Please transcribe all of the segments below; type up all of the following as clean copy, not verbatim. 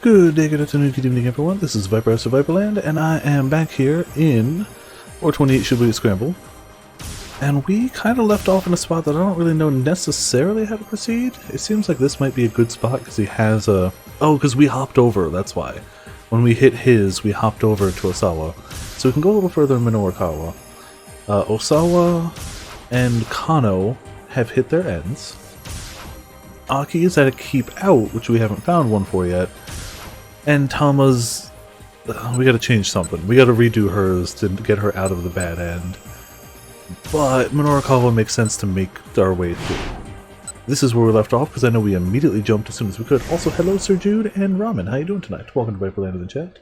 Good day, good afternoon, good evening everyone, this is Viper of Viperland, and I am back here in 428 Shibuya Scramble. And we kind of left off in a spot that I don't really know necessarily how to proceed. It seems like this might be a good spot because he has a... Oh, because we hopped over, that's why. When we hit his, we hopped over to Osawa. So we can go a little further in Minorikawa. Osawa and Kano have hit their ends. Aki is at a keep out, which we haven't found one for yet. And Tama's... we gotta change something. We gotta redo hers to get her out of the bad end. But Minorikawa makes sense to make our way through. This is where we left off, because I know we immediately jumped as soon as we could. Also, hello Sir Jude and Ramen. How you doing tonight? Welcome to Viperland in the chat.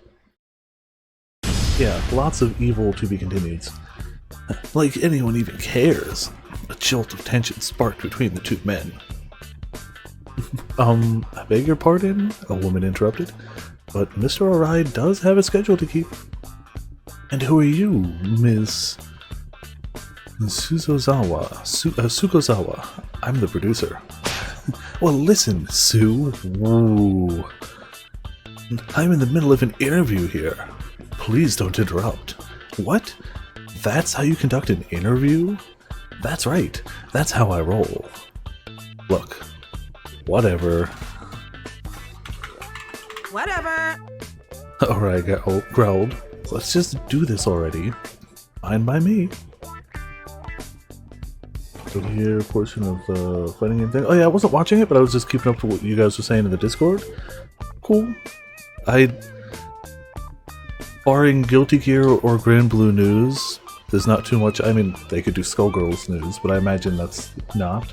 Yeah, lots of evil to be continued. Like anyone even cares. A jolt of tension sparked between the two men. I beg your pardon? A woman interrupted. But Mr. Arai does have a schedule to keep. And who are you, Ms. Sukozawa? I'm the producer. Well, listen, Sue. Woo. I'm in the middle of an interview here. Please don't interrupt. What? That's how you conduct an interview? That's right. That's how I roll. Look. Whatever. Whatever. Alright, growled. Let's just do this already. Fine by me. So here, portion of the fighting game thing. Oh yeah, I wasn't watching it, but I was just keeping up with what you guys were saying in the Discord. Cool. Barring Guilty Gear or Grand Blue news, there's not too much. I mean, they could do Skullgirls news, but I imagine that's not.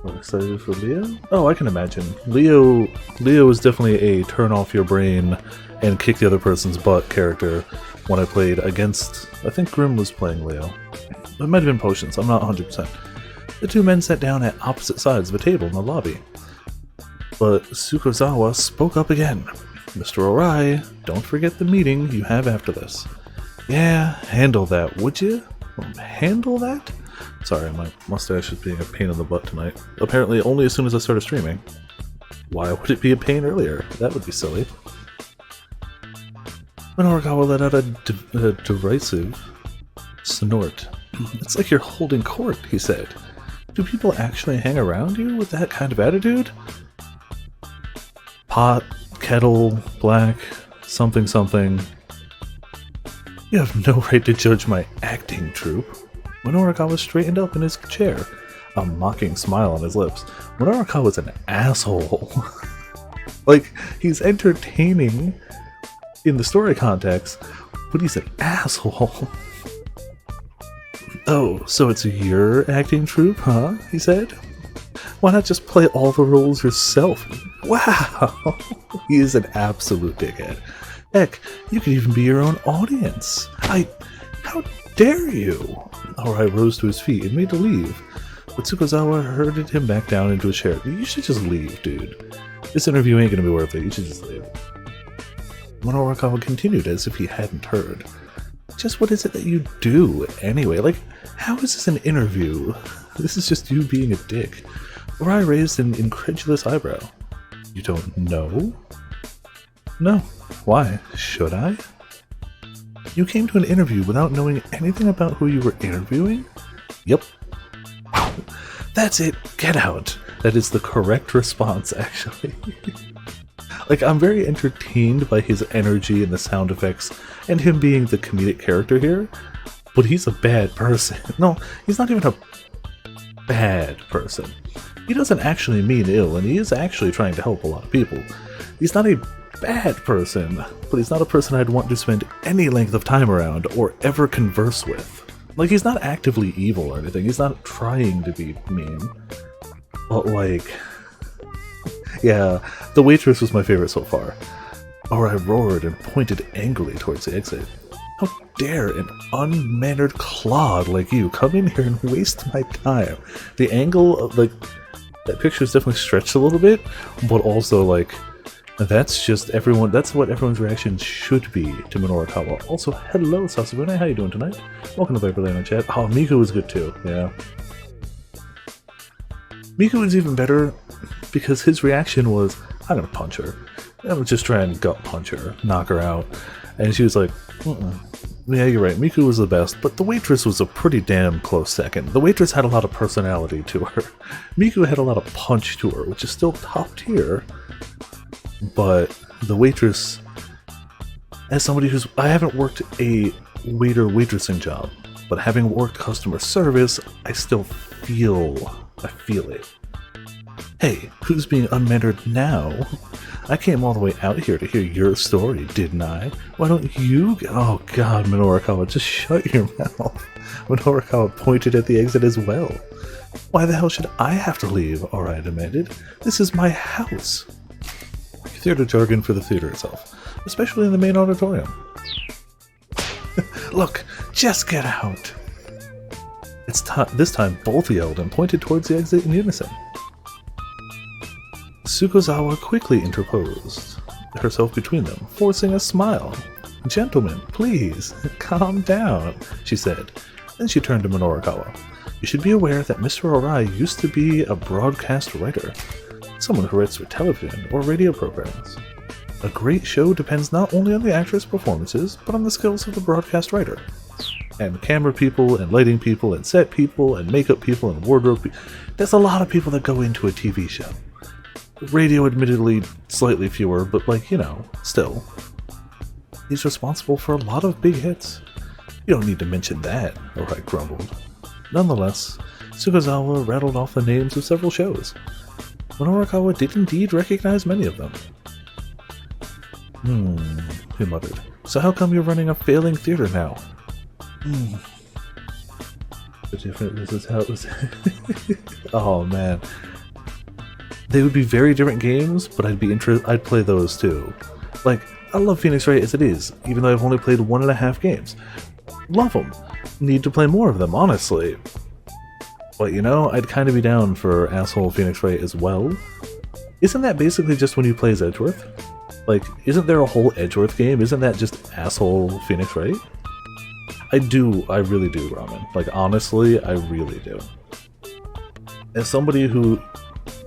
I'm excited for Leo? Oh, I can imagine. Leo is definitely a turn off your brain and kick the other person's butt character when I played against... I think Grim was playing Leo. It might have been Potions, I'm not 100%. The two men sat down at opposite sides of a table in the lobby. But Sukozawa spoke up again. Mr. Arai, don't forget the meeting you have after this. Yeah, handle that, would you? Handle that? Sorry, my mustache is being a pain in the butt tonight. Apparently only as soon as I started streaming. Why would it be a pain earlier? That would be silly. Minorikawa let out a derisive snort. It's like you're holding court, he said. Do people actually hang around you with that kind of attitude? Pot, kettle, black, something something. You have no right to judge my acting troupe. Minorikawa straightened up in his chair, a mocking smile on his lips. Minorikawa's an asshole. Like, he's entertaining in the story context, but he's an asshole. Oh, so it's your acting troupe, huh? He said. Why not just play all the roles yourself? Wow! He is an absolute dickhead. Heck, you could even be your own audience. How dare you? Arai rose to his feet and made to leave, but Sukozawa herded him back down into a chair. You should just leave, dude. This interview ain't gonna be worth it. You should just leave. Minorikawa continued as if he hadn't heard. Just what is it that you do, anyway? Like, how is this an interview? This is just you being a dick. Arai raised an incredulous eyebrow. You don't know? No. Why? Should I? You came to an interview without knowing anything about who you were interviewing? Yep. Wow. That's it. Get out. That is the correct response, actually. Like, I'm very entertained by his energy and the sound effects, and him being the comedic character here, but he's a bad person. No, he's not even a bad person. He doesn't actually mean ill, and he is actually trying to help a lot of people. He's not a bad person, but he's not a person I'd want to spend any length of time around or ever converse with. Like, he's not actively evil or anything, he's not trying to be mean. But like... yeah, the waitress was my favorite so far. Arai roared and pointed angrily towards the exit. How dare an unmannered clod like you come in here and waste my time? The angle of, like, that picture is definitely stretched a little bit, but also, like, that's just everyone, that's what everyone's reaction should be to Minorikawa. Also, hello Sasabune, how you doing tonight? Welcome to Viperland in chat. Oh, Miku was good too, yeah. Miku is even better because his reaction was, I'm gonna punch her. I would just try and gut punch her, knock her out. And she was like, yeah, you're right, Miku was the best, but the waitress was a pretty damn close second. The waitress had a lot of personality to her. Miku had a lot of punch to her, which is still top tier. But the waitress, as somebody who's... I haven't worked a waitressing job, but having worked customer service, I still feel it. Hey, who's being unmannered now? I came all the way out here to hear your story, didn't I? Why don't you... Oh god, Minorikawa, just shut your mouth. Minorikawa pointed at the exit as well. Why the hell should I have to leave? Arai demanded. This is my house. Theater jargon for the theater itself, especially in the main auditorium. Look, just get out. This time both yelled and pointed towards the exit in unison. Tsukuzawa quickly interposed herself between them, forcing a smile. Gentlemen, please, calm down, she said. Then she turned to Minorikawa. You should be aware that Mr. Arai used to be a broadcast writer, someone who writes for television or radio programs. A great show depends not only on the actress' performances, but on the skills of the broadcast writer. And camera people, and lighting people, and set people, and makeup people, and wardrobe people. There's a lot of people that go into a TV show. Radio, admittedly, slightly fewer, but still. He's responsible for a lot of big hits. You don't need to mention that, Arai grumbled. Nonetheless, Tsukuzawa rattled off the names of several shows. Minorikawa did indeed recognize many of them. He muttered. So how come you're running a failing theater now? This is how it was. Oh man. They would be very different games, but I'd play those too. Like, I love Phoenix Wright as it is, even though I've only played 1.5 games. Love them. Need to play more of them, honestly. But I'd kind of be down for asshole Phoenix Wright as well. Isn't that basically just when you play as Edgeworth? Like, isn't there a whole Edgeworth game? Isn't that just asshole Phoenix Wright? I really do, Ramen. Like, honestly, I really do. As somebody who,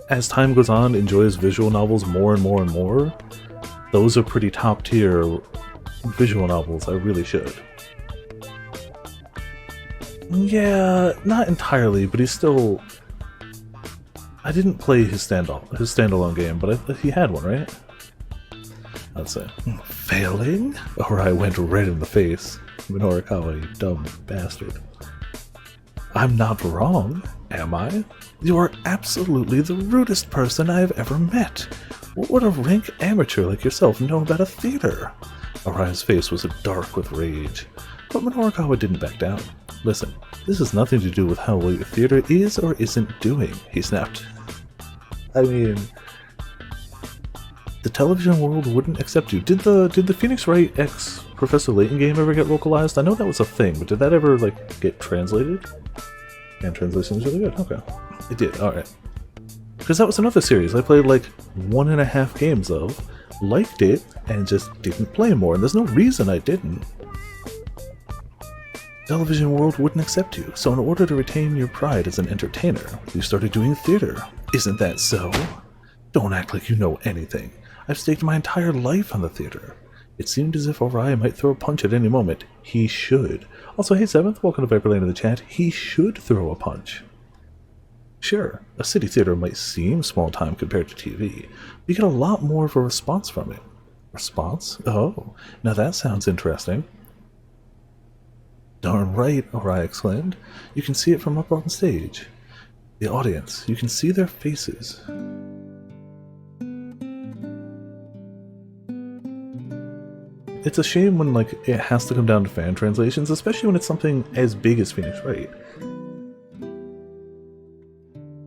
as time goes on, enjoys visual novels more and more and more, those are pretty top tier visual novels. I really should. Yeah, not entirely, but he's still... I didn't play his standalone game, but he had one, right? I'd say. Failing? Arai went red in the face. Minorikawa, you dumb bastard. I'm not wrong, am I? You are absolutely the rudest person I have ever met. What would a rank amateur like yourself know about a theater? Arai's face was dark with rage, but Minorikawa didn't back down. Listen, this has nothing to do with how well your theater is or isn't doing, he snapped. I mean, the television world wouldn't accept you. Did the Phoenix Wright X Professor Layton game ever get localized? I know that was a thing, but did that ever get translated? And translation is really good. Okay, it did. All right, because that was another series I played 1.5 games of, liked it, and just didn't play more. And there's no reason I didn't. Television world wouldn't accept you, so in order to retain your pride as an entertainer, you started doing theater. Isn't that so? Don't act like you know anything. I've staked my entire life on the theater. It seemed as if Arai might throw a punch at any moment. He should. Also, hey Seventh, welcome to Viperlane in the chat. He should throw a punch. Sure, a city theater might seem small time compared to TV, but you get a lot more of a response from it. Response? Oh, now that sounds interesting. Darn right, Arai exclaimed. You can see it from up on stage. The audience, you can see their faces. It's a shame when it has to come down to fan translations, especially when it's something as big as Phoenix Wright.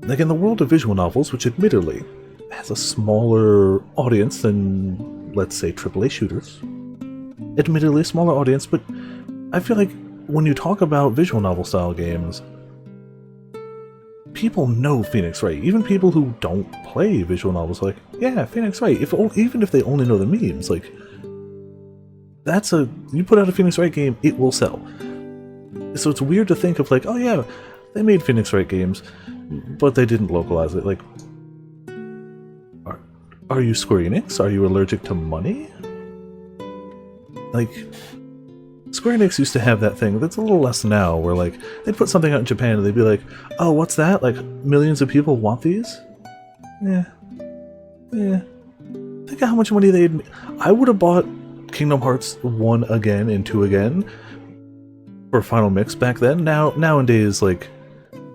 Like in the world of visual novels, which admittedly has a smaller audience than, let's say, AAA shooters. Admittedly a smaller audience, but I feel like when you talk about visual novel style games, people know Phoenix Wright. Even people who don't play visual novels are like, yeah, Phoenix Wright. Even if they only know the memes, you put out a Phoenix Wright game, it will sell. So it's weird to think of oh yeah, they made Phoenix Wright games, but they didn't localize it. Are you Square Enix? Are you allergic to money? Like, Square Enix used to have that thing that's a little less now, where like they'd put something out in Japan and they'd be like, "Oh, what's that? Like millions of people want these?" Yeah, yeah. Think of how much money they'd. I would have bought Kingdom Hearts 1 again and 2 again for Final Mix back then. Nowadays, like,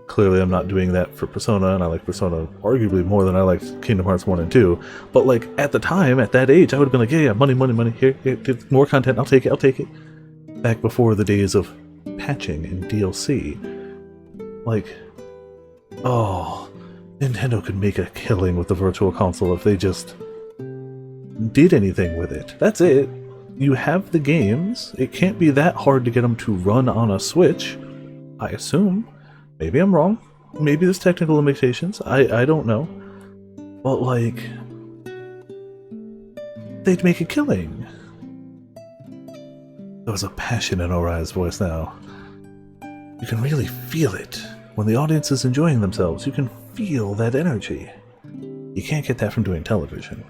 clearly I'm not doing that for Persona, and I like Persona arguably more than I liked Kingdom Hearts 1 and 2. But like at the time, at that age, I would have been like, yeah, money, money, money. Here, more content. I'll take it. Back before the days of patching and DLC. Like, oh, Nintendo could make a killing with the Virtual Console if they just did anything with it. That's it. You have the games. It can't be that hard to get them to run on a Switch, I assume. Maybe I'm wrong. Maybe there's technical limitations. I don't know. But, like, they'd make a killing. There was a passion in Orai's voice now. You can really feel it. When the audience is enjoying themselves, you can feel that energy. You can't get that from doing television.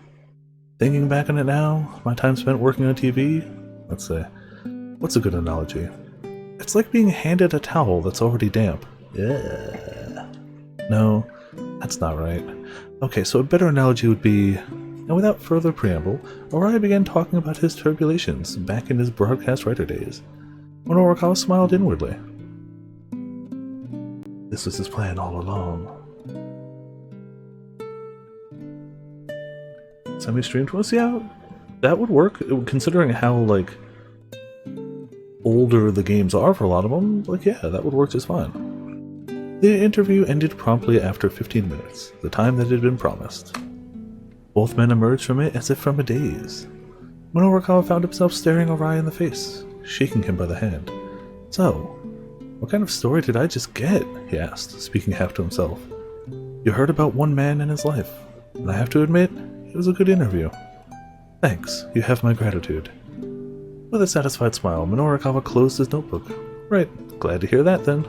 Thinking back on it now, my time spent working on TV, let's say, what's a good analogy? It's like being handed a towel that's already damp. Yeah. No, that's not right. Okay, so a better analogy would be, and without further preamble, Orai began talking about his turbulations back in his broadcast writer days, when Orakawa smiled inwardly. This was his plan all along. Semi-streamed was, yeah, that would work, considering how, like, older the games are for a lot of them. Like, yeah, that would work just fine. The interview ended promptly after 15 minutes, the time that had been promised. Both men emerged from it as if from a daze. When Orakawa found himself staring Orai in the face, shaking him by the hand. So, what kind of story did I just get? He asked, speaking half to himself. You heard about one man and his life, and I have to admit, it was a good interview. Thanks, you have my gratitude. With a satisfied smile, Minorikawa closed his notebook. Right, glad to hear that then.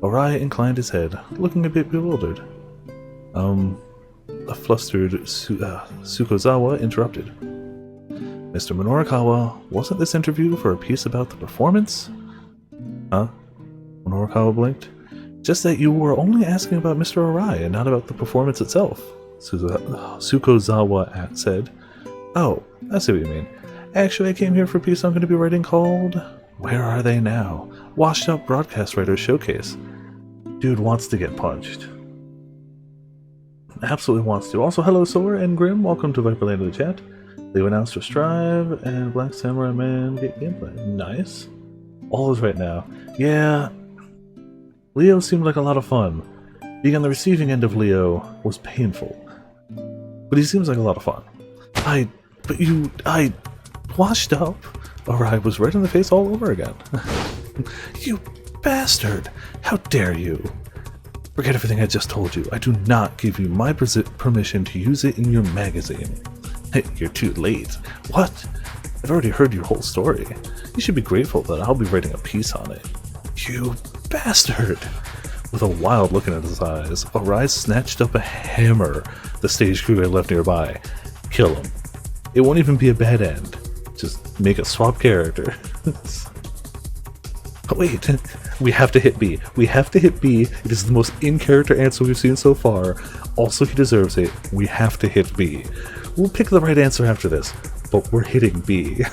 Orai inclined his head, looking a bit bewildered. A flustered Sukozawa interrupted. Mr. Minorikawa, wasn't this interview for a piece about the performance? Huh? Minorikawa blinked. Just that you were only asking about Mr. Orai and not about the performance itself, Sukozawa said. Oh, I see what you mean. Actually, I came here for a piece I'm going to be writing called Where Are They Now? Washed Up Broadcast Writers Showcase. Dude wants to get punched. Absolutely wants to. Also, hello Sora and Grim, welcome to Viperland in the chat. They've announced for Strive and Black Samurai Man get gameplay. Nice. All is right now. Yeah, Leo seemed like a lot of fun. Being on the receiving end of Leo was painful. But he seems like a lot of fun. I washed up. Orai was right in the face all over again. You bastard! How dare you! Forget everything I just told you. I do not give you my permission to use it in your magazine. Hey, you're too late. What? I've already heard your whole story. You should be grateful that I'll be writing a piece on it. You bastard! With a wild look in his eyes, Orai snatched up a hammer the stage crew had left nearby. Kill him. It won't even be a bad end. Just make a swap character. Oh, wait, we have to hit B. We have to hit B. It is the most in-character answer we've seen so far. Also, he deserves it. We have to hit B. We'll pick the right answer after this, but we're hitting B.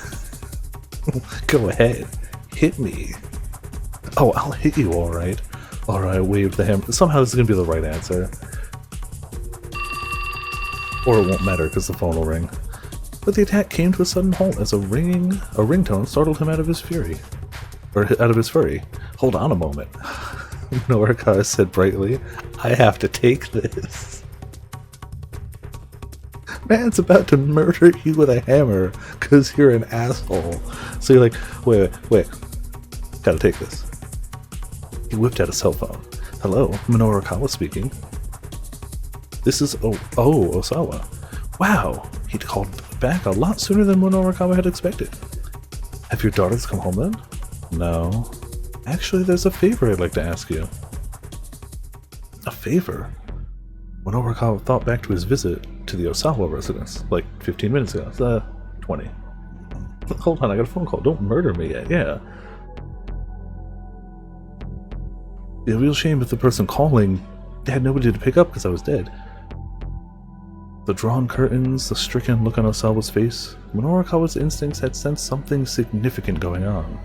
Go ahead. Hit me. Oh, I'll hit you, alright. Alright, wave the hammer. Somehow this is going to be the right answer. Or it won't matter because the phone will ring. But the attack came to a sudden halt as a ringtone startled him out of his fury. Or out of his fury. Hold on a moment. Norika said brightly. I have to take this. Man's about to murder you with a hammer because you're an asshole. So you're like, wait. Gotta take this. He whipped out a cell phone. Hello, Minorikawa speaking. This is Osawa. Wow, he'd called back a lot sooner than Minorikawa had expected. Have your daughters come home then? No. Actually, there's a favor I'd like to ask you. A favor? Minorikawa thought back to his visit to the Osawa residence, like 15 minutes ago. 20. Hold on, I got a phone call. Don't murder me yet, yeah. Be a real shame if the person calling had nobody to pick up because I was dead. The drawn curtains, the stricken look on Osawa's face, Minorikawa's instincts had sensed something significant going on.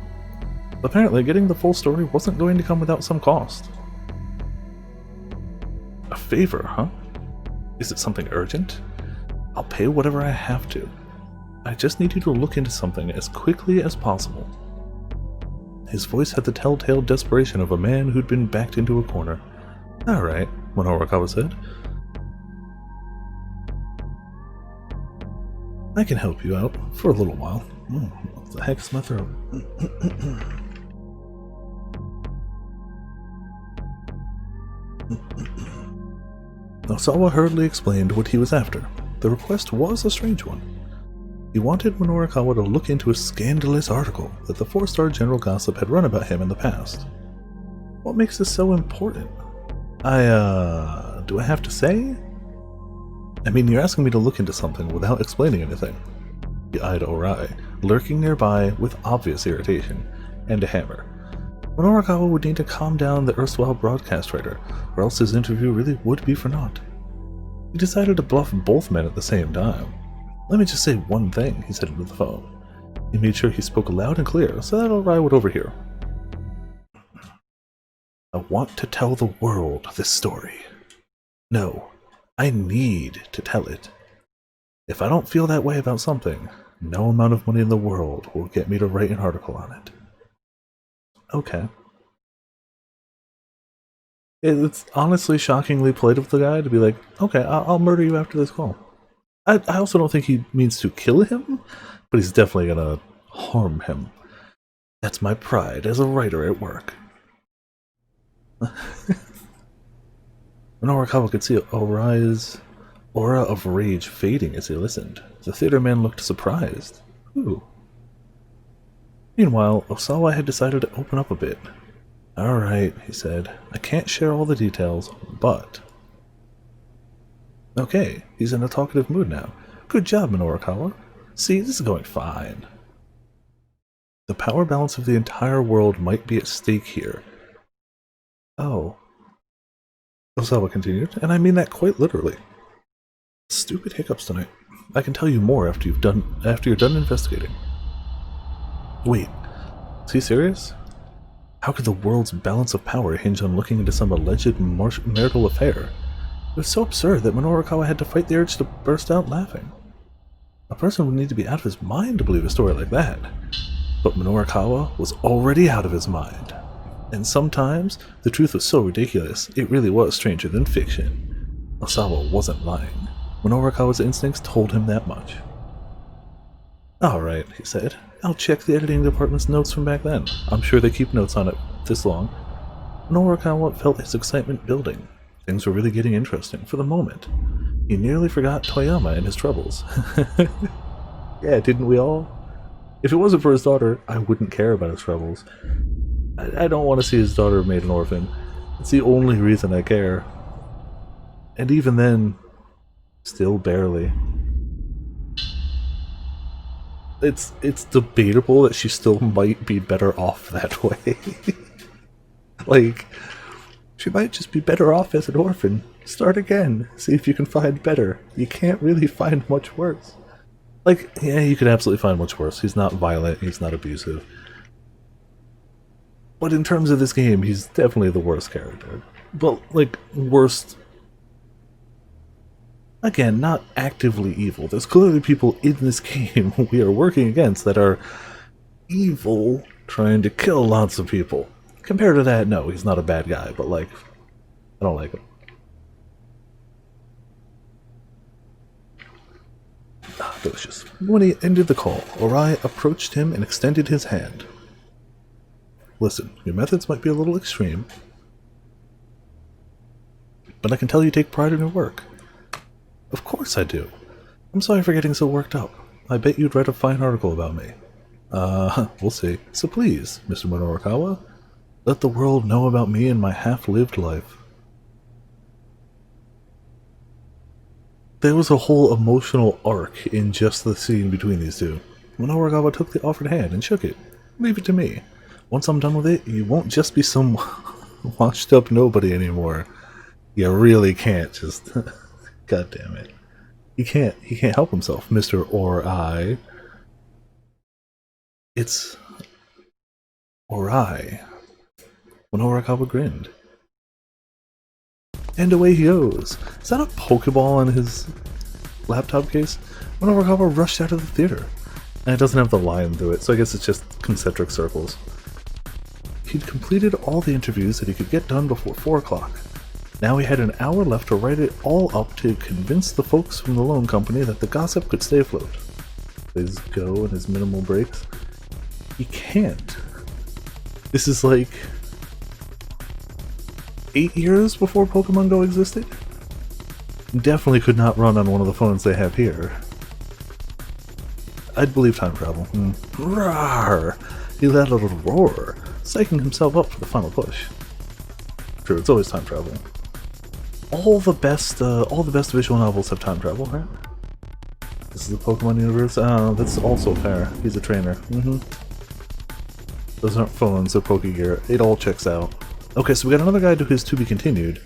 Apparently, getting the full story wasn't going to come without some cost. A favor, huh? Is it something urgent? I'll pay whatever I have to. I just need you to look into something as quickly as possible. His voice had the telltale desperation of a man who'd been backed into a corner. Alright, Minorikawa said. I can help you out, for a little while. What the heck is my throat? Osawa hurriedly explained what he was after. The request was a strange one. He wanted Minorikawa to look into a scandalous article that the 4-star general gossip had run about him in the past. What makes this so important? Do I have to say? I mean, you're asking me to look into something without explaining anything. He eyed Orai, lurking nearby with obvious irritation, and a hammer. Minorikawa would need to calm down the erstwhile broadcast writer, or else his interview really would be for naught. He decided to bluff both men at the same time. Let me just say one thing, he said into the phone. He made sure he spoke loud and clear so that Orai would overhear. I want to tell the world this story. No, I need to tell it. If I don't feel that way about something, no amount of money in the world will get me to write an article on it. Okay. It's honestly shockingly polite of the guy to be like, okay, I'll murder you after this call. I also don't think he means to kill him, but he's definitely gonna harm him. That's my pride as a writer at work. Minorikawa could see Orai's aura of rage fading as he listened. The theater man looked surprised. Ooh. Meanwhile, Osawa had decided to open up a bit. Alright, he said. I can't share all the details, but... Okay, he's in a talkative mood now. Good job, Minorikawa. See, this is going fine. The power balance of the entire world might be at stake here. Oh. Osawa continued, and I mean that quite literally. Stupid hiccups tonight. I can tell you more after you're done investigating. Wait, is he serious? How could the world's balance of power hinge on looking into some alleged marital affair? It was so absurd that Minorikawa had to fight the urge to burst out laughing. A person would need to be out of his mind to believe a story like that. But Minorikawa was already out of his mind. And sometimes, the truth was so ridiculous, it really was stranger than fiction. Osawa wasn't lying. Minorikawa's instincts told him that much. Alright, he said. I'll check the editing department's notes from back then. I'm sure they keep notes on it this long. Minorikawa felt his excitement building. Things were really getting interesting for the moment. He nearly forgot Toyama and his troubles. Yeah, didn't we all? If it wasn't for his daughter, I wouldn't care about his troubles. I don't want to see his daughter made an orphan. It's the only reason I care. And even then, still barely. It's debatable that she still might be better off that way. Like, she might just be better off as an orphan. Start again. See if you can find better. You can't really find much worse. Like, yeah, you could absolutely find much worse. He's not violent, he's not abusive. But in terms of this game, he's definitely the worst character. But, like, worst... Again, not actively evil. There's clearly people in this game we are working against that are evil, trying to kill lots of people. Compared to that, no, he's not a bad guy, but, like, I don't like him. Delicious. When he ended the call, Orai approached him and extended his hand. Listen, your methods might be a little extreme, but I can tell you take pride in your work. Of course I do. I'm sorry for getting so worked up. I bet you'd write a fine article about me. We'll see. So please, Mr. Minorikawa, let the world know about me and my half-lived life. There was a whole emotional arc in just the scene between these two. Minoragawa took the offered hand and shook it. Leave it to me. Once I'm done with it, you won't just be some washed up nobody anymore. You really can't just... God damn it. He can't help himself, Mr. Or I. It's... Or I. Minoragawa grinned. And away he goes. Is that a Pokeball on his laptop case? Minoragawa rushed out of the theater. And it doesn't have the line through it, so I guess it's just concentric circles. He'd completed all the interviews that he could get done before 4 o'clock. Now he had an hour left to write it all up to convince the folks from the loan company that the gossip could stay afloat. His go and his minimal breaks. He can't. This is like 8 years before Pokemon Go existed? Definitely could not run on one of the phones they have here. I'd believe time travel. Roar! He let out a little roar, psyching himself up for the final push. True, it's always time travel. All the best visual novels have time travel, right? This is the Pokemon universe. That's also fair. He's a trainer. Those aren't phones, they're Pokegear. It all checks out. Okay, so we got another guy who's to be continued,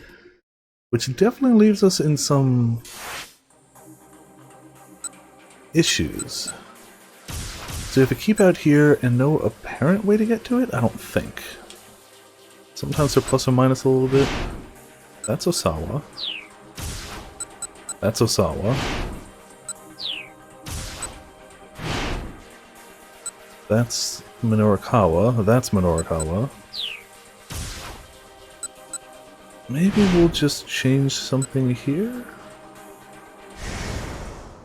which definitely leaves us in some issues. So if we keep out here and no apparent way to get to it, I don't think. Sometimes they're plus or minus a little bit. That's Osawa. That's Osawa. That's Minorikawa. That's Minorikawa. Maybe we'll just change something here?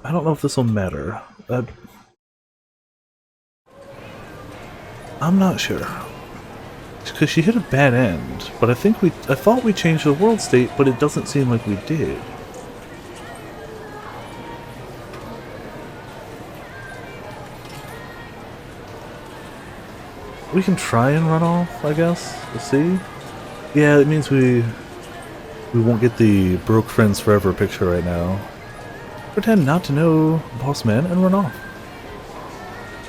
I don't know if this will matter. I'm not sure. Because she hit a bad end, but I thought we changed the world state, but it doesn't seem like we did. We can try and run off, I guess. We'll see. Yeah, it means we won't get the broke friends forever picture right now. Pretend not to know, boss man, and run off.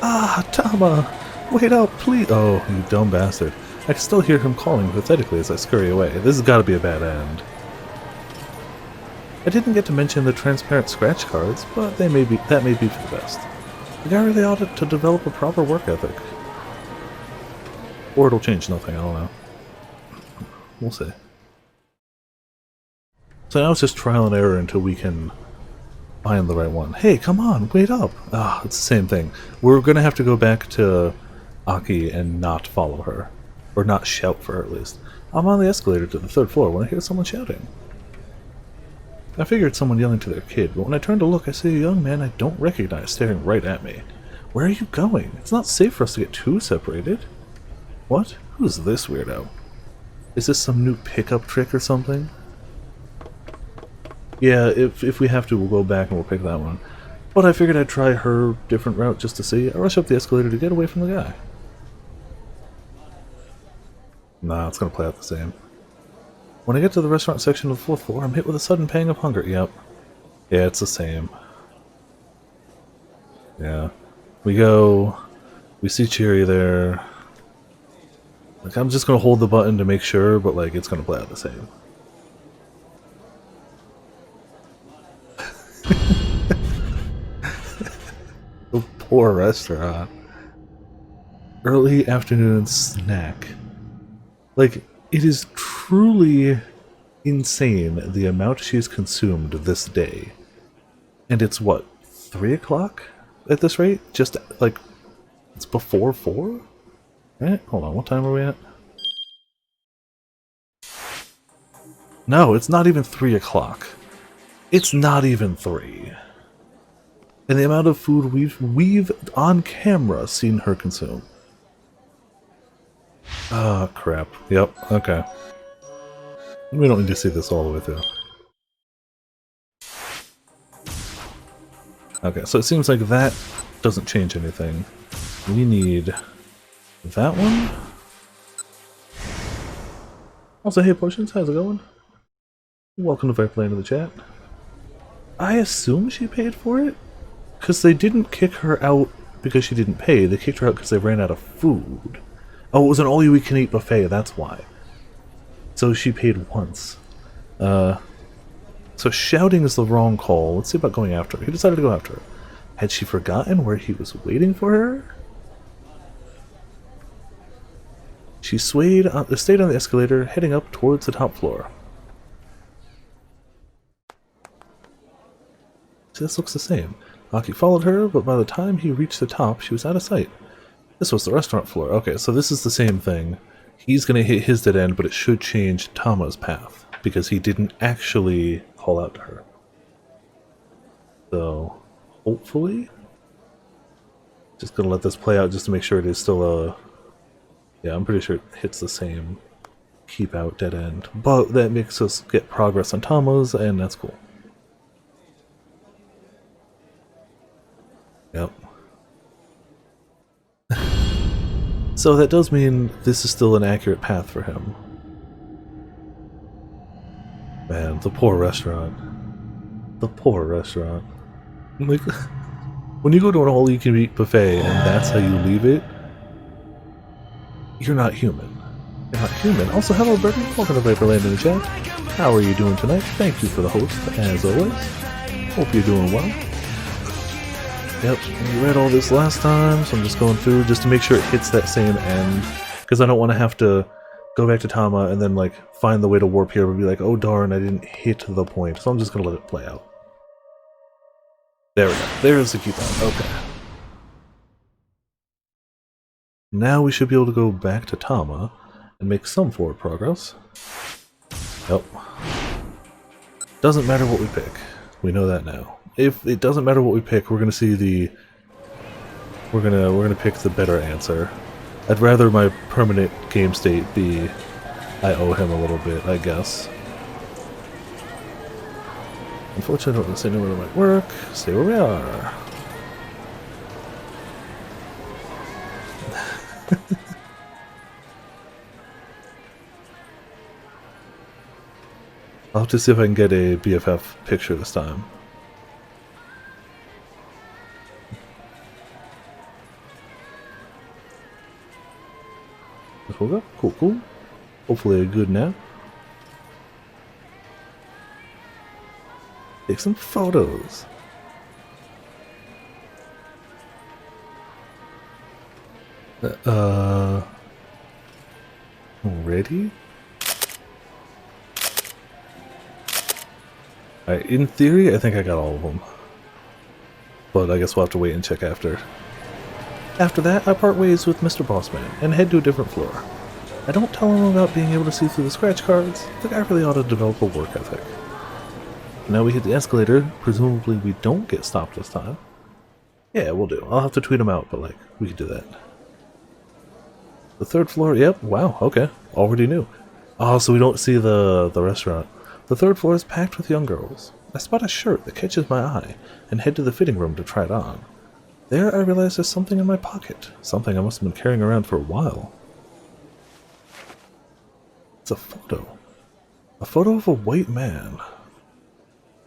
Ah, Tama! Wait up, please! Oh, you dumb bastard. I can still hear him calling pathetically as I scurry away. This has got to be a bad end. I didn't get to mention the transparent scratch cards, but that may be for the best. The guy really ought to develop a proper work ethic. Or it'll change nothing, I don't know. We'll see. So now it's just trial and error until we can find the right one. Hey, come on, wait up! Ah, it's the same thing. We're gonna have to go back to Aki and not follow her. Or not shout for her, at least. I'm on the escalator to the 3rd floor when I hear someone shouting. I figured someone yelling to their kid, but when I turn to look, I see a young man I don't recognize staring right at me. Where are you going? It's not safe for us to get too separated. What? Who's this weirdo? Is this some new pickup trick or something? Yeah, if we have to, we'll go back and we'll pick that one. But I figured I'd try her different route just to see. I rush up the escalator to get away from the guy. Nah, it's gonna play out the same. When I get to the restaurant section of the 4th floor, I'm hit with a sudden pang of hunger. Yep. Yeah, it's the same. Yeah. We see Cherry there. Like, I'm just gonna hold the button to make sure, but like, it's gonna play out the same. The poor restaurant. Early afternoon snack. Like, it is truly insane the amount she's consumed this day. And it's what, 3 o'clock at this rate? Just, like, it's before 4? Right? Hold on, what time are we at? No, it's not even 3 o'clock. It's not even 3. And the amount of food we've on camera seen her consume. Ah, crap. Yep, okay. We don't need to see this all the way through. Okay, so it seems like that doesn't change anything. We need that one. Also, hey Potions, how's it going? Welcome to Fair Play into the chat. I assume she paid for it, because they didn't kick her out because she didn't pay. They kicked her out because they ran out of food. Oh, it was an all-you-can-eat buffet, that's why. So she paid once. So shouting is the wrong call. Let's see about going after her. He decided to go after her. Had she forgotten where he was waiting for her? She stayed on the escalator, heading up towards the top floor. See, this looks the same. Aki followed her, but by the time he reached the top, she was out of sight. This was the restaurant floor. Okay, so this is the same thing. He's going to hit his dead end, but it should change Tama's path, because he didn't actually call out to her. So, hopefully... Just going to let this play out just to make sure it is still a... Yeah, I'm pretty sure it hits the same keep out dead end. But that makes us get progress on Tama's, and that's cool. Yep. So that does mean this is still an accurate path for him. Man, the poor restaurant. The poor restaurant. Like, when you go to an all-you-can-eat buffet and that's how you leave it, you're not human. You're not human. Also, hello, Bertie. Welcome to Viperland in the chat. How are you doing tonight? Thank you for the host, as always. Hope you're doing well. Yep, we read all this last time, so I'm just going through just to make sure it hits that same end, because I don't want to have to go back to Tama and then like find the way to warp here and be like, oh darn, I didn't hit the point, so I'm just going to let it play out. There we go. There's the keep out. Okay. Now we should be able to go back to Tama and make some forward progress. Yep. Doesn't matter what we pick. We know that now. If it doesn't matter what we pick, we're gonna see the... We're gonna pick the better answer. I'd rather my permanent game state be... I owe him a little bit, I guess. Unfortunately, I don't say nowhere that might work. Stay where we are. I'll have to see if I can get a BFF picture this time. Cool, cool. Hopefully a good nap. Take some photos. Ready? Alright, in theory, I think I got all of them. But I guess we'll have to wait and check after. After that, I part ways with Mr. Bossman and head to a different floor. I don't tell him about being able to see through the scratch cards. The guy really ought to develop a work ethic. Now we hit the escalator. Presumably we don't get stopped this time. Yeah, we'll do. I'll have to tweet him out, but like, we could do that. The third floor, yep, wow, okay. Already knew. Oh, so we don't see the restaurant. The third floor is packed with young girls. I spot a shirt that catches my eye and head to the fitting room to try it on. There I realize there's something in my pocket. Something I must have been carrying around for a while. It's a photo. A photo of a white man.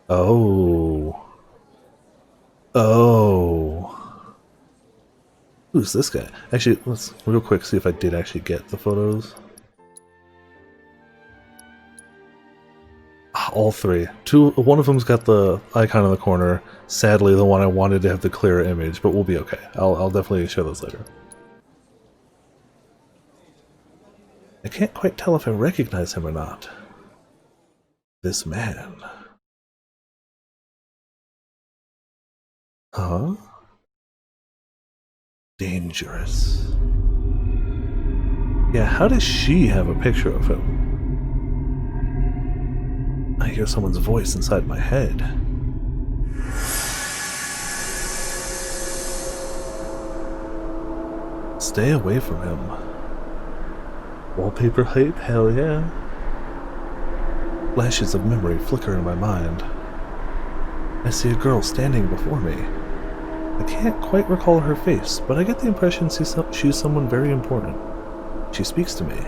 Oh. Oh. Who's this guy? Actually, let's real quick see if I did actually get the photos. All three. One of them's got the icon in the corner. Sadly, the one I wanted to have the clearer image, but we'll be okay. I'll definitely show those later. I can't quite tell if I recognize him or not. This man. Huh? Dangerous. Yeah, how does she have a picture of him? I hear someone's voice inside my head. Stay away from him. Wallpaper hype? Hell yeah. Flashes of memory flicker in my mind. I see a girl standing before me. I can't quite recall her face, but I get the impression she's someone very important. She speaks to me.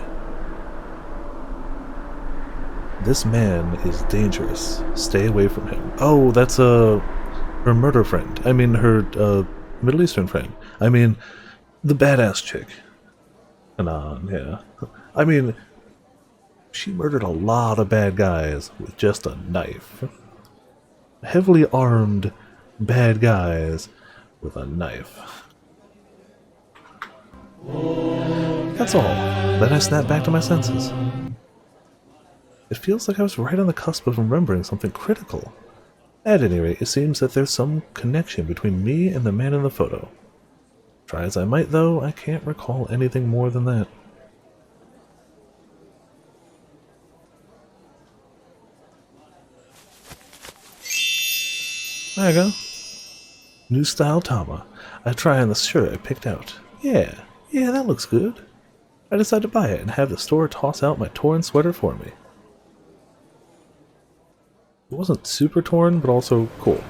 This man is dangerous. Stay away from him. Oh, that's her murder friend. I mean, her Middle Eastern friend. I mean, the badass chick. Anon, yeah. I mean, she murdered a lot of bad guys with just a knife. Heavily armed bad guys with a knife. That's all. Then I snapped back to my senses. It feels like I was right on the cusp of remembering something critical. At any rate, it seems that there's some connection between me and the man in the photo. Try as I might, though, I can't recall anything more than that. There you go. New style Tama. I try on the shirt I picked out. Yeah, that looks good. I decide to buy it and have the store toss out my torn sweater for me. It wasn't super torn, but also cool.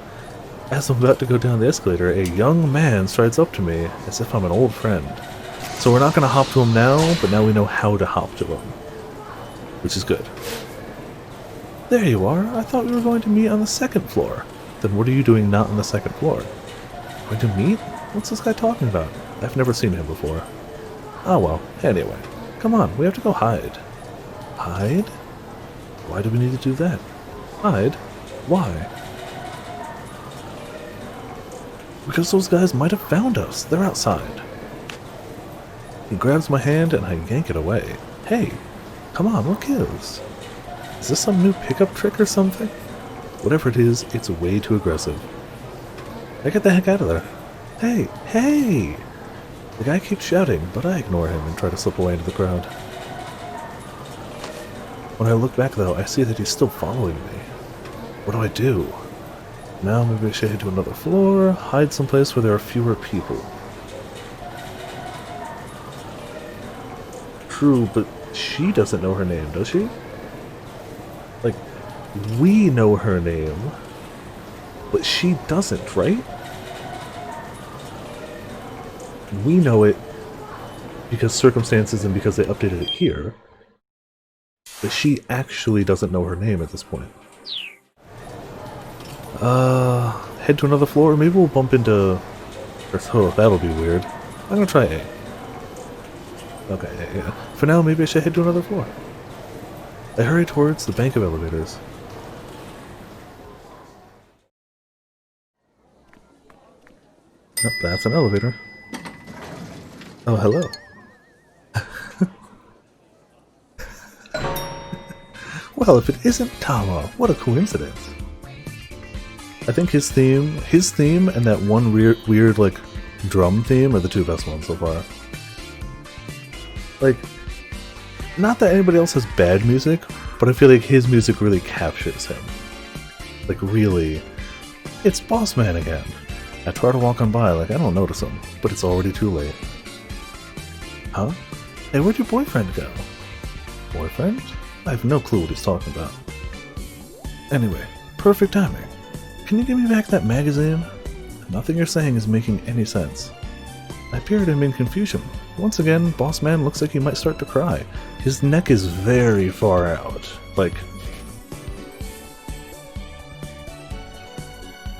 As I'm about to go down the escalator, a young man strides up to me as if I'm an old friend. So we're not going to hop to him now, but now we know how to hop to him. Which is good. There you are. I thought we were going to meet on the second floor. Then what are you doing not on the second floor? Going to meet? What's this guy talking about? I've never seen him before. Ah well, anyway. Come on, we have to go hide. Hide? Why do we need to do that? Hide? Why? Because those guys might have found us. They're outside. He grabs my hand and I yank it away. Hey, come on, what gives? Is this some new pickup trick or something? Whatever it is, it's way too aggressive. I get the heck out of there. Hey! The guy keeps shouting, but I ignore him and try to slip away into the crowd. When I look back though, I see that he's still following me. What do I do? Now maybe I should head to another floor, hide someplace where there are fewer people. True, but she doesn't know her name, does she? Like, we know her name, but she doesn't, right? We know it because circumstances and because they updated it here, but she actually doesn't know her name at this point. Head to another floor. Maybe we'll bump into... Oh, that'll be weird. I'm gonna try A. Okay, yeah. For now, maybe I should head to another floor. I hurry towards the bank of elevators. Yep, that's an elevator. Oh, hello. Well, if it isn't Tama, what a coincidence. I think his theme and that one weird like drum theme are the two best ones so far. Like, not that anybody else has bad music, but I feel like his music really captures him. Like really, it's Boss Man again. I try to walk on by like I don't notice him, but it's already too late. Huh? Hey, where'd your boyfriend go? Boyfriend? I have no clue what he's talking about. Anyway, perfect timing. Can you give me back that magazine? Nothing you're saying is making any sense. I peer at him in confusion. Once again, Boss Man looks like he might start to cry. His neck is very far out. Like...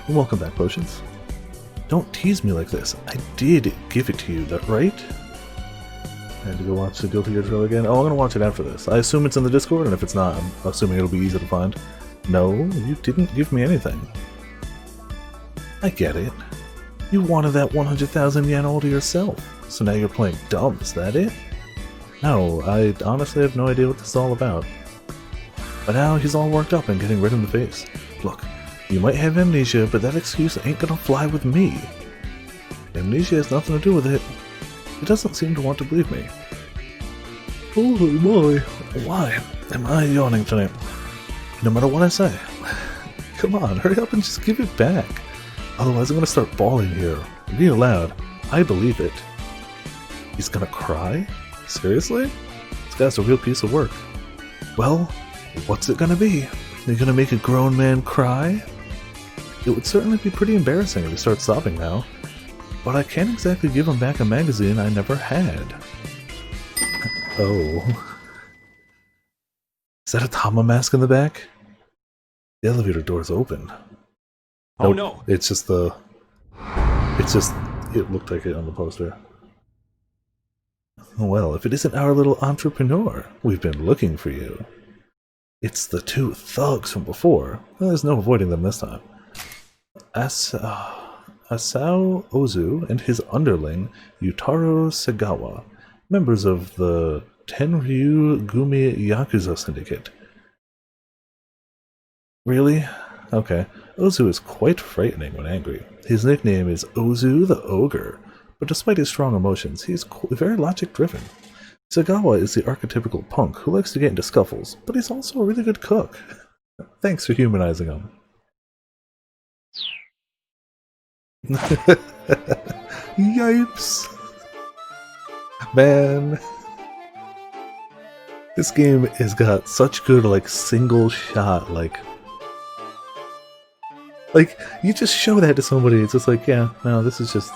Welcome back, Potions. Don't tease me like this. I did give it to you, that right? I had to go watch the Guilty Gear trailer again. Oh, I'm gonna watch it after this. I assume it's in the Discord, and if it's not, I'm assuming it'll be easy to find. No, you didn't give me anything. I get it. You wanted that 100,000 yen all to yourself, so now you're playing dumb, is that it? No, I honestly have no idea what this is all about. But now he's all worked up and getting red in the face. Look, you might have amnesia, but that excuse ain't gonna fly with me. Amnesia has nothing to do with it. He doesn't seem to want to believe me. Oh boy, why am I yawning tonight? No matter what I say. Come on, hurry up and just give it back. Otherwise I'm gonna start bawling here. Real loud. I believe it. He's gonna cry? Seriously? This guy's a real piece of work. Well, what's it gonna be? You're gonna make a grown man cry? It would certainly be pretty embarrassing if he starts sobbing now. But I can't exactly give him back a magazine I never had. Oh. Is that a Tama mask in the back? The elevator door's open. Oh Nope, no! It's just it looked like it on the poster. Well, if it isn't our little entrepreneur, we've been looking for you. It's the two thugs from before. Well, there's no avoiding them this time. Asao Ozu and his underling, Yutaro Segawa, members of the Tenryu Gumi Yakuza Syndicate. Really? Okay. Ozu is quite frightening when angry. His nickname is Ozu the Ogre, but despite his strong emotions, he's very logic-driven. Segawa is the archetypical punk who likes to get into scuffles, but he's also a really good cook. Thanks for humanizing him. Yipes! Man. This game has got such good, single shot, you just show that to somebody, it's just like, yeah, no, this is just...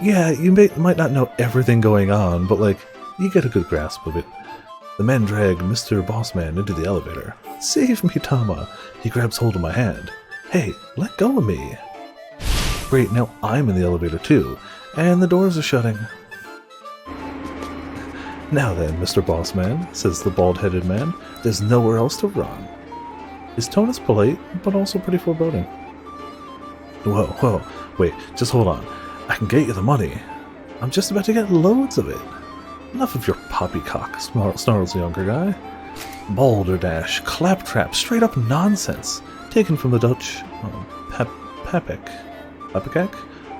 Yeah, you might not know everything going on, but, you get a good grasp of it. The men drag Mr. Bossman into the elevator. Save me, Tama! He grabs hold of my hand. Hey, let go of me! Great, now I'm in the elevator too, and the doors are shutting. Now then, Mr. Bossman, says the bald-headed man, there's nowhere else to run. His tone is polite, but also pretty foreboding. Whoa, wait, just hold on. I can get you the money. I'm just about to get loads of it. Enough of your poppycock, snarls the younger guy. Balderdash, claptrap, straight up nonsense. Taken from the Dutch papek,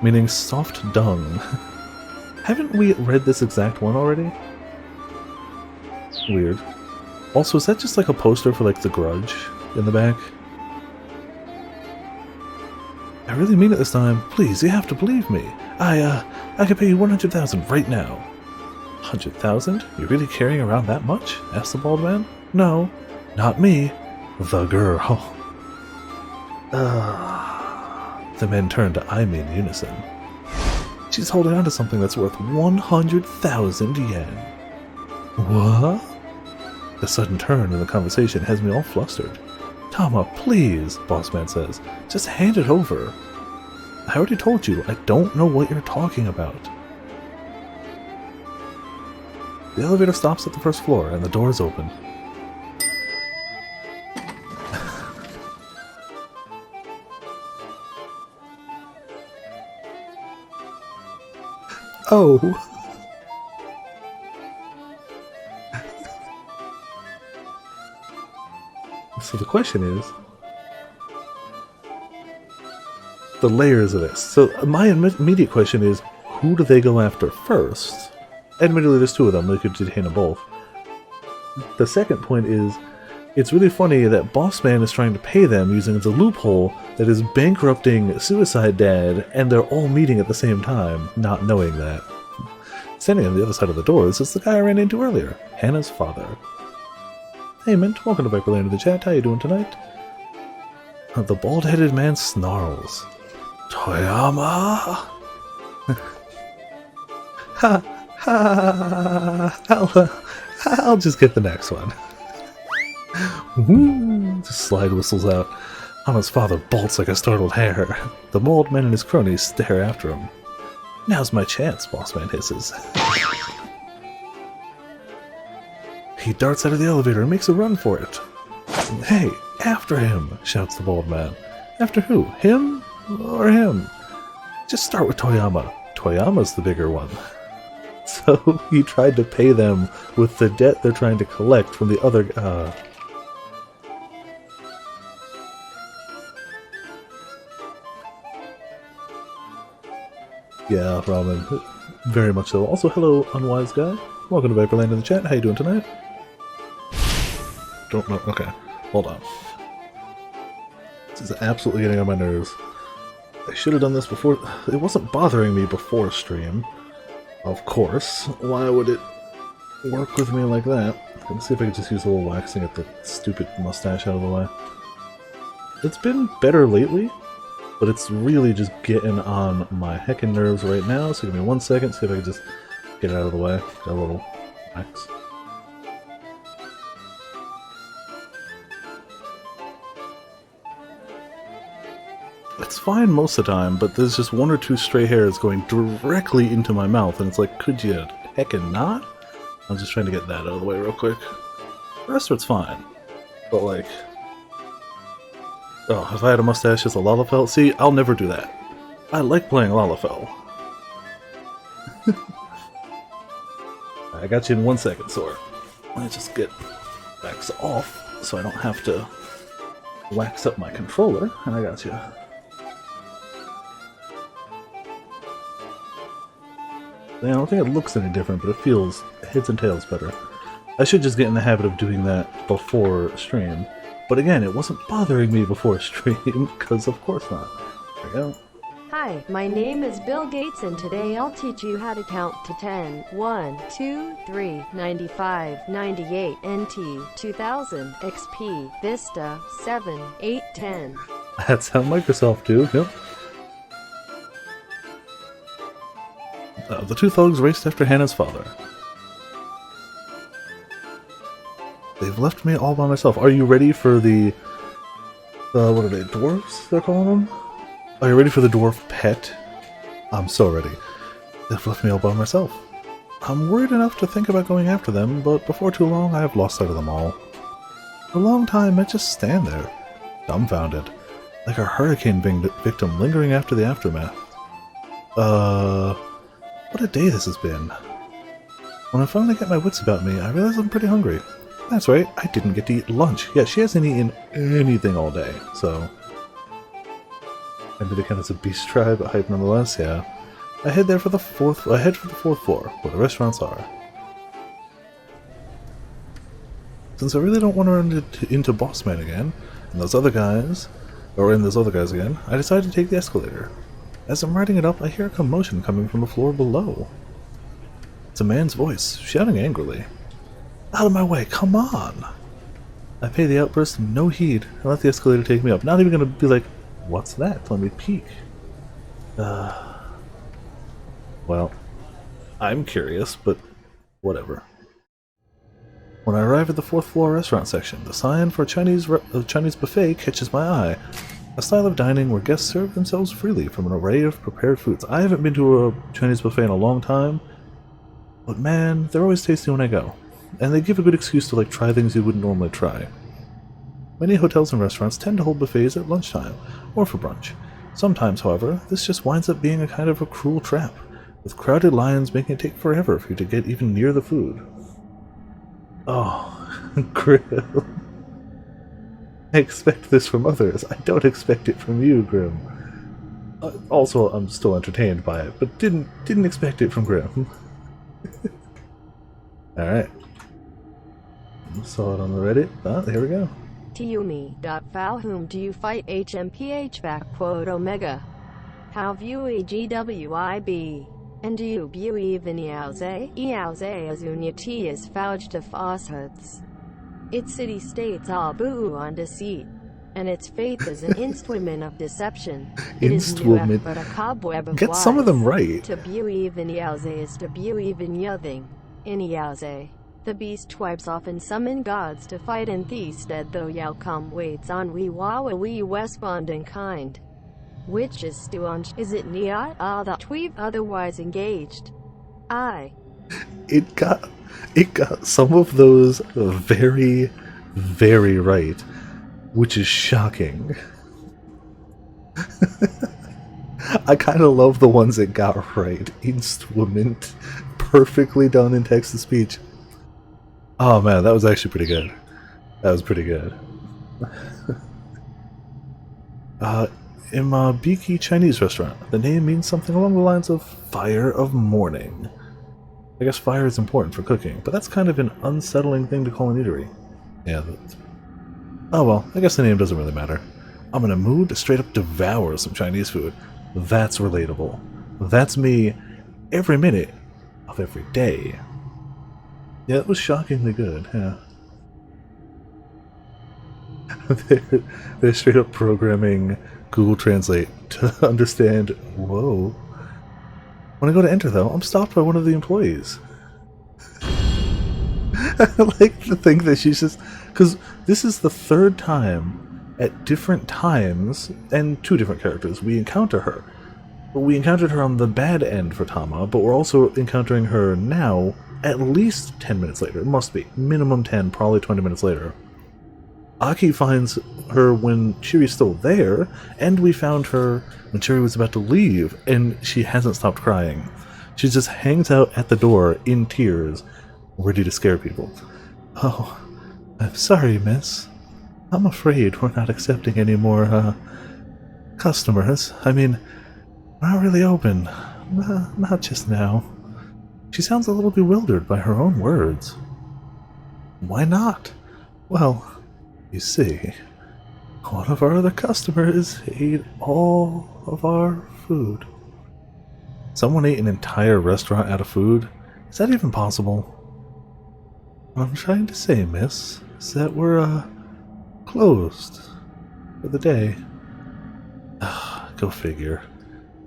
meaning soft dung. Haven't we read this exact one already? Weird. Also, is that just a poster for The Grudge in the back? I really mean it this time. Please, you have to believe me. I can pay you 100,000 right now. 100,000? You're really carrying around that much? Asked the bald man. No, not me. The girl. The men turned to eye me in unison. She's holding on to something that's worth 100,000 yen. What? The sudden turn in the conversation has me all flustered. Tama, please, Bossman says. Just hand it over. I already told you, I don't know what you're talking about. The elevator stops at the first floor, and the doors open. Oh! So the question is, the layers of this. So my immediate question is, who do they go after first? Admittedly, there's two of them. They could detain them both. The second point is, it's really funny that Bossman is trying to pay them using the loophole that is bankrupting Suicide Dad, and they're all meeting at the same time, not knowing that. Standing on the other side of the doors is the guy I ran into earlier, Hannah's father. Hey Mint, welcome to Viperland in the chat, how you doing tonight? The bald-headed man snarls. Toyama! Ha! I'll just get the next one. Woo! The slide whistles out. Hana's father bolts like a startled hare. The bald man and his cronies stare after him. Now's my chance, Bossman hisses. He darts out of the elevator and makes a run for it. Hey, after him, shouts the bald man. After who? Him? Or him? Just start with Toyama. Toyama's the bigger one. So he tried to pay them with the debt they're trying to collect from the other... Yeah, Ramen. Very much so. Also, hello, Unwise Guy. Welcome to Viperland in the chat. How you doing tonight? Don't know. Okay, hold on. This is absolutely getting on my nerves. I should have done this before. It wasn't bothering me before stream. Of course. Why would it work with me like that? Let's see if I can just use a little waxing at the stupid mustache out of the way. It's been better lately, but it's really just getting on my heckin' nerves right now, so give me 1 second, see if I can just get it out of the way. Got a little wax. it's fine most of the time, but there's just one or two stray hairs going directly into my mouth, and it's like, could you heckin' not? I'm just trying to get that out of the way real quick. The rest of it's fine. But like... Oh, if I had a mustache as a Lalafell? See, I'll never do that. I like playing Lalafell. I got you in 1 second, Sora. Let me just get wax off so I don't have to wax up my controller, and I got you. I don't think it looks any different, but it feels heads and tails better. I should just get in the habit of doing that before stream. But again, it wasn't bothering me before stream, because of course not. There we go. Hi, my name is Bill Gates and today I'll teach you how to count to 10. 1, 2, 3, 95, 98, NT, 2000, XP, Vista, 7, 8, 10. That's how Microsoft do, yep. The two thugs raced after Hannah's father. They've left me all by myself. Are you ready for the... what are they, dwarves they're calling them? Are you ready for the dwarf pet? I'm so ready. They've left me all by myself. I'm worried enough to think about going after them, but before too long I have lost sight of them all. For a long time I just stand there, dumbfounded, like a hurricane victim lingering after the aftermath. What a day this has been. When I finally get my wits about me, I realize I'm pretty hungry. That's right, I didn't get to eat lunch. Yeah, she hasn't eaten anything all day, so... Maybe they count as a beast tribe, but hype nonetheless, yeah. I head for the fourth floor, where the restaurants are. Since I really don't want to run into Boss Man again, and those other guys, again, I decided to take the escalator. As I'm riding it up, I hear a commotion coming from the floor below. It's a man's voice, shouting angrily. Out of my way, come on! I pay the outburst no heed and let the escalator take me up, not even gonna be like, what's that? Let me peek. Well, I'm curious, but whatever. When I arrive at the 4th floor restaurant section, the sign for a Chinese buffet catches my eye. A style of dining where guests serve themselves freely from an array of prepared foods. I haven't been to a Chinese buffet in a long time, but man, they're always tasty when I go. And they give a good excuse to like try things you wouldn't normally try. Many hotels and restaurants tend to hold buffets at lunchtime, or for brunch. Sometimes, however, this just winds up being a kind of a cruel trap, with crowded lines making it take forever for you to get even near the food. Oh, Grill. I expect this from others. I don't expect it from you, Grim. Also, I'm still entertained by it, but didn't expect it from Grim. Alright. Saw it on the Reddit. Here we go. Tiumi.foul whom do you fight HMPH back quote Omega? How view GWIB? And do you view even Eauze Azunyati is fouged to falsehoods? Its city states all boo on deceit, and its faith is an instrument of deception. It is new but a cobweb of Get some of them right. To view even Eauze is to view even yothing. In Eauze, the beast tribes often summon gods to fight in the stead, though Yao waits on we wawa we responding kind. Which is Stuanj? Is it Nia? That we've otherwise engaged. It got some of those very, very right, which is shocking. I kind of love the ones that got right. Instrument, perfectly done in text-to-speech. Oh man, that was actually pretty good. That was pretty good. In my Biki Chinese restaurant, the name means something along the lines of Fire of Morning. I guess fire is important for cooking, but that's kind of an unsettling thing to call an eatery. Yeah, oh well, I guess the name doesn't really matter. I'm in a mood to straight up devour some Chinese food. That's relatable. That's me every minute of every day. Yeah, it was shockingly good, yeah. They're straight up programming Google Translate to understand, whoa. When I go to enter though, I'm stopped by one of the employees. I like to think that she's just, because this is the third time at different times, and two different characters, we encounter her. We encountered her on the bad end for Tama, but we're also encountering her now at least 10 minutes later. It must be. Minimum 10, probably 20 minutes later. Aki finds her when Chiri's still there, and we found her when Chiri was about to leave, and she hasn't stopped crying. She just hangs out at the door in tears, ready to scare people. Oh, I'm sorry, miss. I'm afraid we're not accepting any more, customers. I mean, we're not really open. Not just now. She sounds a little bewildered by her own words. Why not? Well, you see, one of our other customers ate all of our food. Someone ate an entire restaurant out of food? Is that even possible? What I'm trying to say, miss, is that we're, closed for the day. Go figure.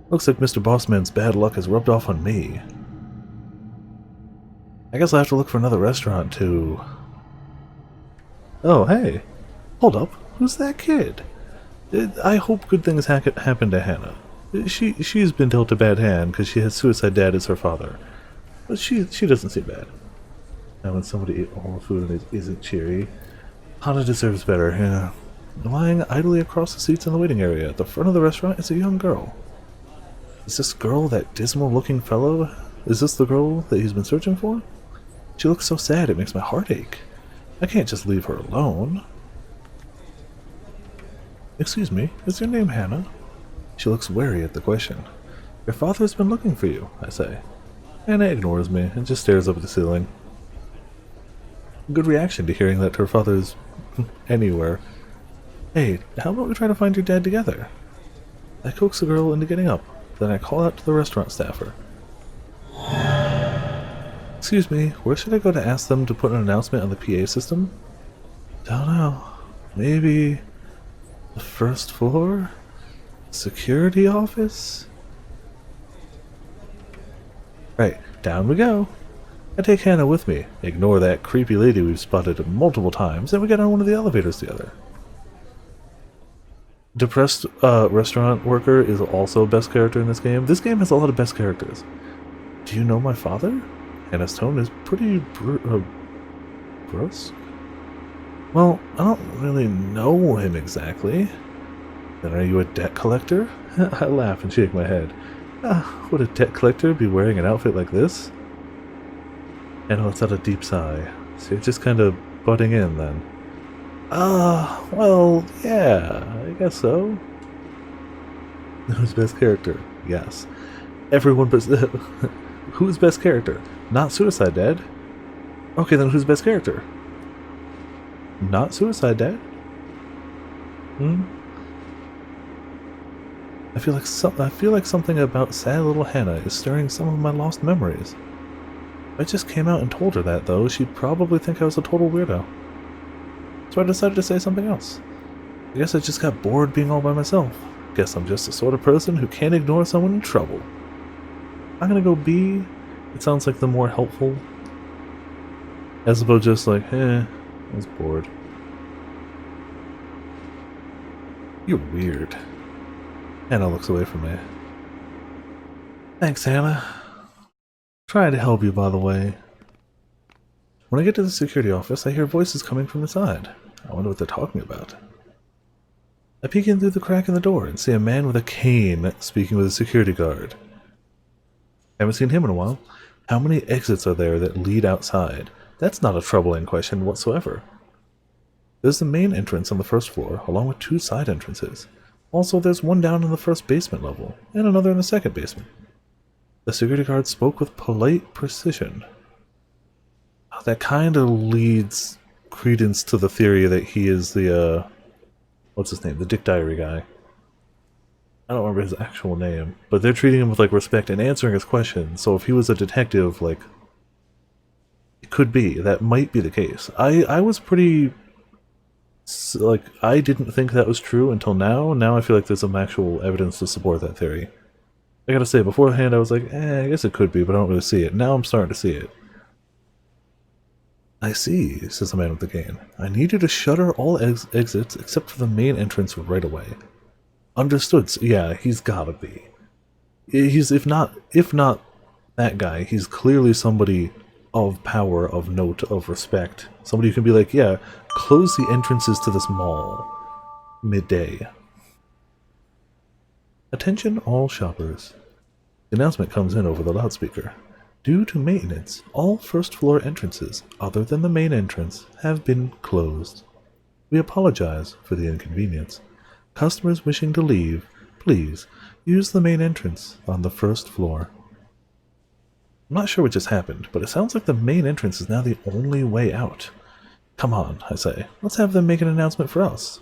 Looks like Mr. Bossman's bad luck has rubbed off on me. I guess I'll have to look for another restaurant to... Oh, hey. Hold up. Who's that kid? I hope good things happen to Hannah. She's been dealt a bad hand because she has Suicide Dad as her father. But she doesn't seem bad. Now when somebody ate all the food and it isn't Chiri, Hannah deserves better, yeah. Lying idly across the seats in the waiting area at the front of the restaurant is a young girl. Is this girl that dismal-looking fellow? Is this the girl that he's been searching for? She looks so sad it makes my heart ache. I can't just leave her alone. Excuse me, is your name Hannah? She looks wary at the question. Your father has been looking for you, I say. Hannah ignores me and just stares up at the ceiling. Good reaction to hearing that her father's anywhere. Hey, how about we try to find your dad together? I coax the girl into getting up, then I call out to the restaurant staffer. Excuse me, where should I go to ask them to put an announcement on the PA system? Don't know. Maybe the first floor? Security office? Right, down we go. I take Hannah with me, ignore that creepy lady we've spotted multiple times, and we get on one of the elevators together. Depressed restaurant worker is also best character in this game. This game has a lot of best characters. Do you know my father? Hannah's tone is pretty brusque. Well, I don't really know him exactly. Then are you a debt collector? I laugh and shake my head. Would a debt collector be wearing an outfit like this? Hannah lets out a deep sigh. So you're just kind of butting in then. Well, yeah, I guess so. Who's best character? Yes. Everyone but... Who's best character? Not Suicide Dad. Okay, then who's best character? Not Suicide Dad? I feel like something about sad little Hannah is stirring some of my lost memories. If I just came out and told her that, though, she'd probably think I was a total weirdo. So I decided to say something else. I guess I just got bored being all by myself. Guess I'm just the sort of person who can't ignore someone in trouble. I'm gonna go B. It sounds like the more helpful. As opposed to just like, I was bored. You're weird. Hannah looks away from me. Thanks, Hannah. Trying to help you, by the way. When I get to the security office, I hear voices coming from the side. I wonder what they're talking about. I peek in through the crack in the door and see a man with a cane speaking with a security guard. Haven't seen him in a while. How many exits are there that lead outside? That's not a troubling question whatsoever. There's the main entrance on the first floor, along with two side entrances. Also, there's one down in the first basement level, and another in the second basement. The security guard spoke with polite precision. That kind of leads credence to the theory that he is the, what's his name? The Dick Diary guy. I don't remember his actual name, but they're treating him with, like, respect and answering his questions, so if he was a detective, like, it could be. That might be the case. I was pretty... like, I didn't think that was true until now. Now I feel like there's some actual evidence to support that theory. I gotta say, beforehand I was like, I guess it could be, but I don't really see it. Now I'm starting to see it. I see, says the man with the cane. I need you to shutter all exits except for the main entrance right away. Understood. So, yeah, he's gotta be. He's if not that guy, he's clearly somebody of power, of note, of respect. Somebody who can be like, yeah, close the entrances to this mall midday. Attention all shoppers. The announcement comes in over the loudspeaker. Due to maintenance, all first-floor entrances, other than the main entrance, have been closed. We apologize for the inconvenience. Customers wishing to leave, please use the main entrance on the first floor. I'm not sure what just happened, but it sounds like the main entrance is now the only way out. Come on, I say. Let's have them make an announcement for us.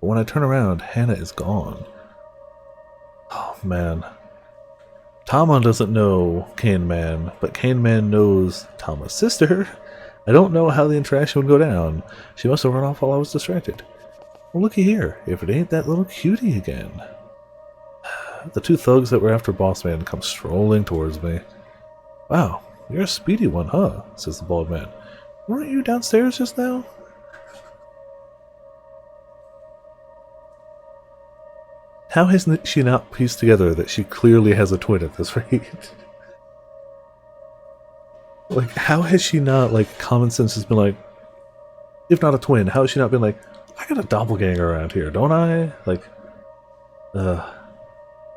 But when I turn around, Hannah is gone. Oh, man. Tama doesn't know Cane Man, but Cane Man knows Tama's sister. I don't know how the interaction would go down. She must have run off while I was distracted. Well, looky here, if it ain't that little cutie again. The two thugs that were after Boss Man come strolling towards me. Wow, you're a speedy one, huh? Says the bald man. Weren't you downstairs just now? How has she not pieced together that she clearly has a twin at this rate? Like, how has she not, like, common sense has been like, if not a twin, how has she not been like, I got a doppelganger around here, don't I? Like,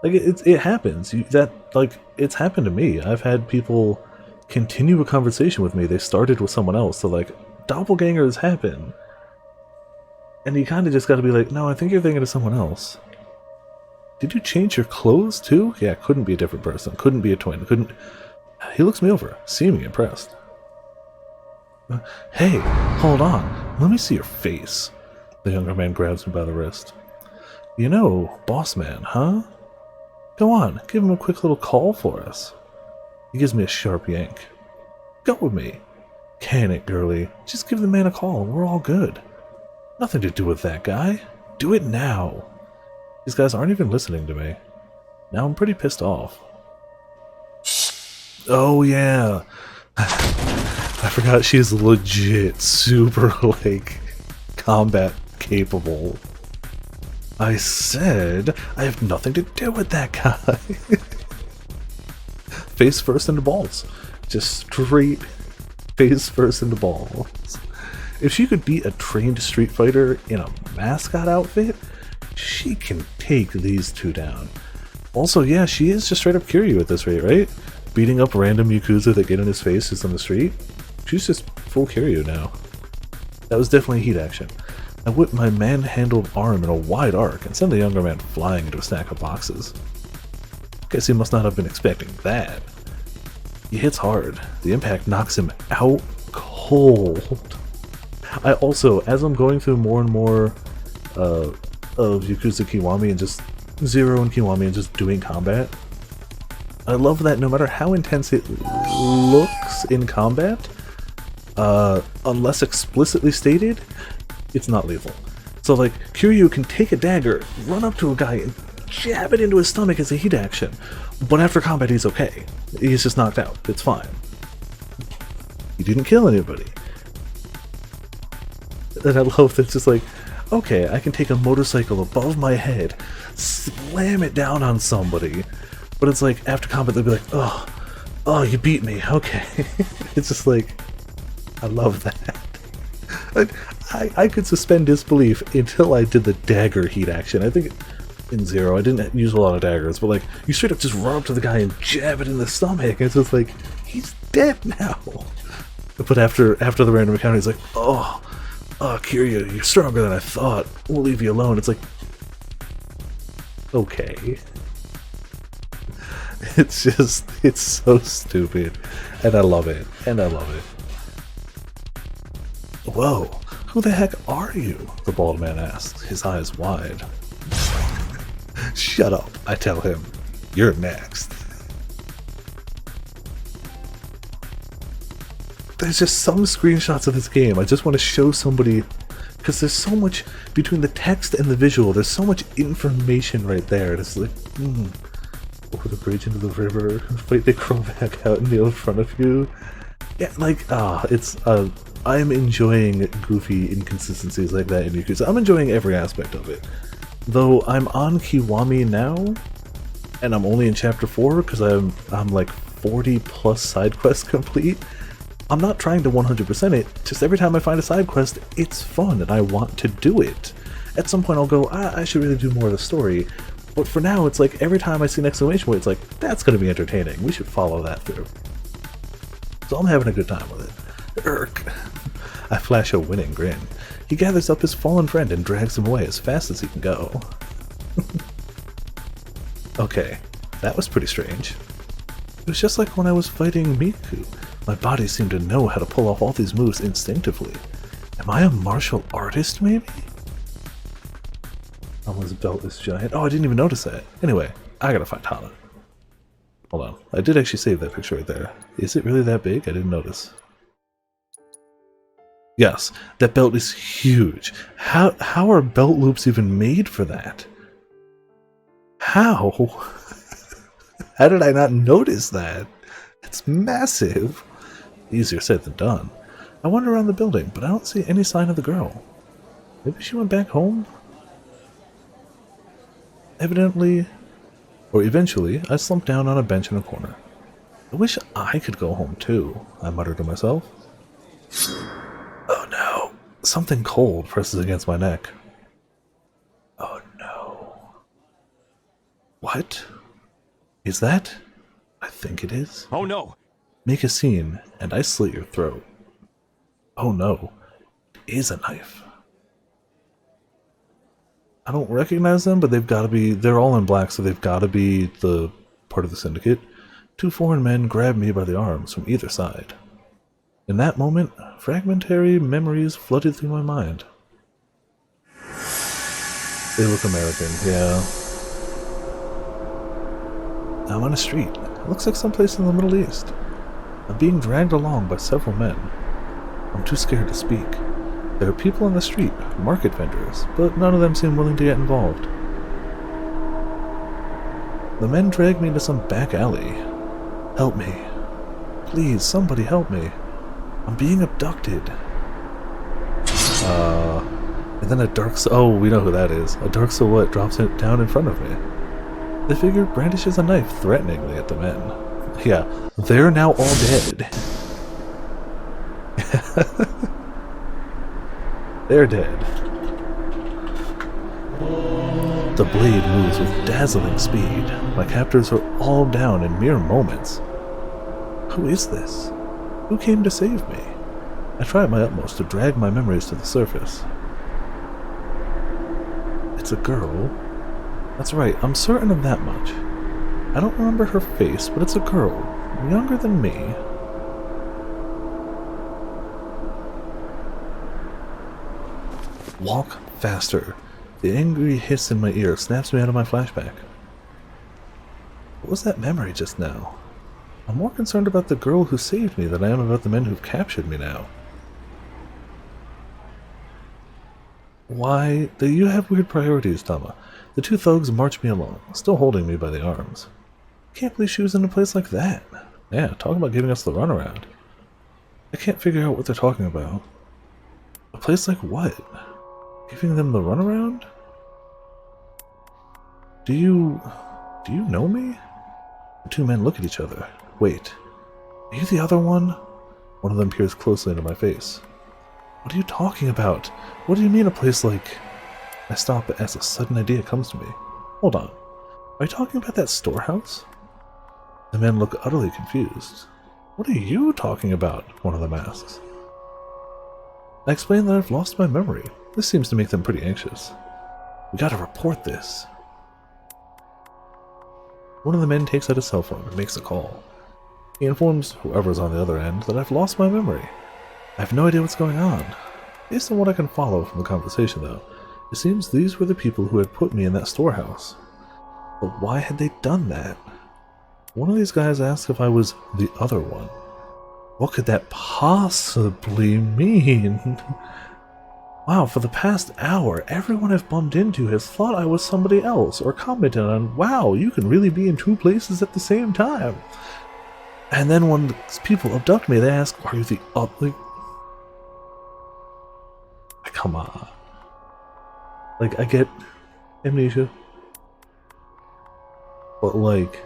it happens. It's happened to me. I've had people continue a conversation with me. They started with someone else, so like, doppelgangers happen. And you kind of just got to be like, no, I think you're thinking of someone else. Did you change your clothes too? Yeah, couldn't be a different person. Couldn't be a twin. Couldn't. He looks me over, seeming impressed. Hey, hold on. Let me see your face. The younger man grabs me by the wrist. You know, Boss Man, huh? Go on, give him a quick little call for us. He gives me a sharp yank. Go with me. Can it, girlie? Just give the man a call and we're all good. Nothing to do with that guy. Do it now. These guys aren't even listening to me. Now I'm pretty pissed off. Oh yeah. I forgot she's legit super, like, combat capable. I said I have nothing to do with that guy. Face first into balls. Just straight face first into balls. If she could beat a trained Street Fighter in a mascot outfit, she can take these two down. Also, yeah, she is just straight up Kiryu at this rate, right? Beating up random Yakuza that get in his face just on the street. She's just full Kiryu now. That was definitely heat action. I whipped my man-handled arm in a wide arc and sent the younger man flying into a stack of boxes. Guess he must not have been expecting that. He hits hard. The impact knocks him out cold. I also, as I'm going through more and more of Yakuza Kiwami and just Zero and Kiwami and just doing combat, I love that no matter how intense it looks in combat, unless explicitly stated, it's not lethal. So like, Kiryu can take a dagger, run up to a guy, and jab it into his stomach as a heat action, but after combat he's okay. He's just knocked out. It's fine. He didn't kill anybody. And I love that it's just like, okay, I can take a motorcycle above my head, slam it down on somebody, but it's like, after combat they'll be like, oh, you beat me, okay. It's just like, I love that. I could suspend disbelief until I did the dagger heat action. I think in Zero, I didn't use a lot of daggers, but like, you straight up just run up to the guy and jab it in the stomach, and it's just like, he's dead now. But after the random encounter, he's like, oh, Kiryu, you're stronger than I thought. We'll leave you alone. It's like, okay. It's just, it's so stupid. And I love it. And I love it. Whoa, who the heck are you? The bald man asks, his eyes wide. Shut up, I tell him. You're next. There's just some screenshots of this game I just want to show somebody, because there's so much between the text and the visual. There's so much information right there. It's like, over the bridge into the river, wait, they crawl back out and kneel in front of you. Yeah, like, I am enjoying goofy inconsistencies like that in Yakuza. I'm enjoying every aspect of it. Though I'm on Kiwami now, and I'm only in chapter 4 because I'm like 40 plus side quests complete. I'm not trying to 100% it, just every time I find a side quest, it's fun and I want to do it. At some point I'll go, I should really do more of the story, but for now it's like every time I see an exclamation point, it's like, that's going to be entertaining, we should follow that through. So I'm having a good time with it. Irk. I flash a winning grin. He gathers up his fallen friend and drags him away as fast as he can go. Okay, that was pretty strange. It was just like when I was fighting Miku. My body seemed to know how to pull off all these moves instinctively. Am I a martial artist, maybe? Hana's belt is giant. Oh, I didn't even notice that. Anyway, I gotta find Hana. Hold on. I did actually save that picture right there. Is it really that big? I didn't notice. Yes, that belt is huge. How are belt loops even made for that? How? How did I not notice that? It's massive. Easier said than done. I wander around the building, but I don't see any sign of the girl. Maybe she went back home? Evidently, or eventually, I slumped down on a bench in a corner. I wish I could go home too, I muttered to myself. Oh no, something cold presses against my neck. Oh no. What? Is that? I think it is. Oh no! Make a scene, and I slit your throat. Oh no, it is a knife. I don't recognize them, but they're all in black, so they've gotta be the part of the syndicate. Two foreign men grabbed me by the arms from either side. In that moment, fragmentary memories flooded through my mind. They look American, yeah. I'm on a street. It looks like someplace in the Middle East. I'm being dragged along by several men. I'm too scared to speak. There are people on the street, market vendors, but none of them seem willing to get involved. The men drag me into some back alley. Help me. Please, somebody help me. I'm being abducted. And then we know who that is. A dark silhouette drops it down in front of me. The figure brandishes a knife threateningly at the men. Yeah, they're now all dead. They're dead. The blade moves with dazzling speed. My captors are all down in mere moments. Who is this? Who came to save me? I tried my utmost to drag my memories to the surface. It's a girl. That's right, I'm certain of that much. I don't remember her face, but it's a girl, younger than me. Walk faster. The angry hiss in my ear snaps me out of my flashback. What was that memory just now? I'm more concerned about the girl who saved me than I am about the men who've captured me now. Why, you have weird priorities, Tama. The two thugs march me along, still holding me by the arms. Can't believe she was in a place like that. Yeah, talk about giving us the runaround. I can't figure out what they're talking about. A place like what? Giving them the runaround? Do you know me? The two men look at each other. Wait, are you the other one? One of them peers closely into my face. What are you talking about? What do you mean a place like... I stop as a sudden idea comes to me. Hold on. Are you talking about that storehouse? The men look utterly confused. What are you talking about? One of them asks. I explain that I've lost my memory. This seems to make them pretty anxious. We gotta report this. One of the men takes out a cell phone and makes a call. He informs whoever's on the other end that I've lost my memory. I have no idea what's going on. Based on what I can follow from the conversation, though, it seems these were the people who had put me in that storehouse. But why had they done that? One of these guys asked if I was the other one. What could that possibly mean? Wow, for the past hour, everyone I've bumped into has thought I was somebody else, or commented on, wow, you can really be in two places at the same time. And then when these people abduct me, they ask, are you the like, come on. Like, I get amnesia. But like,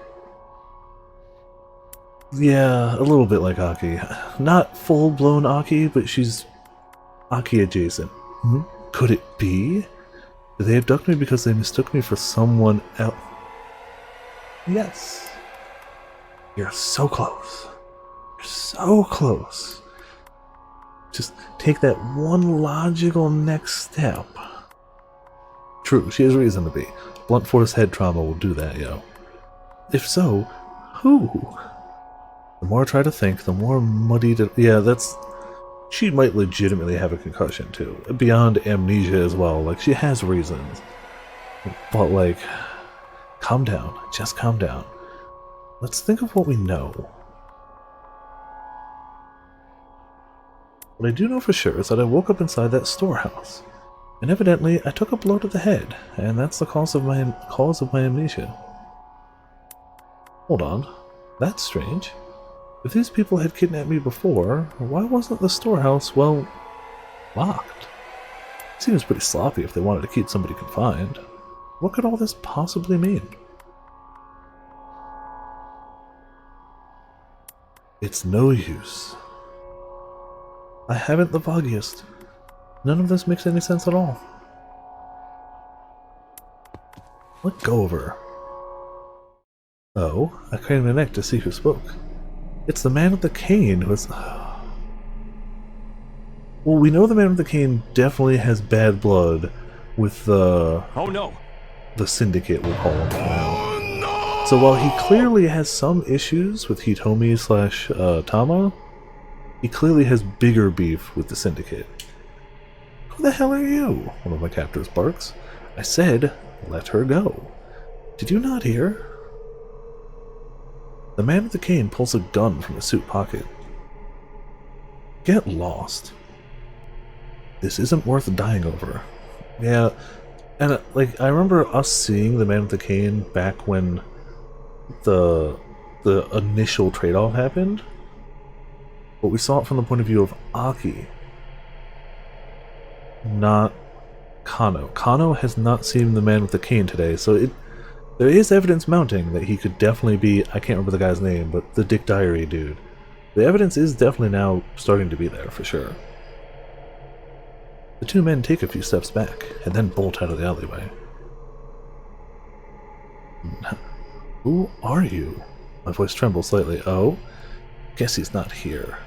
yeah, a little bit like Aki. Not full-blown Aki, but she's Aki adjacent. Hmm? Could it be? Did they abduct me because they mistook me for someone else? Yes. You're so close. You're so close. Just take that one logical next step. True, she has reason to be. Blunt force head trauma will do that, yo. If so, who? The more I try to think, the more muddied it... Yeah, that's... She might legitimately have a concussion, too. Beyond amnesia as well. Like, she has reasons. But, like... Calm down. Just calm down. Let's think of what we know. What I do know for sure is that I woke up inside that storehouse. And evidently, I took a blow to the head. And that's the cause of my amnesia. Hold on. That's strange. If these people had kidnapped me before, why wasn't the storehouse, well, locked? Seems pretty sloppy if they wanted to keep somebody confined. What could all this possibly mean? It's no use. I haven't the foggiest. None of this makes any sense at all. Let go of her. Oh, I craned my neck to see who spoke. It's the man with the cane who is... Well, we know the man with the cane definitely has bad blood with the... Oh no! The Syndicate, we'll call him now. No! So while he clearly has some issues with Hitomi / Tama, he clearly has bigger beef with the Syndicate. Who the hell are you? One of my captors barks. I said, let her go. Did you not hear? The man with the cane pulls a gun from his suit pocket. Get lost. This isn't worth dying over. Yeah, and like, I remember us seeing the man with the cane back when the initial trade-off happened, but we saw it from the point of view of Aki, not Kano. Kano has not seen the man with the cane today, so there is evidence mounting that he could definitely be, I can't remember the guy's name, but the Dick Diary dude. The evidence is definitely now starting to be there, for sure. The two men take a few steps back, and then bolt out of the alleyway. Who are you? My voice trembles slightly. Oh? Guess he's not here.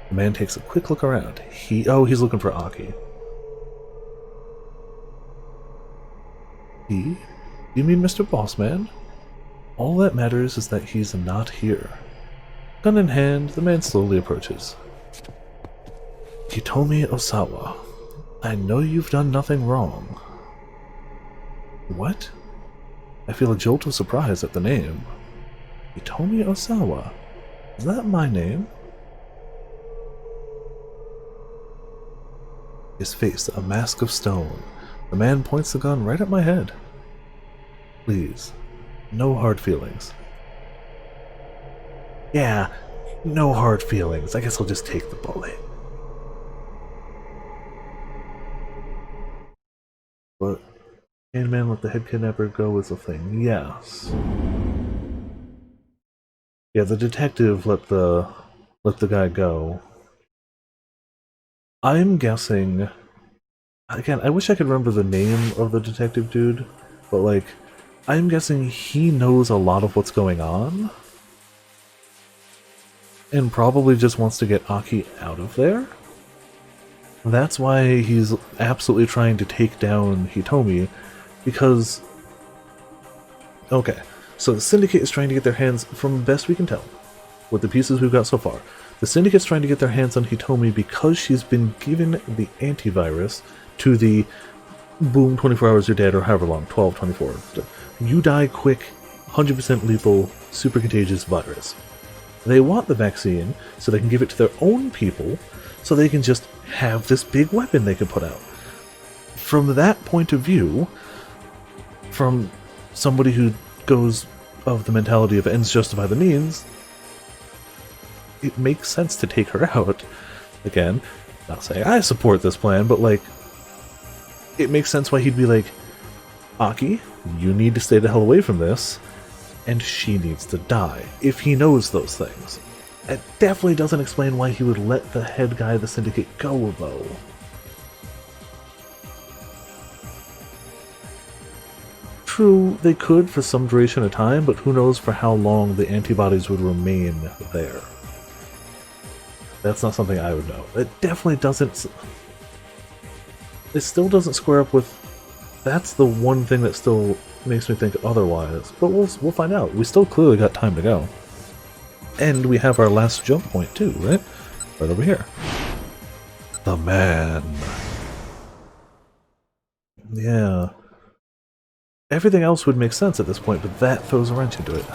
The man takes a quick look around. He's looking for Aki. He? You mean Mr. Bossman? All that matters is that he's not here. Gun in hand, the man slowly approaches. Hitomi Osawa. I know you've done nothing wrong. What? I feel a jolt of surprise at the name. Hitomi Osawa. Is that my name? His face, a mask of stone. The man points the gun right at my head. Please, no hard feelings. Yeah, no hard feelings. I guess I'll just take the bullet. But can man let the head kidnapper go is a thing? Yes. Yeah, the detective let the guy go. I'm guessing... Again, I wish I could remember the name of the detective dude, but like, I'm guessing he knows a lot of what's going on, and probably just wants to get Aki out of there. That's why he's absolutely trying to take down Hitomi, because... Okay, so the Syndicate is trying to get their hands, from the best we can tell, with the pieces we've got so far, the Syndicate's trying to get their hands on Hitomi because she's been given the antivirus to the boom, 24 hours you're dead, or however long, 12, 24. You die quick, 100% lethal, super contagious virus. They want the vaccine so they can give it to their own people, so they can just have this big weapon they can put out. From that point of view, from somebody who goes of the mentality of ends justify the means, it makes sense to take her out. Again, not saying I support this plan, but like, it makes sense why he'd be like, Aki, you need to stay the hell away from this, and she needs to die, if he knows those things. It definitely doesn't explain why he would let the head guy of the Syndicate go, though. True, they could for some duration of time, but who knows for how long the antibodies would remain there. That's not something I would know. It definitely doesn't... It still doesn't square up with... That's the one thing that still makes me think otherwise. But we'll find out. We still clearly got time to go. And we have our last jump point too, right? Right over here. The man. Yeah. Everything else would make sense at this point, but that throws a wrench into it.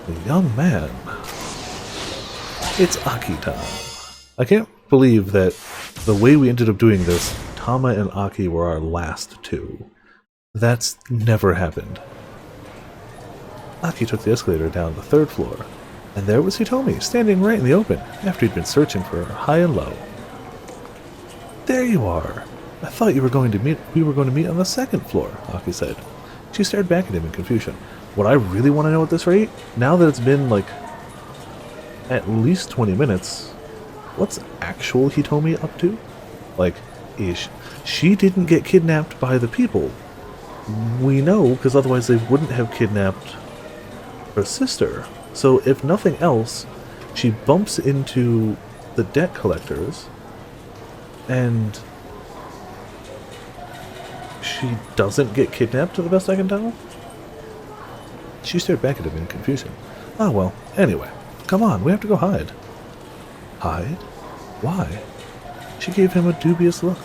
The young man. It's Aki time. I can't believe that the way we ended up doing this, Tama and Aki were our last two. That's never happened. Aki took the escalator down the 3rd floor, and there was Hitomi, standing right in the open, after he'd been searching for her high and low. There you are! I thought we were going to meet on the 2nd floor, Aki said. She stared back at him in confusion. What I really want to know at this rate, now that it's been, like, at least 20 minutes, what's actual Hitomi up to? Like, she didn't get kidnapped by the people. We know, because otherwise they wouldn't have kidnapped her sister. So if nothing else, she bumps into the debt collectors, and she doesn't get kidnapped, to the best I can tell? She stared back at him in confusion. Oh well, anyway, come on, we have to go hide. Hide? Why? She gave him a dubious look.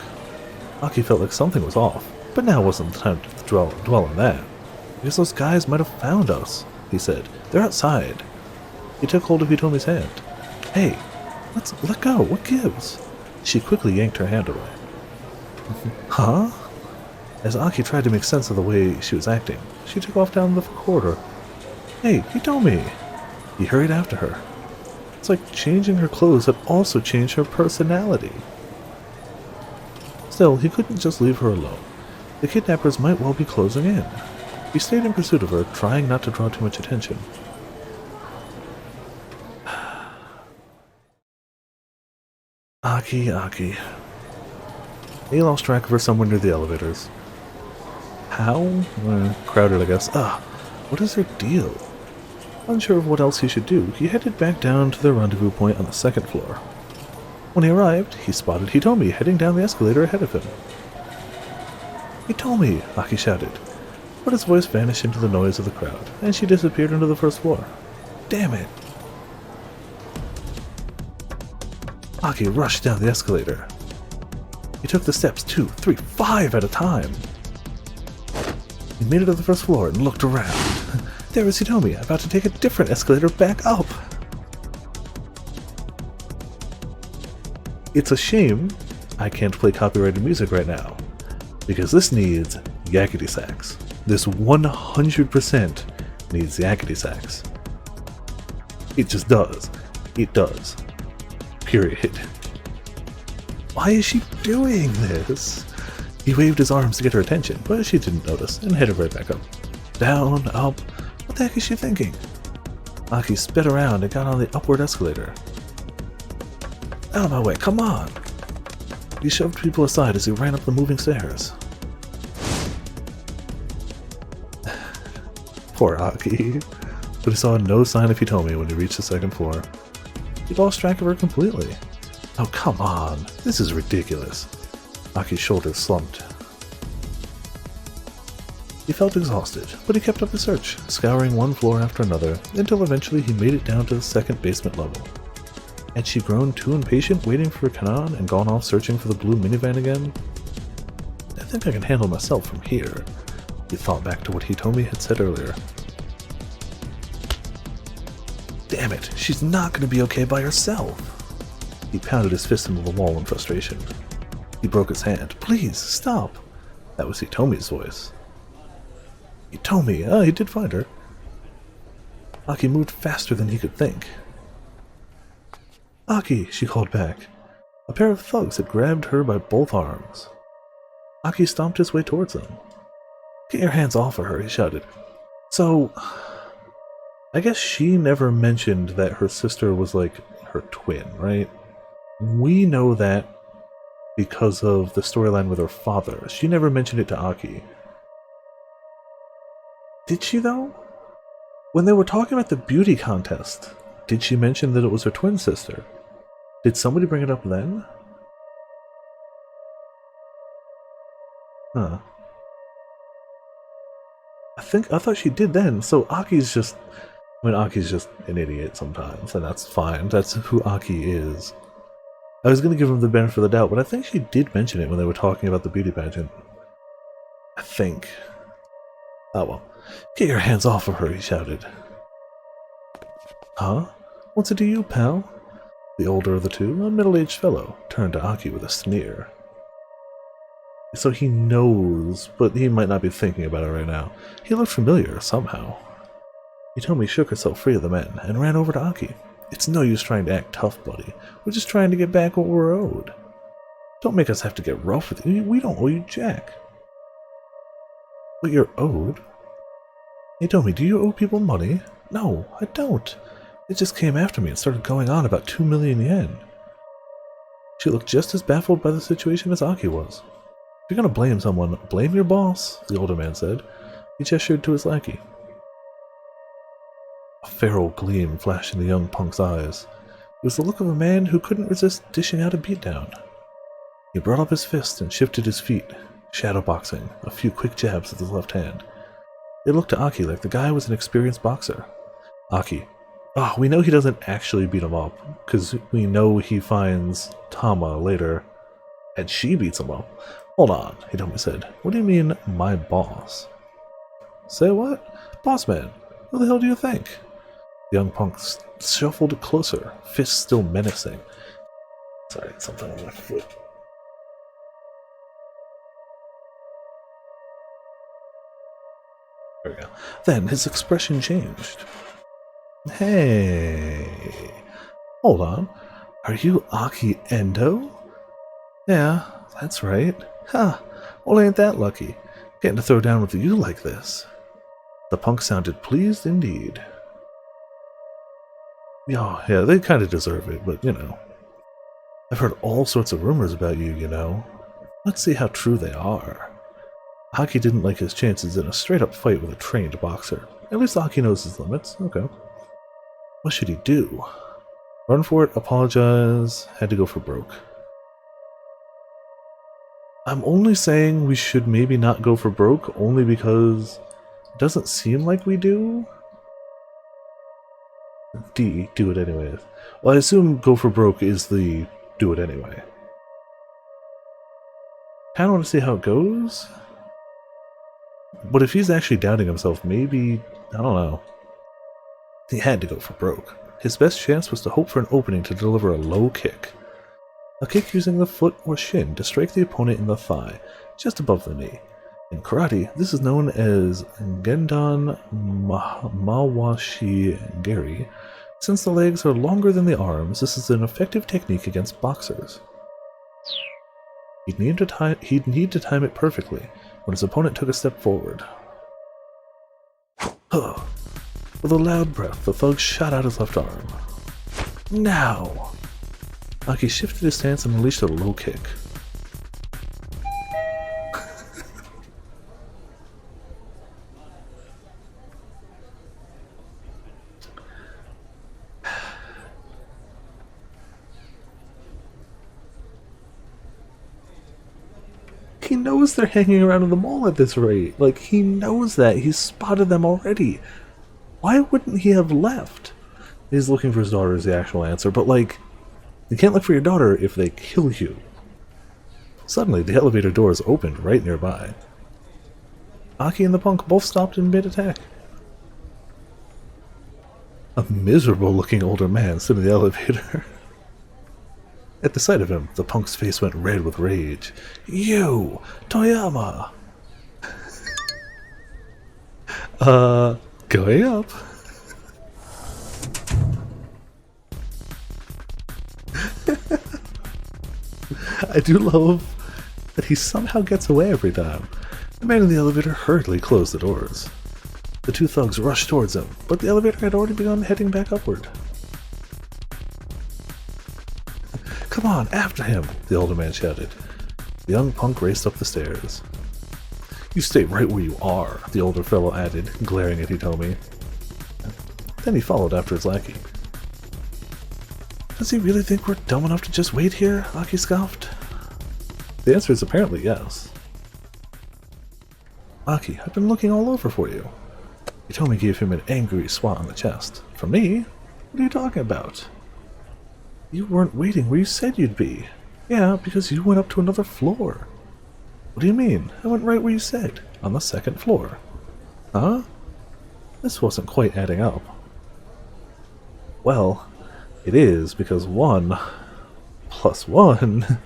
Aki felt like something was off, but now wasn't the time to dwell on that. Because those guys might have found us, he said. They're outside. He took hold of Hitomi's hand. Hey, let go, what gives? She quickly yanked her hand away. Huh? As Aki tried to make sense of the way she was acting, she took off down the corridor. Hey, Hitomi! He hurried after her. It's like changing her clothes had also changed her personality. Still, he couldn't just leave her alone. The kidnappers might well be closing in. He stayed in pursuit of her, trying not to draw too much attention. Aki. He lost track of her somewhere near the elevators. How? Crowded, I guess. What is her deal? Unsure of what else he should do, he headed back down to the rendezvous point on the 2nd floor. When he arrived, he spotted Hitomi heading down the escalator ahead of him. Hitomi! Aki shouted, but his voice vanished into the noise of the crowd, and she disappeared into the 1st floor. Damn it! Aki rushed down the escalator. He took the steps 2, 3, 5 at a time. He made it to the 1st floor and looked around. There was Hitomi, about to take a different escalator back up. It's a shame I can't play copyrighted music right now, because this needs yakety sax. This 100% needs yakety sax. It just does. It does. Period. Why is she doing this? He waved his arms to get her attention, but she didn't notice and headed right back up. Down, up. What the heck is she thinking? Aki sped around and got on the upward escalator. Out of my way, come on! He shoved people aside as he ran up the moving stairs. Poor Aki. But he saw no sign of Hitomi when he reached the 2nd floor. He lost track of her completely. Oh, come on. This is ridiculous. Aki's shoulders slumped. He felt exhausted, but he kept up the search, scouring one floor after another, until eventually he made it down to the 2nd basement level. Had she grown too impatient waiting for Kanan and gone off searching for the blue minivan again? I think I can handle myself from here. He thought back to what Hitomi had said earlier. Damn it, she's not going to be okay by herself. He pounded his fist into the wall in frustration. He broke his hand. Please, stop. That was Hitomi's voice. Hitomi, he did find her. Aki moved faster than he could think. Aki, she called back. A pair of thugs had grabbed her by both arms. Aki stomped his way towards them. Get your hands off of her, he shouted. So, I guess she never mentioned that her sister was like her twin, right? We know that because of the storyline with her father. She never mentioned it to Aki. Did she though? When they were talking about the beauty contest, did she mention that it was her twin sister? Did somebody bring it up then? Huh. I thought she did then, so Aki's just... I mean, Aki's just an idiot sometimes, and that's fine. That's who Aki is. I was gonna give him the benefit of the doubt, but I think she did mention it when they were talking about the beauty pageant. I think. Oh well. Get your hands off of her, he shouted. Huh? What's it to you, pal? The older of the two, a middle-aged fellow, turned to Aki with a sneer. So he knows, but he might not be thinking about it right now. He looked familiar, somehow. Hitomi shook herself free of the men, and ran over to Aki. It's no use trying to act tough, buddy. We're just trying to get back what we're owed. Don't make us have to get rough with you. We don't owe you jack. What you're owed? Hitomi, do you owe people money? No, I don't. It just came after me and started going on about 2 million yen. She looked just as baffled by the situation as Aki was. If you're gonna blame someone, blame your boss, the older man said. He gestured to his lackey. A feral gleam flashed in the young punk's eyes. It was the look of a man who couldn't resist dishing out a beatdown. He brought up his fist and shifted his feet, shadowboxing, a few quick jabs with his left hand. It looked to Aki like the guy was an experienced boxer. Aki. We know he doesn't actually beat him up, because we know he finds Tama later, and she beats him up. Hold on, Hitomi said. What do you mean, my boss? Say what? Boss man, who the hell do you think? The young punk shuffled closer, fists still menacing. Sorry, something on my foot. There we go. Then his expression changed. Hey, hold on. Are you Aki Endo? Yeah, that's right. Huh, well ain't that lucky, getting to throw down with you like this. The punk sounded pleased indeed. Oh, yeah, they kind of deserve it, but you know. I've heard all sorts of rumors about you, you know. Let's see how true they are. Aki didn't like his chances in a straight-up fight with a trained boxer. At least Aki knows his limits. Okay. What should he do? Run for it, apologize, had to go for broke. I'm only saying we should maybe not go for broke, only because it doesn't seem like we do. D, do it anyways. Well, I assume go for broke is the do it anyway. Kinda want to see how it goes. But if he's actually doubting himself, maybe, I don't know. He had to go for broke. His best chance was to hope for an opening to deliver a low kick. A kick using the foot or shin to strike the opponent in the thigh, just above the knee. In karate, this is known as Gendon Mawashi Geri. Since the legs are longer than the arms, this is an effective technique against boxers. He'd need to time it perfectly when his opponent took a step forward. With a loud breath, the thug shot out his left arm. Now! Aki shifted his stance and unleashed a low kick. He knows they're hanging around in the mall at this rate. Like, he knows that. He's spotted them already. Why wouldn't he have left? He's looking for his daughter is the actual answer, but like, you can't look for your daughter if they kill you. Suddenly, the elevator doors opened right nearby. Aki and the punk both stopped in mid-attack. A miserable-looking older man stood in the elevator. At the sight of him, the punk's face went red with rage. You! Toyama! Going up. I do love that he somehow gets away every time. The man in the elevator hurriedly closed the doors. The two thugs rushed towards him, but the elevator had already begun heading back upward. "Come on, after him!" the older man shouted. The young punk raced up the stairs. "You stay right where you are," the older fellow added, glaring at Hitomi. Then he followed after his lackey. "Does he really think we're dumb enough to just wait here?" Aki scoffed. The answer is apparently yes. "Aki, I've been looking all over for you." Hitomi gave him an angry swat on the chest. "For me? What are you talking about?" "You weren't waiting where you said you'd be." "Yeah, because you went up to another floor." "What do you mean? I went right where you said, on the second floor." "Huh?" This wasn't quite adding up. "Well, it is, because 1 plus 1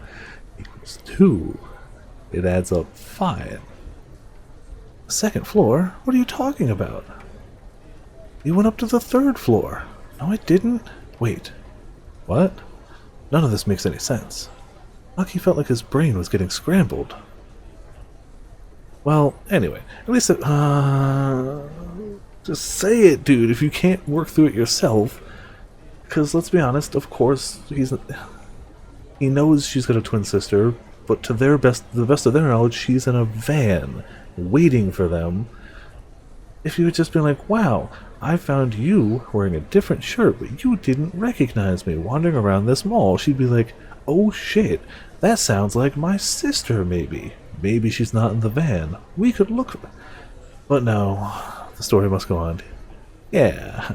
equals 2. It adds up fine." "The second floor? What are you talking about?" "You went up to the 3rd floor." "No, I didn't." "Wait. What?" None of this makes any sense. Aki felt like his brain was getting scrambled. Well, anyway, at least it, just say it, dude, if you can't work through it yourself. Because, let's be honest, of course, he knows she's got a twin sister, but to the best of their knowledge, she's in a van, waiting for them. If you had just been like, "Wow, I found you wearing a different shirt, but you didn't recognize me wandering around this mall," she'd be like, "Oh shit, that sounds like my sister, maybe. Maybe she's not in the van. We could look for..." But no, the story must go on. Yeah.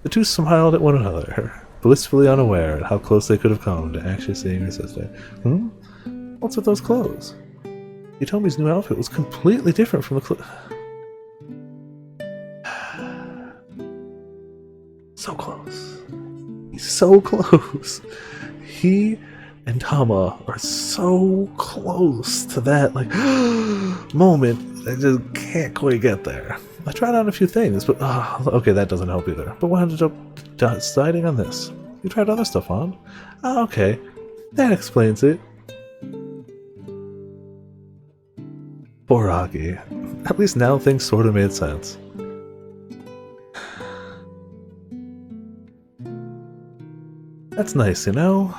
The two smiled at one another, blissfully unaware at how close they could have come to actually seeing her sister. What's with those clothes? Hitomi's new outfit was completely different from the clothes. So close. He's so close. He and Tama are so close to that, like, moment. I just can't quite get there. I tried out a few things, but okay, that doesn't help either. But wound up deciding on this. You tried other stuff on? Okay, that explains it. Poor Aki. At least now things sort of made sense. That's nice, you know?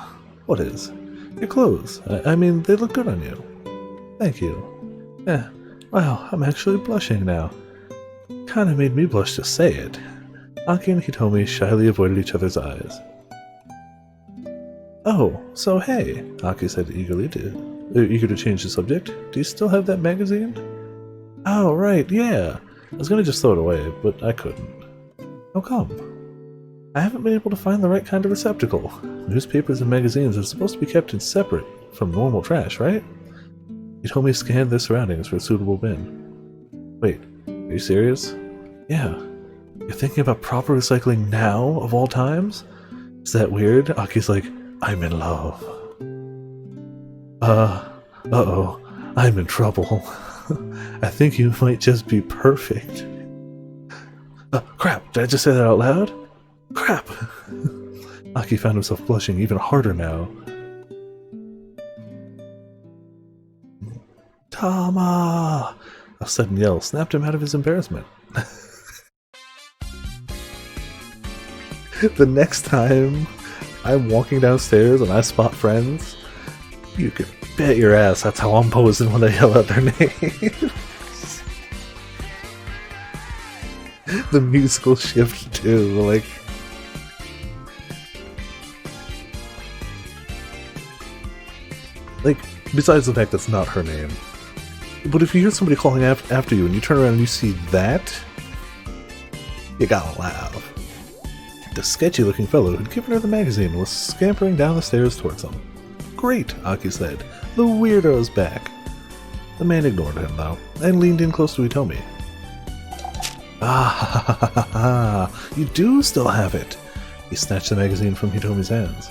What is? Your clothes. I mean, they look good on you. Thank you. Yeah. Wow, I'm actually blushing now. Kinda made me blush to say it. Aki and Hitomi shyly avoided each other's eyes. "Oh, so hey," Aki said eager to change the subject. "Do you still have that magazine?" "Oh, right, yeah. I was gonna just throw it away, but I couldn't." "How come?" "I haven't been able to find the right kind of receptacle. Newspapers and magazines are supposed to be kept in separate from normal trash, right?" Hitomi scanned their surroundings for a suitable bin. "Wait, are you serious?" "Yeah. You're thinking about proper recycling now, of all times? Is that weird?" Aki's like, "I'm in love." Uh-oh, I'm in trouble. I think you might just be perfect." Crap, did I just say that out loud? Crap! Aki found himself blushing even harder now. "Tama!" A sudden yell snapped him out of his embarrassment. The next time I'm walking downstairs and I spot friends, you can bet your ass that's how I'm posing when I yell out their names. The musical shift too, like... besides the fact that's not her name. But if you hear somebody calling after you and you turn around and you see that, you gotta laugh. The sketchy-looking fellow who'd given her the magazine was scampering down the stairs towards them. "Great," Aki said. "The weirdo's back." The man ignored him, though, and leaned in close to Hitomi. "Ah, you do still have it!" He snatched the magazine from Hitomi's hands.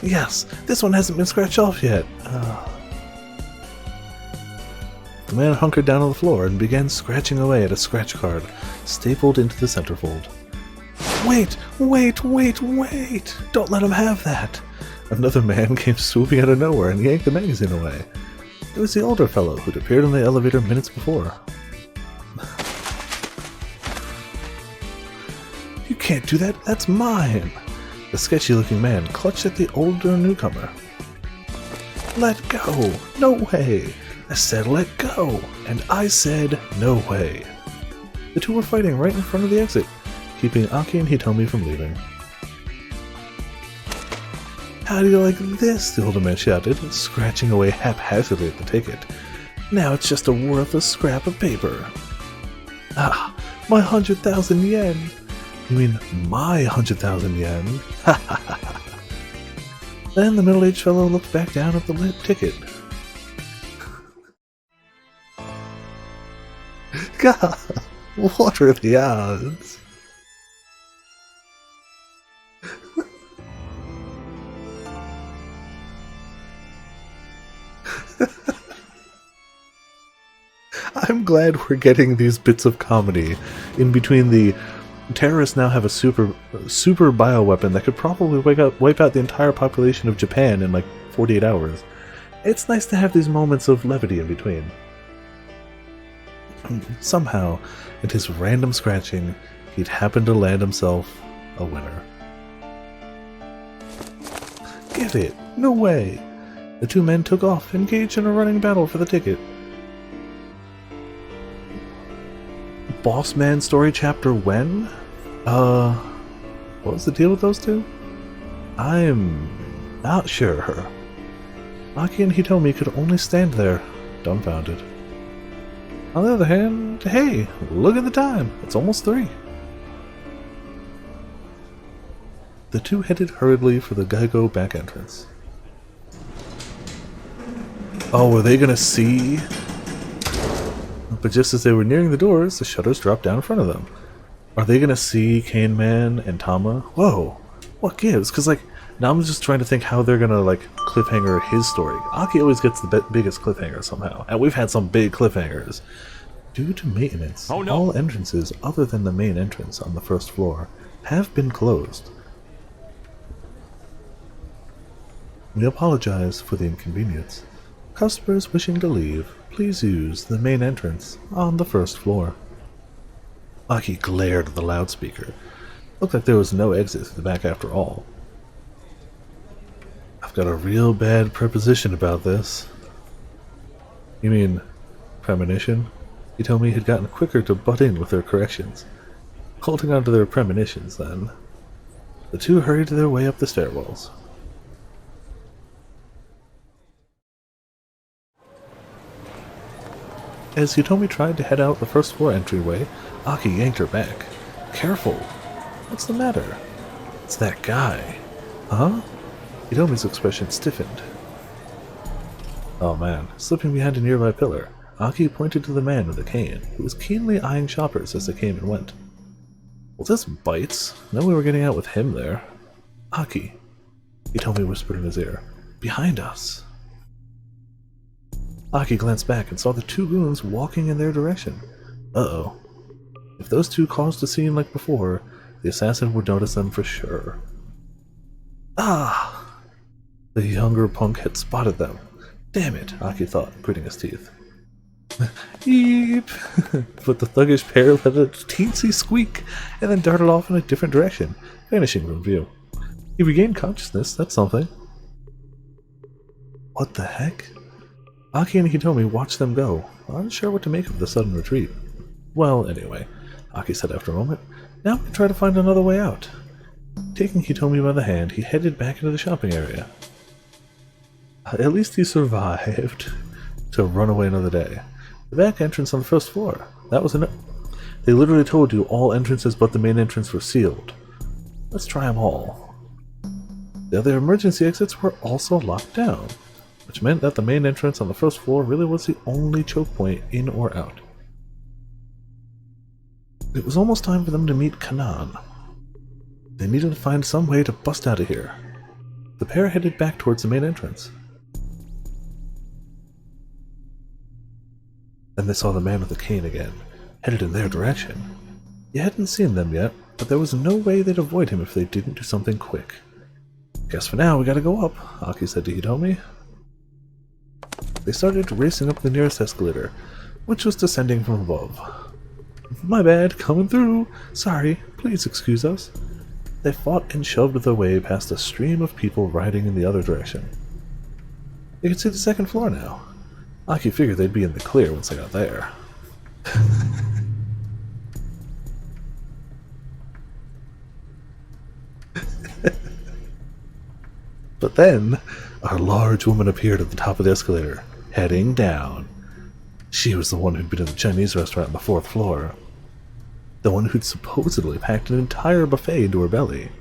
"Yes, this one hasn't been scratched off yet." The man hunkered down on the floor and began scratching away at a scratch card, stapled into the centerfold. Wait! Don't let him have that!" Another man came swooping out of nowhere and yanked the magazine away. It was the older fellow who'd appeared in the elevator minutes before. You can't do that, that's mine! The sketchy-looking man clutched at the older newcomer. Let go! No way! I said let go! And I said no way! The two were fighting right in front of the exit, keeping Aki and Hitomi from leaving. How do you like this? The older man shouted, scratching away haphazardly at the ticket. Now it's just a worthless scrap of paper. Ah, my 100,000 yen! You mean my 100,000 yen? Ha ha ha ha! Then the middle-aged fellow looked back down at the lit ticket. God, what are the odds? I'm glad we're getting these bits of comedy in between the terrorists now have a super bioweapon that could probably wipe out the entire population of Japan in like 48 hours. It's nice to have these moments of levity in between. Somehow, in his random scratching, he'd happened to land himself a winner. Give it! No way! The two men took off, engaged in a running battle for the ticket. Boss Man story chapter when? What was the deal with those two? I'm not sure. Aki and Hitomi could only stand there, dumbfounded. On the other hand, hey, look at the time. It's almost 3. The two headed hurriedly for the Geigo back entrance. Oh, were they gonna see? But just as they were nearing the doors, the shutters dropped down in front of them. Are they gonna see Cane Man and Tama? Whoa, what gives? Because, like, now I'm just trying to think how they're gonna, like, cliffhanger his story. Aki always gets the biggest cliffhanger somehow, and we've had some big cliffhangers. Due to maintenance, all entrances other than the main entrance on the first floor have been closed. We apologize for the inconvenience. Customers wishing to leave, please use the main entrance on the first floor. Aki glared at the loudspeaker. Looked like there was no exit to the back after all. I've got a real bad preposition about this. You mean premonition? He told me he'd gotten quicker to butt in with their corrections. Holding on to their premonitions, then. The two hurried their way up the stairwells. As Hitomi tried to head out the first floor entryway, Aki yanked her back. Careful! What's the matter? It's that guy. Huh? Hitomi's expression stiffened. Oh man, slipping behind a nearby pillar, Aki pointed to the man with the cane, who was keenly eyeing shoppers as they came and went. Well, this bites. Then we were getting out with him there. Aki, Hitomi whispered in his ear. Behind us. Aki glanced back and saw the two goons walking in their direction. Uh-oh. If those two caused a scene like before, the assassin would notice them for sure. Ah! The younger punk had spotted them. Damn it, Aki thought, gritting his teeth. Eep! But the thuggish pair let a teensy squeak and then darted off in a different direction, vanishing from view. He regained consciousness, that's something. What the heck? Aki and Hitomi watched them go, unsure what to make of the sudden retreat. Well, anyway, Aki said after a moment, now we can try to find another way out. Taking Hitomi by the hand, he headed back into the shopping area. At least he survived to run away another day. The back entrance on the first floor. That was enough. They literally told you all entrances but the main entrance were sealed. Let's try them all. The other emergency exits were also locked down, which meant that the main entrance on the first floor really was the only choke point in or out. It was almost time for them to meet Kanan. They needed to find some way to bust out of here. The pair headed back towards the main entrance. Then they saw the man with the cane again, headed in their direction. He hadn't seen them yet, but there was no way they'd avoid him if they didn't do something quick. Guess for now we gotta go up, Aki said to Hitomi. They started racing up the nearest escalator, which was descending from above. My bad, coming through. Sorry, please excuse us. They fought and shoved their way past a stream of people riding in the other direction. You could see the second floor now. Aki figured they'd be in the clear once they got there. But then, a large woman appeared at the top of the escalator, heading down. She was the one who'd been in the Chinese restaurant on the 4th floor. The one who'd supposedly packed an entire buffet into her belly.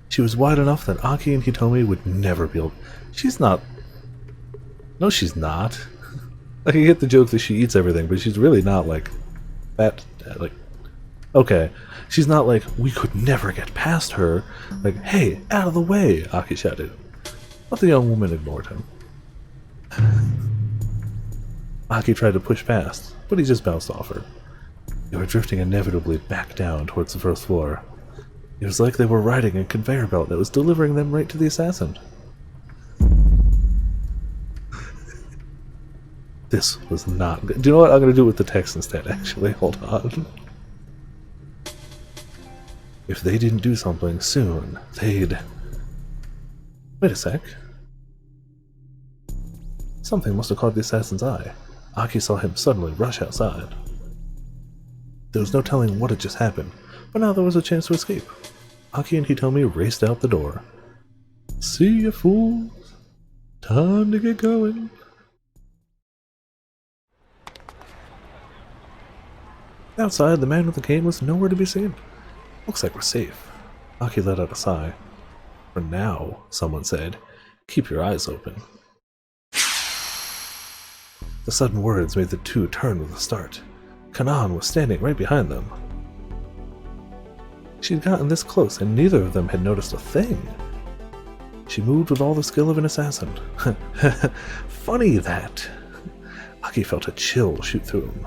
She was wide enough that Aki and Hitomi would never be able... She's not... No, she's not. I can get the joke that she eats everything, but she's really not, like... That... Like... Okay. She's not like, we could never get past her. Like, hey, out of the way, Aki shouted. But the young woman ignored him. Aki tried to push past, but he just bounced off her. They were drifting inevitably back down towards the 1st floor. It was like they were riding a conveyor belt that was delivering them right to the assassin. This was not good. Do you know what? I'm going to do it with the text instead, actually. Hold on. If they didn't do something soon, they'd... Wait a sec. Something must have caught the assassin's eye. Aki saw him suddenly rush outside. There was no telling what had just happened, but now there was a chance to escape. Aki and Hitomi raced out the door. See ya, fools. Time to get going. Outside, the man with the cane was nowhere to be seen. Looks like we're safe. Aki let out a sigh. For now, someone said, keep your eyes open. The sudden words made the two turn with a start. Kanan was standing right behind them. She'd gotten this close, and neither of them had noticed a thing. She moved with all the skill of an assassin. Funny that. Aki felt a chill shoot through him.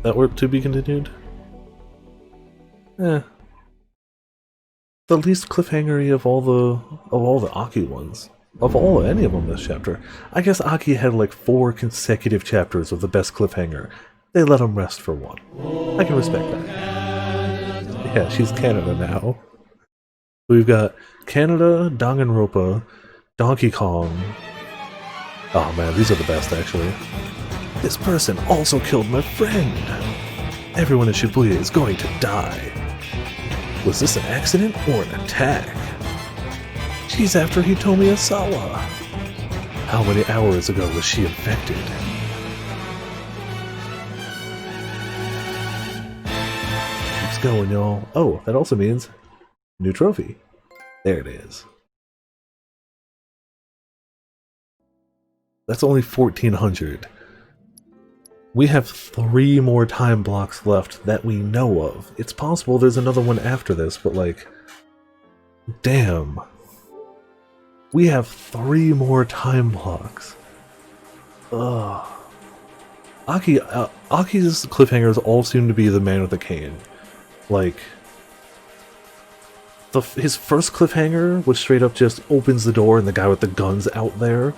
That were to be continued? The least cliffhangery of all the Aki ones. Of any of them this chapter. I guess Aki had like 4 consecutive chapters of the best cliffhanger. They let him rest for one. I can respect that. Yeah, she's Canada now. We've got Canada, Danganronpa, Donkey Kong. Oh man, these are the best actually. This person also killed my friend. Everyone in Shibuya is going to die. Was this an accident or an attack? She's after Hitomi Asawa. How many hours ago was she infected? Keeps going, y'all. Oh, that also means new trophy. There it is. That's only 1400. We have 3 more time blocks left that we know of. It's possible there's another one after this, but like... Damn. We have 3 more time blocks. Ugh. Aki's cliffhangers all seem to be the man with the cane. Like... his first cliffhanger was straight up just opens the door and the guy with the gun's out there.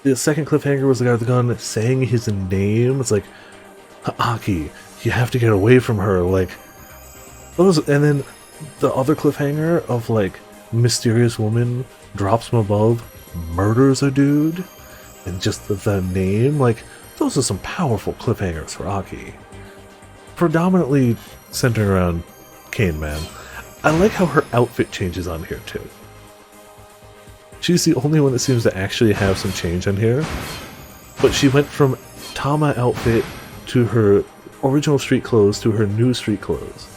The second cliffhanger was the guy with the gun saying his name. It's like, Aki, you have to get away from her. Like, those, and then the other cliffhanger of like, mysterious woman drops from above, murders a dude, and just the name. Like, those are some powerful cliffhangers for Aki. Predominantly centered around Cane Man. I like how her outfit changes on here too. She's the only one that seems to actually have some change on here. But she went from Tama outfit to her original street clothes to her new street clothes.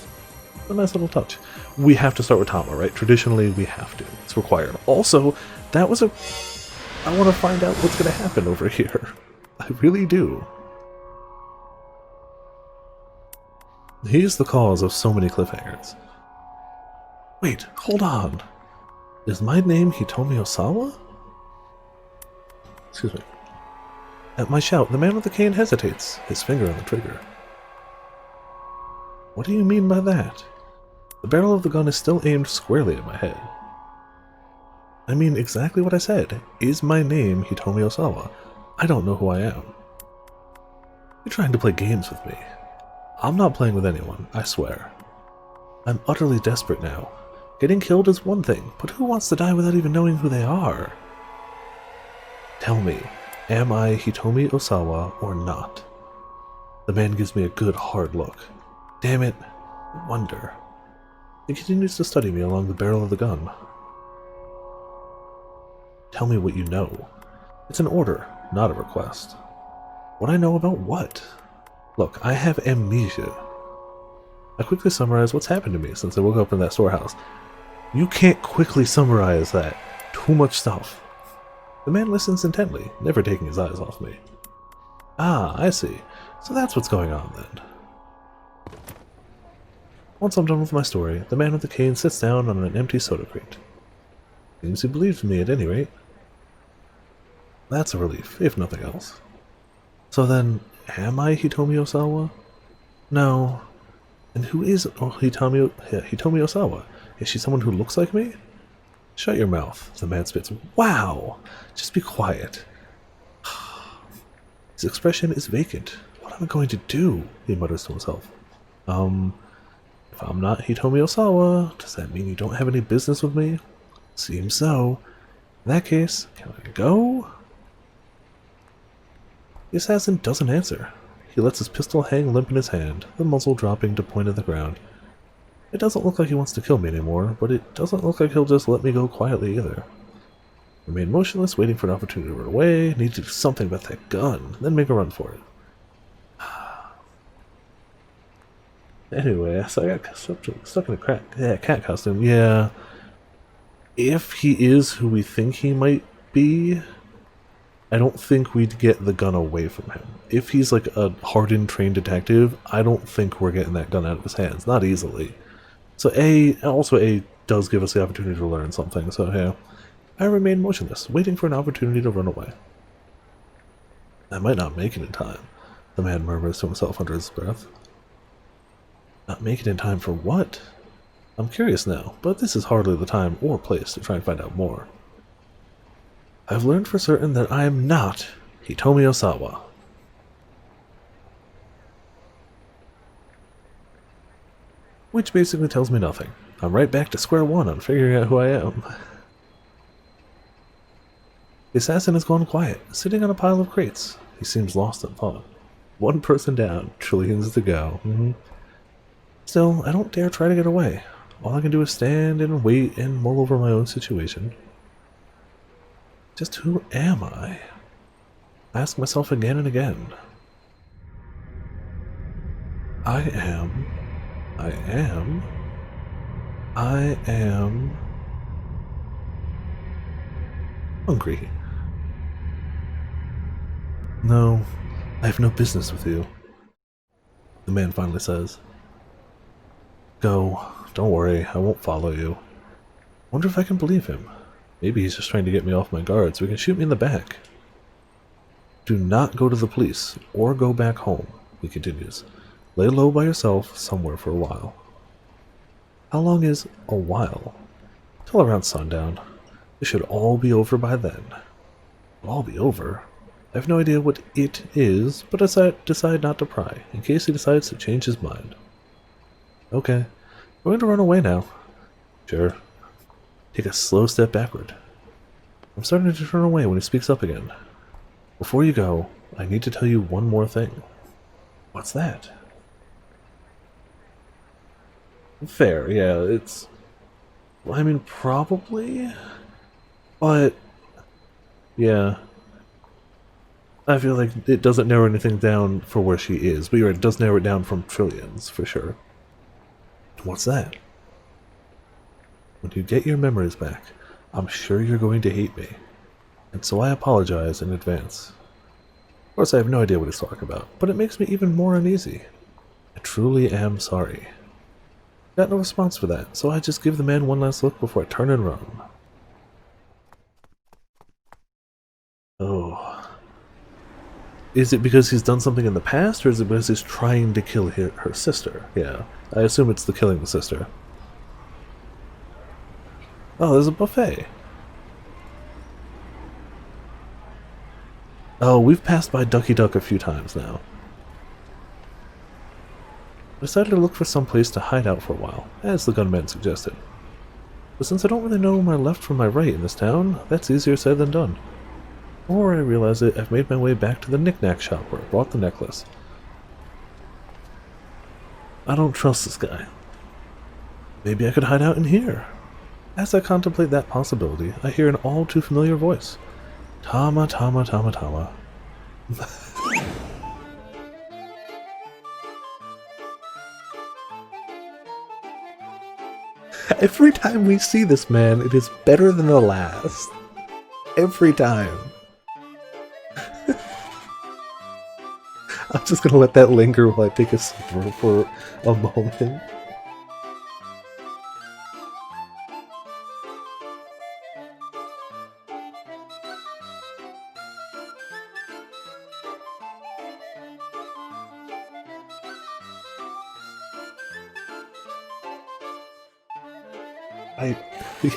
A nice little touch. We have to start with Tama, right? Traditionally, we have to. It's required. Also, that was a... I want to find out what's going to happen over here. I really do. He's the cause of so many cliffhangers. Wait, hold on. Is my name Hitomi Osawa? Excuse me. At my shout, the man with the cane hesitates, his finger on the trigger. What do you mean by that? The barrel of the gun is still aimed squarely at my head. I mean exactly what I said. Is my name Hitomi Osawa? I don't know who I am. You're trying to play games with me. I'm not playing with anyone, I swear. I'm utterly desperate now. Getting killed is one thing, but who wants to die without even knowing who they are? Tell me, am I Hitomi Osawa or not? The man gives me a good hard look. Damn it, I wonder. He continues to study me along the barrel of the gun. Tell me what you know. It's an order, not a request. What I know about what? Look, I have amnesia. I quickly summarize what's happened to me since I woke up in that storehouse. You can't quickly summarize that. Too much stuff. The man listens intently, never taking his eyes off me. Ah, I see. So that's what's going on then. Once I'm done with my story, the man with the cane sits down on an empty soda crate. Seems he believes me at any rate. That's a relief, if nothing else. So then, am I Hitomi Osawa? No. And who is Hitomi Osawa? Is she someone who looks like me? Shut your mouth, the man spits. Wow! Just be quiet. His expression is vacant. What am I going to do? He mutters to himself. If I'm not Hitomi Osawa, does that mean you don't have any business with me? Seems so. In that case, can I go? The assassin doesn't answer. He lets his pistol hang limp in his hand, the muzzle dropping to point at the ground. It doesn't look like he wants to kill me anymore, but it doesn't look like he'll just let me go quietly either. I remain motionless, waiting for an opportunity to run away. Need to do something about that gun, then make a run for it. Anyway, so I got stuck in a cat costume. Yeah. If he is who we think he might be, I don't think we'd get the gun away from him. If he's like a hardened, trained detective, I don't think we're getting that gun out of his hands. Not easily. So A does give us the opportunity to learn something, so yeah. I remain motionless, waiting for an opportunity to run away. I might not make it in time, the man murmurs to himself under his breath. Not make it in time for what? I'm curious now, but this is hardly the time or place to try and find out more. I've learned for certain that I am not Hitomi Osawa. Which basically tells me nothing. I'm right back to square one on figuring out who I am. The assassin has gone quiet, sitting on a pile of crates. He seems lost in thought. One person down, trillions to go. Still, I don't dare try to get away. All I can do is stand and wait and mull over my own situation. Just who am I? I ask myself again and again. I am hungry. No, I have no business with you, the man finally says. Go, don't worry, I won't follow you. Wonder if I can believe him. Maybe he's just trying to get me off my guard so he can shoot me in the back. Do not go to the police, or go back home, he continues. Lay low by yourself somewhere for a while. How long is a while? Till around sundown. It should all be over by then. All be over? I have no idea what it is, but I decide not to pry, in case he decides to change his mind. Okay, I'm going to run away now. Sure. Take a slow step backward. I'm starting to turn away when he speaks up again. Before you go, I need to tell you one more thing. What's that? Fair, yeah, it's... I mean, probably? But... yeah. I feel like it doesn't narrow anything down for where she is, but you're right, it does narrow it down from trillions, for sure. What's that? When you get your memories back, I'm sure you're going to hate me. And so I apologize in advance. Of course, I have no idea what he's talking about, but it makes me even more uneasy. I truly am sorry. Got no response for that, so I just give the man one last look before I turn and run. Oh. Is it because he's done something in the past, or is it because he's trying to kill her sister? Yeah, I assume it's the killing the sister. Oh, there's a buffet. Oh, we've passed by Ducky Duck a few times now. I decided to look for some place to hide out for a while, as the gunman suggested. But since I don't really know my left from my right in this town, that's easier said than done. Before I realize it, I've made my way back to the knick-knack shop where I bought the necklace. I don't trust this guy. Maybe I could hide out in here. As I contemplate that possibility, I hear an all-too-familiar voice. Tama, Tama, Tama, Tama. Every time we see this man, it is better than the last. Every time. I'm just gonna let that linger while I take a sip for a moment.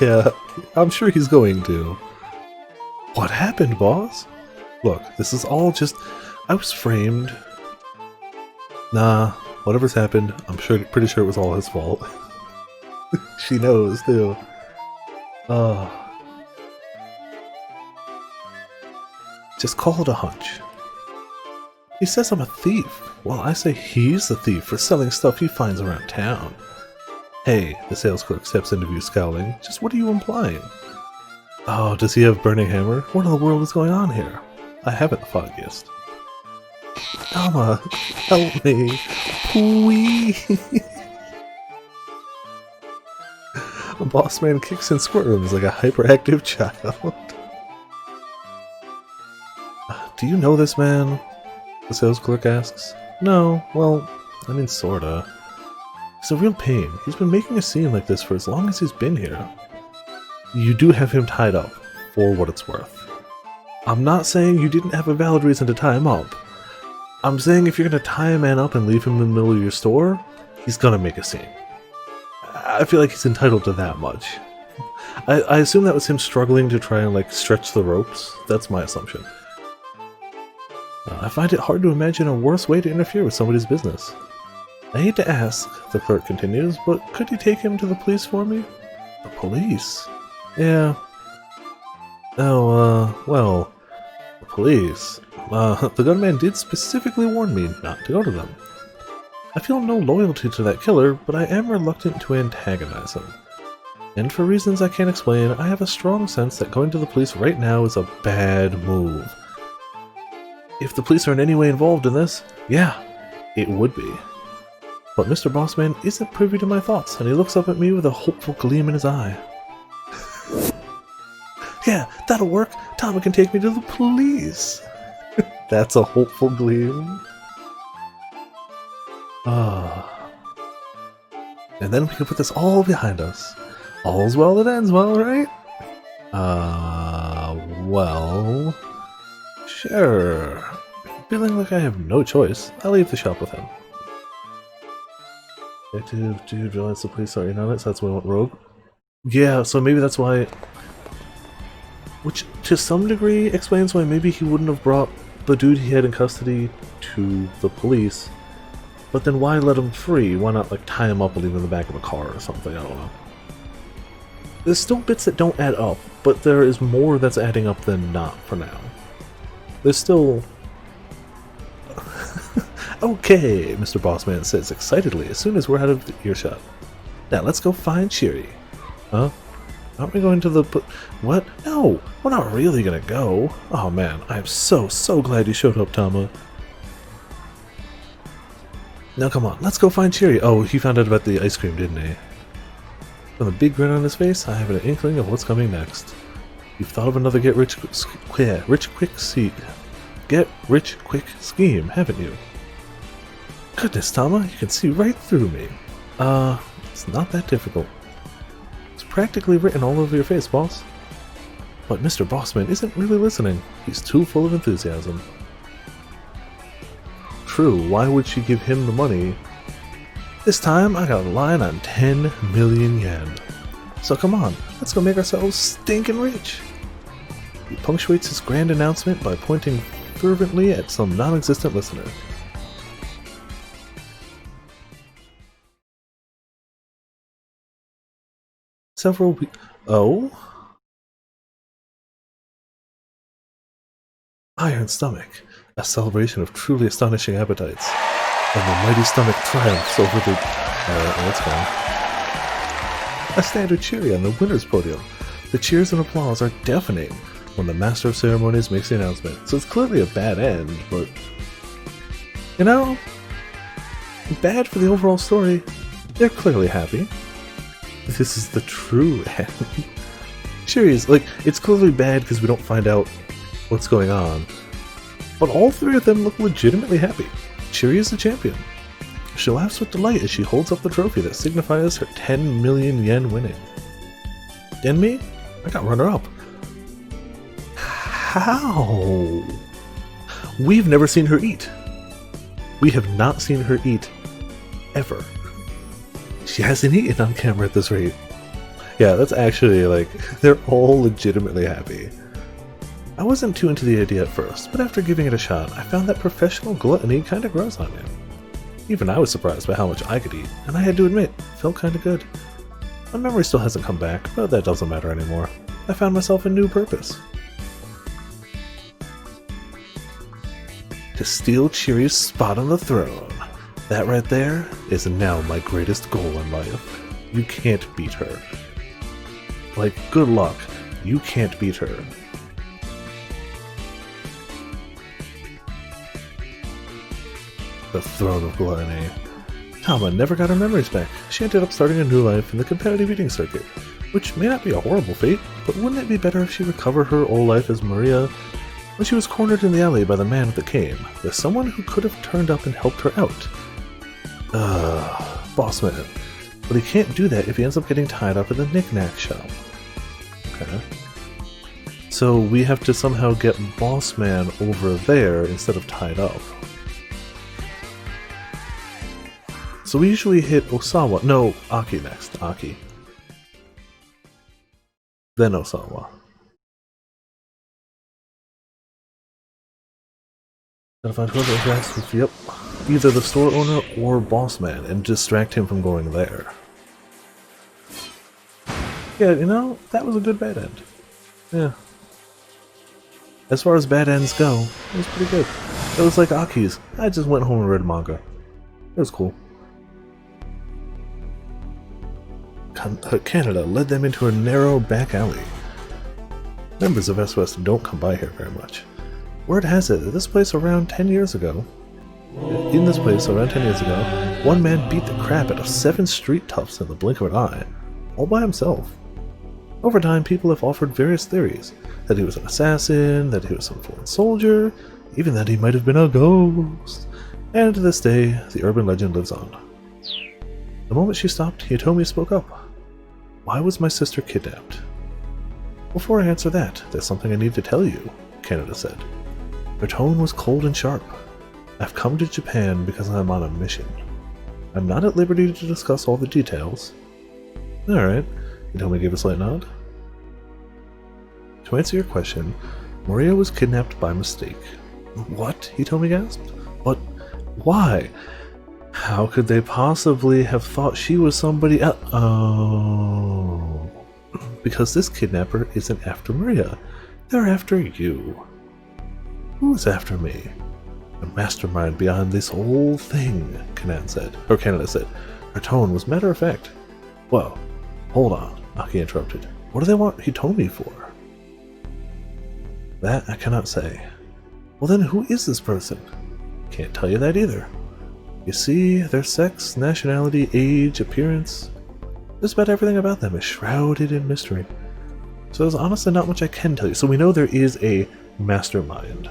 Yeah, I'm sure he's going to. What happened, boss? Look, this is all just... I was framed. Nah, whatever's happened, pretty sure it was all his fault. She knows, too. Just call it a hunch. He says I'm a thief. Well, I say he's the thief for selling stuff he finds around town. Hey, the sales clerk steps into view scowling. Just what are you implying? Oh, does he have burning hammer? What in the world is going on here? I haven't the foggiest. Alma, help me. Please. The boss man kicks and squirms like a hyperactive child. Do you know this man? The sales clerk asks. No, well, I mean sorta. He's a real pain. He's been making a scene like this for as long as he's been here. You do have him tied up, for what it's worth. I'm not saying you didn't have a valid reason to tie him up. I'm saying if you're gonna tie a man up and leave him in the middle of your store, he's gonna make a scene. I feel like he's entitled to that much. I assume that was him struggling to try and like stretch the ropes. That's my assumption. I find it hard to imagine a worse way to interfere with somebody's business. I hate to ask, the clerk continues, but could you take him to the police for me? The police? Yeah. Oh, well, the police. The gunman did specifically warn me not to go to them. I feel no loyalty to that killer, but I am reluctant to antagonize him. And for reasons I can't explain, I have a strong sense that going to the police right now is a bad move. If the police are in any way involved in this, yeah, it would be. But Mr. Bossman isn't privy to my thoughts, and he looks up at me with a hopeful gleam in his eye. Yeah, that'll work. Tama can take me to the police. That's a hopeful gleam. And then we can put this all behind us. All's well that ends well, right? Well... Sure. Feeling like I have no choice, I'll leave the shop with him. Dude, realize the police are in on it, so that's why I went rogue. Yeah, so maybe that's why... Which, to some degree, explains why maybe he wouldn't have brought the dude he had in custody to the police. But then why let him free? Why not, like, tie him up and leave him in the back of a car or something? I don't know. There's still bits that don't add up, but there is more that's adding up than not for now. There's still... Okay, Mr. Bossman says excitedly as soon as we're out of earshot. Now let's go find Shiri. Huh? Aren't we going to the... What? No! We're not really gonna go. Oh man, I'm so glad you showed up, Tama. Now come on, let's go find Shiri. Oh, he found out about the ice cream, didn't he? With a big grin on his face, I have an inkling of what's coming next. You've thought of another get rich quick scheme, haven't you? Goodness, Tama, you can see right through me. It's not that difficult. It's practically written all over your face, boss. But Mr. Bossman isn't really listening. He's too full of enthusiasm. True, why would she give him the money? This time, I got a line on 10 million yen. So come on, let's go make ourselves stinking rich. He punctuates his grand announcement by pointing fervently at some non-existent listener. Several weeks. Oh? Iron Stomach, a celebration of truly astonishing appetites. And the mighty stomach triumphs over the... what's going on? A standard cheery on the winner's podium. The cheers and applause are deafening when the Master of Ceremonies makes the announcement. So it's clearly a bad end, but... You know... Bad for the overall story. They're clearly happy. This is the true end. Cheery like, it's clearly bad because we don't find out what's going on. But all three of them look legitimately happy. Cheery is the champion. She laughs with delight as she holds up the trophy that signifies her 10 million yen winning. And me? I got runner-up. How? We've never seen her eat. We have not seen her eat. Ever. She hasn't eaten on camera at this rate. Yeah, that's actually, like, they're all legitimately happy. I wasn't too into the idea at first, but after giving it a shot, I found that professional gluttony kinda grows on me. Even I was surprised by how much I could eat, and I had to admit, it felt kinda good. My memory still hasn't come back, but that doesn't matter anymore. I found myself a new purpose. To steal Cheery's spot on the throne. That right there is now my greatest goal in life. You can't beat her. Like, good luck. You can't beat her. The throne of gluttony. Tama never got her memories back. She ended up starting a new life in the competitive eating circuit, which may not be a horrible fate, but wouldn't it be better if she recovered her old life as Maria? When she was cornered in the alley by the man with the cane, there's someone who could have turned up and helped her out. Boss man. But he can't do that if he ends up getting tied up in the knick-knack shop. Okay. So we have to somehow get Boss Man over there instead of tied up. So we usually hit Osawa. No, Aki next. Aki. Then Osawa. Gotta find whoever interacts with, yep, either the store owner or boss man and distract him from going there. Yeah, you know, that was a good bad end. Yeah. As far as bad ends go, it was pretty good. It was like Aki's. I just went home and read manga. It was cool. Canada led them into a narrow back alley. Members of SOS don't come by here very much. Word has it that this place around 10 years ago, one man beat the crap out of 7 street toughs in the blink of an eye, all by himself. Over time, people have offered various theories, that he was an assassin, that he was some foreign soldier, even that he might have been a ghost. And to this day, the urban legend lives on. The moment she stopped, Hitomi spoke up. Why was my sister kidnapped? Before I answer that, there's something I need to tell you, Canada said. Her tone was cold and sharp. I've come to Japan because I'm on a mission. I'm not at liberty to discuss all the details. Alright, Hitomi gave a slight nod. To answer your question, Maria was kidnapped by mistake. What? Hitomi gasped. But why? How could they possibly have thought she was somebody else? Oh. Because this kidnapper isn't after Maria. They're after you. Who's after me? The mastermind behind this whole thing, Canada said. Her tone was matter of fact. Whoa, hold on, Aki interrupted. What do they want Hitomi for? That I cannot say. Well then, who is this person? Can't tell you that either. You see, their sex, nationality, age, appearance, just about everything about them is shrouded in mystery. So there's honestly not much I can tell you. So we know there is a mastermind.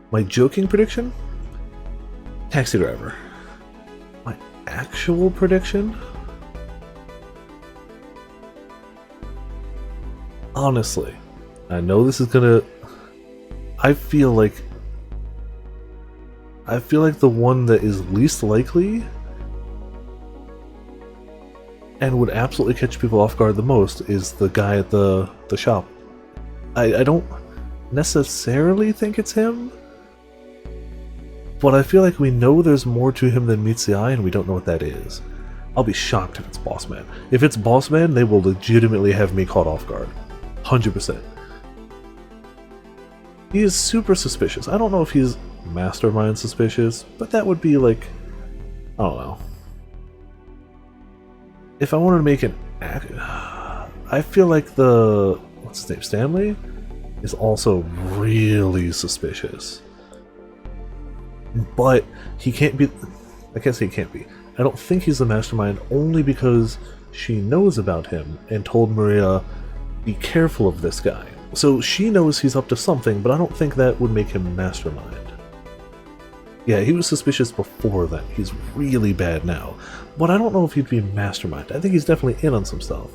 My joking prediction? Taxi driver. My actual prediction? Honestly, I know this is gonna... I feel like the one that is least likely and would absolutely catch people off guard the most is the guy at the shop. I don't necessarily think it's him, but I feel like we know there's more to him than meets the eye, and we don't know what that is. I'll be shocked if it's Boss Man. If it's Boss Man, they will legitimately have me caught off guard. 100%. He is super suspicious. I don't know if he's mastermind suspicious, but that would be like, I don't know. If I wanted to make an act, I feel like what's his name, Stanley, is also really suspicious. But he can't be, I can't say he can't be. I don't think he's the mastermind only because she knows about him and told Maria, be careful of this guy. So she knows he's up to something, but I don't think that would make him mastermind. Yeah, he was suspicious before that. He's really bad now. But I don't know if he'd be mastermind. I think he's definitely in on some stuff.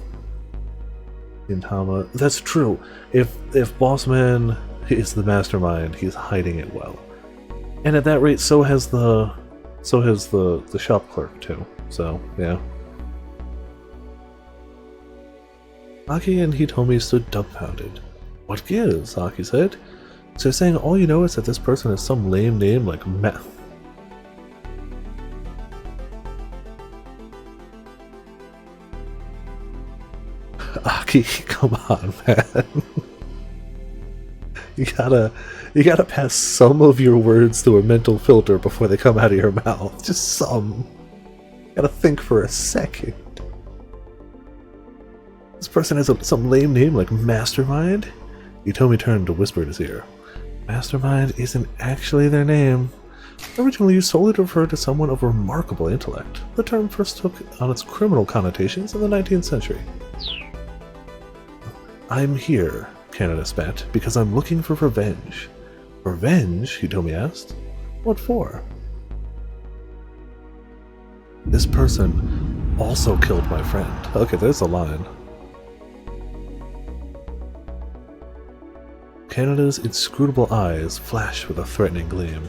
Gintama. That's true. If Boss Man is the mastermind, he's hiding it well. And at that rate, so has the shop clerk too. So, yeah. Aki and Hitomi stood dumbfounded. What gives? Aki said. So you're saying all you know is that this person has some lame name like Aki, come on, man. You gotta pass some of your words through a mental filter before they come out of your mouth. Just some. You gotta think for a second. This person has some lame name like Mastermind? Hitomi turned to whisper in his ear. Mastermind isn't actually their name. Originally used solely to refer to someone of remarkable intellect. The term first took on its criminal connotations in the 19th century. I'm here, Canada spat, because I'm looking for revenge. Revenge? Hitomi asked. What for? This person also killed my friend. Okay, there's a line. Canada's inscrutable eyes flashed with a threatening gleam.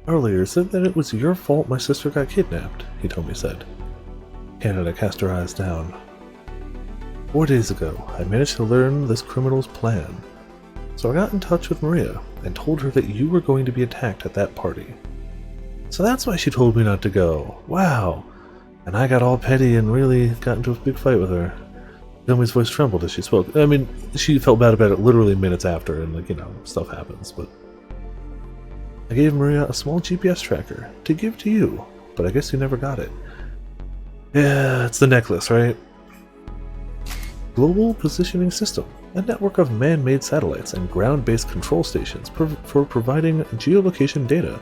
Earlier said that it was your fault my sister got kidnapped, Hitomi said. Canada cast her eyes down. 4 days ago, I managed to learn this criminal's plan. So I got in touch with Maria and told her that you were going to be attacked at that party. So that's why she told me not to go. Wow! And I got all petty and really got into a big fight with her. Hitomi's voice trembled as she spoke. I mean, she felt bad about it literally minutes after, and like, you know, stuff happens, but... I gave Maria a small GPS tracker to give to you, but I guess you never got it. Yeah, it's the necklace, right? Global Positioning System, a network of man-made satellites and ground-based control stations for providing geolocation data.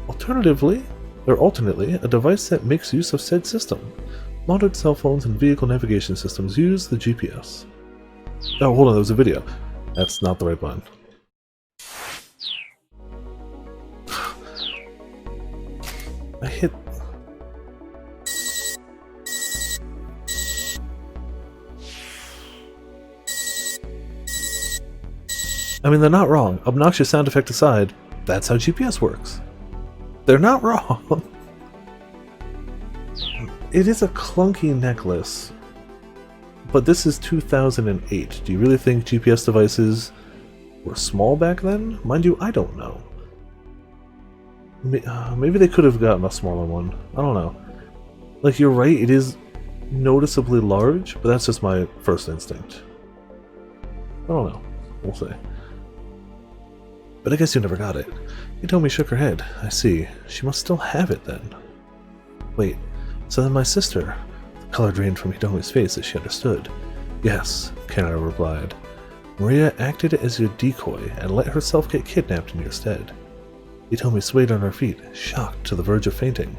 Alternately, a device that makes use of said system. Modern cell phones and vehicle navigation systems use the GPS. Oh, hold on, there was a video. That's not the right button. I hit... I mean, they're not wrong. Obnoxious sound effect aside, that's how GPS works. They're not wrong. It is a clunky necklace, but this is 2008. Do you really think GPS devices were small back then? Mind you, I don't know. Maybe they could have gotten a smaller one. I don't know. Like, you're right, it is noticeably large, but that's just my first instinct. I don't know. We'll see. But I guess you never got it. Hitomi shook her head. I see. She must still have it then. Wait, so then my sister... The color drained from Hitomi's face as she understood. Yes, Canada replied. Maria acted as your decoy and let herself get kidnapped in your stead. Hitomi swayed on her feet, shocked to the verge of fainting.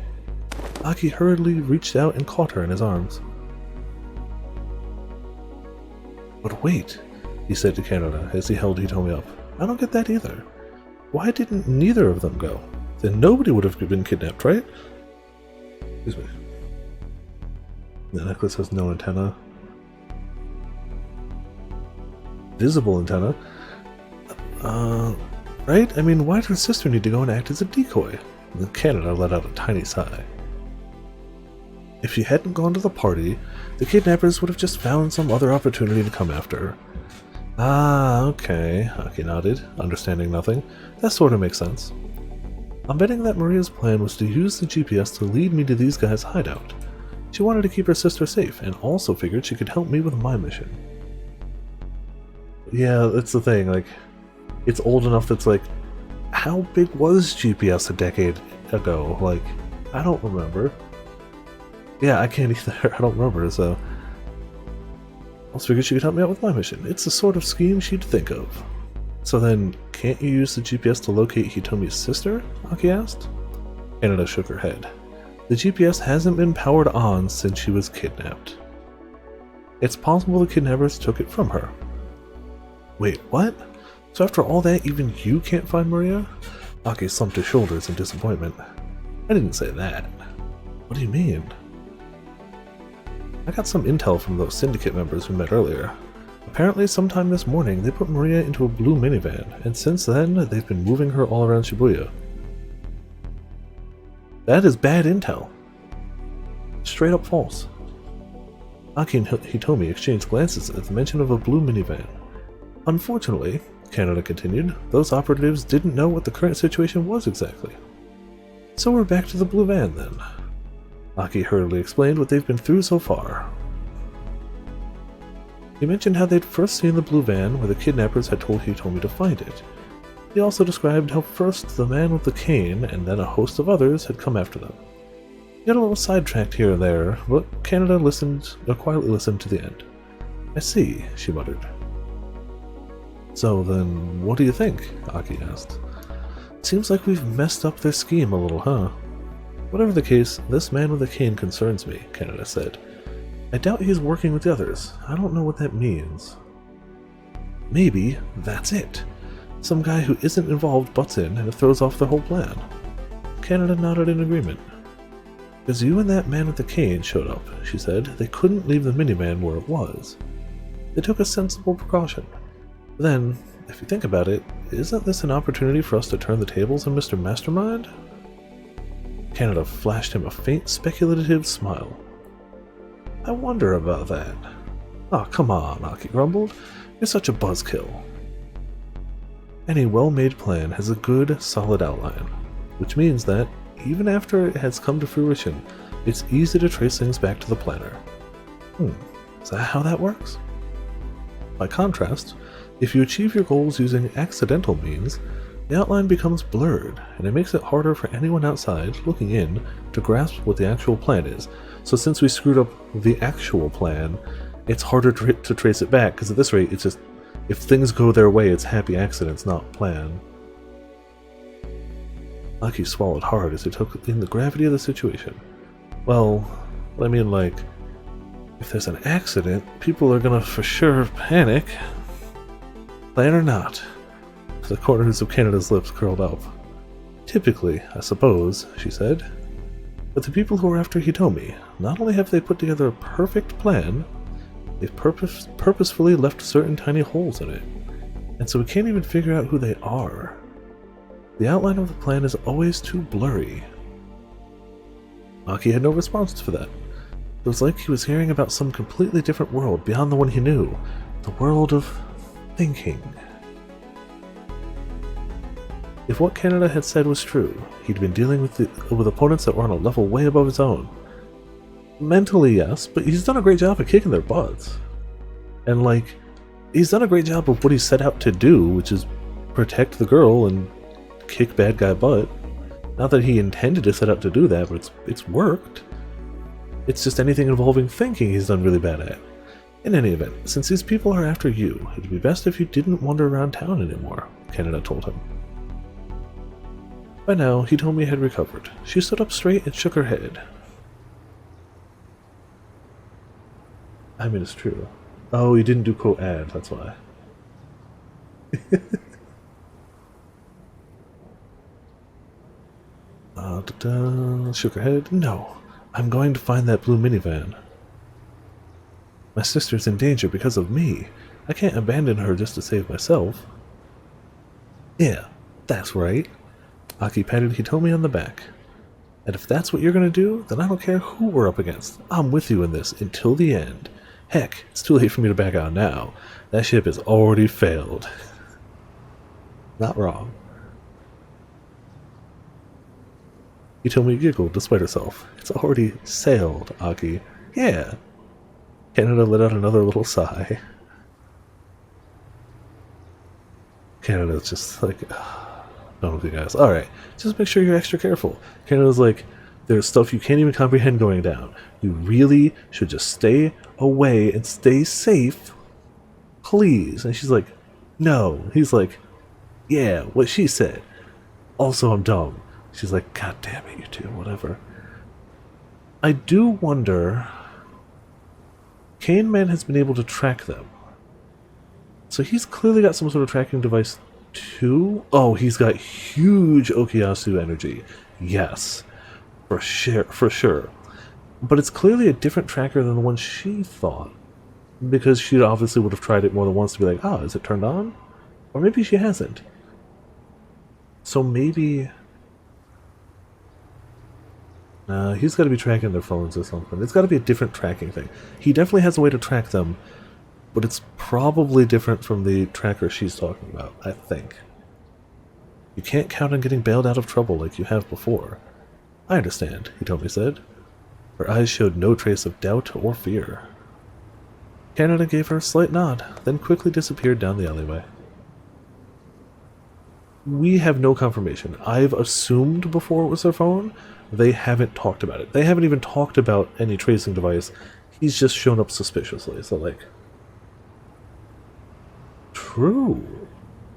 Aki hurriedly reached out and caught her in his arms. But wait, he said to Canada as he held Hitomi up. I don't get that either. Why didn't neither of them go? Then nobody would have been kidnapped, right? Excuse me. The necklace has no antenna. Visible antenna? Right? I mean, why did her sister need to go and act as a decoy? Canada let out a tiny sigh. If she hadn't gone to the party, the kidnappers would have just found some other opportunity to come after her. Ah, okay, Aki nodded, understanding nothing. That sort of makes sense. I'm betting that Maria's plan was to use the GPS to lead me to these guys' hideout. She wanted to keep her sister safe, and also figured she could help me with my mission. Yeah, that's the thing, like, it's old enough that's like, how big was GPS a decade ago? Like, I don't remember. Yeah, I can't either, I don't remember, so... I also figured she could help me out with my mission. It's the sort of scheme she'd think of. So then, can't you use the GPS to locate Hitomi's sister? Aki asked. Canada shook her head. The GPS hasn't been powered on since she was kidnapped. It's possible the kidnappers took it from her. Wait, what? So after all that, even you can't find Maria? Aki slumped his shoulders in disappointment. I didn't say that. What do you mean? I got some intel from those syndicate members we met earlier. Apparently sometime this morning they put Maria into a blue minivan, and since then they've been moving her all around Shibuya. That is bad intel. Straight up false. Aki and Hitomi exchanged glances at the mention of a blue minivan. Unfortunately, Canada continued, those operatives didn't know what the current situation was exactly. So we're back to the blue van then. Aki hurriedly explained what they've been through so far. He mentioned how they'd first seen the blue van where the kidnappers had told Hitomi to find it. He also described how first the man with the cane and then a host of others had come after them. He got a little sidetracked here and there, but Canada quietly listened to the end. I see, she muttered. So then, what do you think? Aki asked. Seems like we've messed up their scheme a little, huh? Whatever the case, this man with the cane concerns me, Canada said. I doubt he's working with the others. I don't know what that means. Maybe that's it. Some guy who isn't involved butts in and it throws off the whole plan. Canada nodded in agreement. Because you and that man with the cane showed up, she said, they couldn't leave the minivan where it was. They took a sensible precaution. Then, if you think about it, isn't this an opportunity for us to turn the tables on Mr. Mastermind? Canada flashed him a faint, speculative smile. I wonder about that. Oh, come on, Aki grumbled. You're such a buzzkill. Any well-made plan has a good, solid outline, which means that, even after it has come to fruition, it's easy to trace things back to the planner. Is that how that works? By contrast, if you achieve your goals using accidental means, the outline becomes blurred, and it makes it harder for anyone outside, looking in, to grasp what the actual plan is. So since we screwed up the actual plan, it's harder to trace it back, because at this rate, it's just, if things go their way, it's happy accidents, not plan. Aki swallowed hard as he took in the gravity of the situation. Well, I mean, like, if there's an accident, people are gonna for sure panic. Plan or not. The corners of Canada's lips curled up. Typically, I suppose, she said. But the people who are after Hitomi, not only have they put together a perfect plan, they've purposefully left certain tiny holes in it. And so we can't even figure out who they are. The outline of the plan is always too blurry. Aki had no response for that. It was like he was hearing about some completely different world beyond the one he knew. The world of thinking. If what Canada had said was true, he'd been dealing with opponents that were on a level way above his own. Mentally, yes, but he's done a great job of kicking their butts. And, like, he's done a great job of what he set out to do, which is protect the girl and kick bad guy butt. Not that he intended to set out to do that, but it's worked. It's just anything involving thinking he's done really bad at. In any event, since these people are after you, it'd be best if you didn't wander around town anymore, Canada told him. By now, Hitomi had recovered. She stood up straight and shook her head. I mean, it's true. Oh, you didn't do quote ad, that's why. Shook her head. No, I'm going to find that blue minivan. My sister's in danger because of me. I can't abandon her just to save myself. Yeah, that's right. Aki patted Hitomi on the back. And if that's what you're gonna do, then I don't care who we're up against. I'm with you in this until the end. Heck, it's too late for me to back out now. That ship has already failed. Not wrong. Hitomi giggled despite herself. It's already sailed, Aki. Yeah. Canada let out another little sigh. Canada's just like, done with you guys. Alright, just make sure you're extra careful. Canada's like, there's stuff you can't even comprehend going down. You really should just stay away and stay safe. Please. And she's like, no. He's like, yeah, what she said. Also, I'm dumb. She's like, God damn it, you two, whatever. I do wonder... Cane Man has been able to track them. So he's clearly got some sort of tracking device too? Oh, he's got huge Okuyasu energy. Yes. For sure. But it's clearly a different tracker than the one she thought. Because she obviously would have tried it more than once to be like, oh, is it turned on? Or maybe she hasn't. So maybe... he's got to be tracking their phones or something. It's got to be a different tracking thing. He definitely has a way to track them, but it's probably different from the tracker she's talking about, I think. You can't count on getting bailed out of trouble like you have before. I understand, Hitomi said. Her eyes showed no trace of doubt or fear. Canada gave her a slight nod, then quickly disappeared down the alleyway. We have no confirmation. I've assumed before it was her phone. They haven't talked about it. They haven't even talked about any tracing device. He's just shown up suspiciously, so like... True.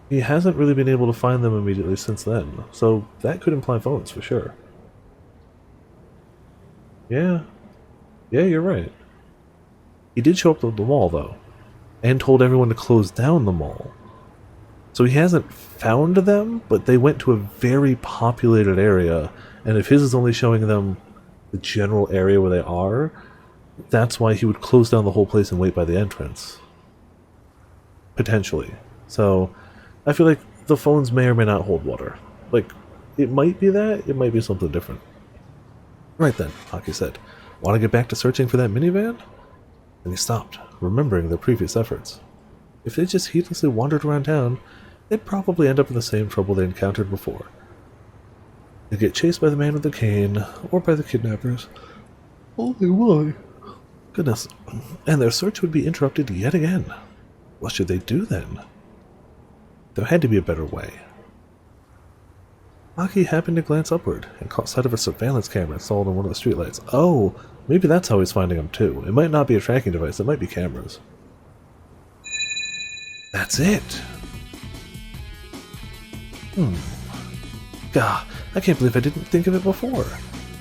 He hasn't really been able to find them immediately since then, so that could imply phones for sure. Yeah. Yeah, you're right. He did show up at the mall, though, and told everyone to close down the mall. So he hasn't found them, but they went to a very populated area, and if his is only showing them the general area where they are, that's why he would close down the whole place and wait by the entrance. Potentially. So, I feel like the phones may or may not hold water. Like, it might be that, it might be something different. Right then, Aki said. Want to get back to searching for that minivan? And he stopped, remembering their previous efforts. If they just heedlessly wandered around town, they'd probably end up in the same trouble they encountered before. They'd get chased by the man with the cane, or by the kidnappers. Only one. Goodness. And their search would be interrupted yet again. What should they do then? There had to be a better way. Aki happened to glance upward and caught sight of a surveillance camera installed on one of the streetlights. Oh, maybe that's how he's finding them too. It might not be a tracking device, it might be cameras. That's it! Gah, I can't believe I didn't think of it before.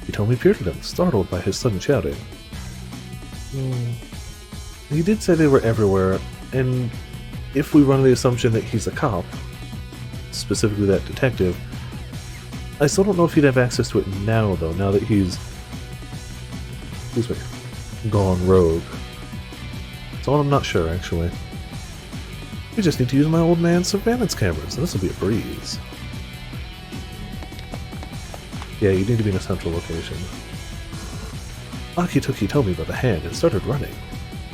Hitomi peered at him, startled by his sudden shouting. He did say they were everywhere, and if we run the assumption that he's a cop, specifically that detective, I still don't know if he'd have access to it now, though, now that he's gone rogue. So I'm not sure, actually. We just need to use my old man's surveillance cameras, and this will be a breeze. Yeah, you need to be in a central location. Aki took Hitomi by the hand and started running.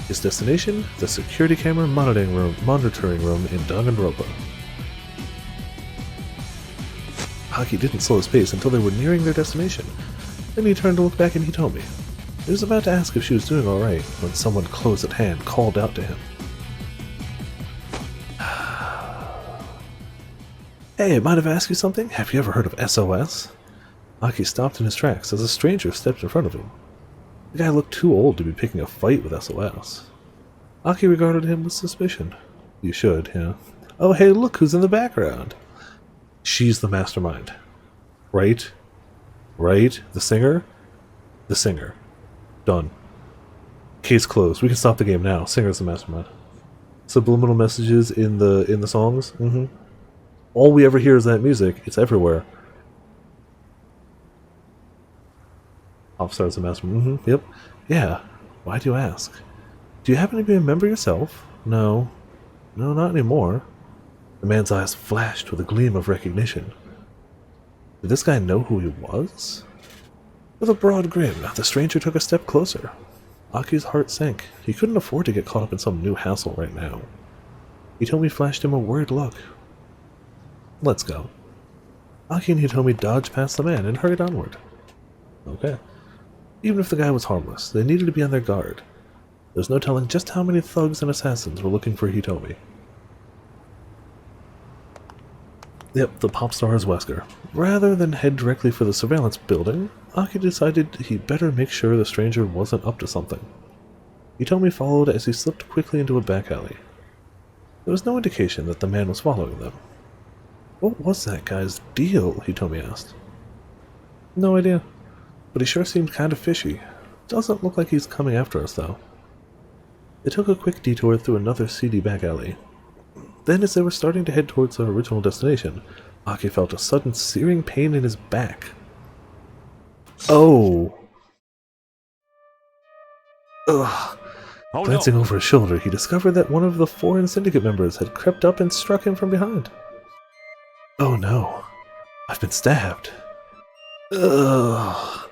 His destination? The security camera monitoring room in Danganronpa. Aki didn't slow his pace until they were nearing their destination. Then he turned to look back at Hitomi. He was about to ask if she was doing alright when someone close at hand called out to him. Hey, mind if I ask you something? Have you ever heard of SOS? Aki stopped in his tracks as a stranger stepped in front of him. The guy looked too old to be picking a fight with SOS. Aki regarded him with suspicion. You should, yeah. Oh, hey, look who's in the background. She's the mastermind. Right? Right? The singer? The singer. Done. Case closed. We can stop the game now. Singer's the mastermind. Subliminal messages in the songs? All we ever hear is that music. It's everywhere. Offstar's the mastermind. Yep. Yeah. Why do you ask? Do you happen to be a member yourself? No. No, not anymore. The man's eyes flashed with a gleam of recognition. Did this guy know who he was? With a broad grin, the stranger took a step closer. Aki's heart sank. He couldn't afford to get caught up in some new hassle right now. Hitomi flashed him a worried look. Let's go. Aki and Hitomi dodged past the man and hurried onward. Okay. Even if the guy was harmless, they needed to be on their guard. There's no telling just how many thugs and assassins were looking for Hitomi. Yep, the pop star is Wesker. Rather than head directly for the surveillance building, Aki decided he'd better make sure the stranger wasn't up to something. Hitomi followed as he slipped quickly into a back alley. There was no indication that the man was following them. What was that guy's deal? Hitomi asked. No idea, but he sure seemed kind of fishy. Doesn't look like he's coming after us, though. They took a quick detour through another seedy back alley. Then, as they were starting to head towards their original destination, Aki felt a sudden searing pain in his back. Oh! Ugh! Oh, Glancing no. over his shoulder, he discovered that one of the foreign syndicate members had crept up and struck him from behind. Oh no! I've been stabbed! Ugh!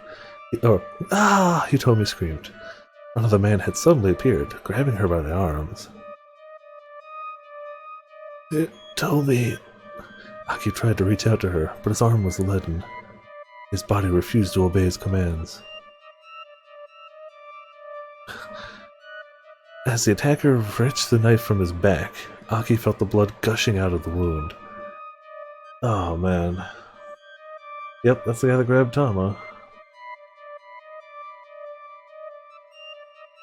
Hitomi screamed. Another man had suddenly appeared, grabbing her by the arms. Hitomi... Aki tried to reach out to her, but his arm was leaden. His body refused to obey his commands. As the attacker wrenched the knife from his back, Aki felt the blood gushing out of the wound. Oh man. Yep, that's the guy that grabbed Tama.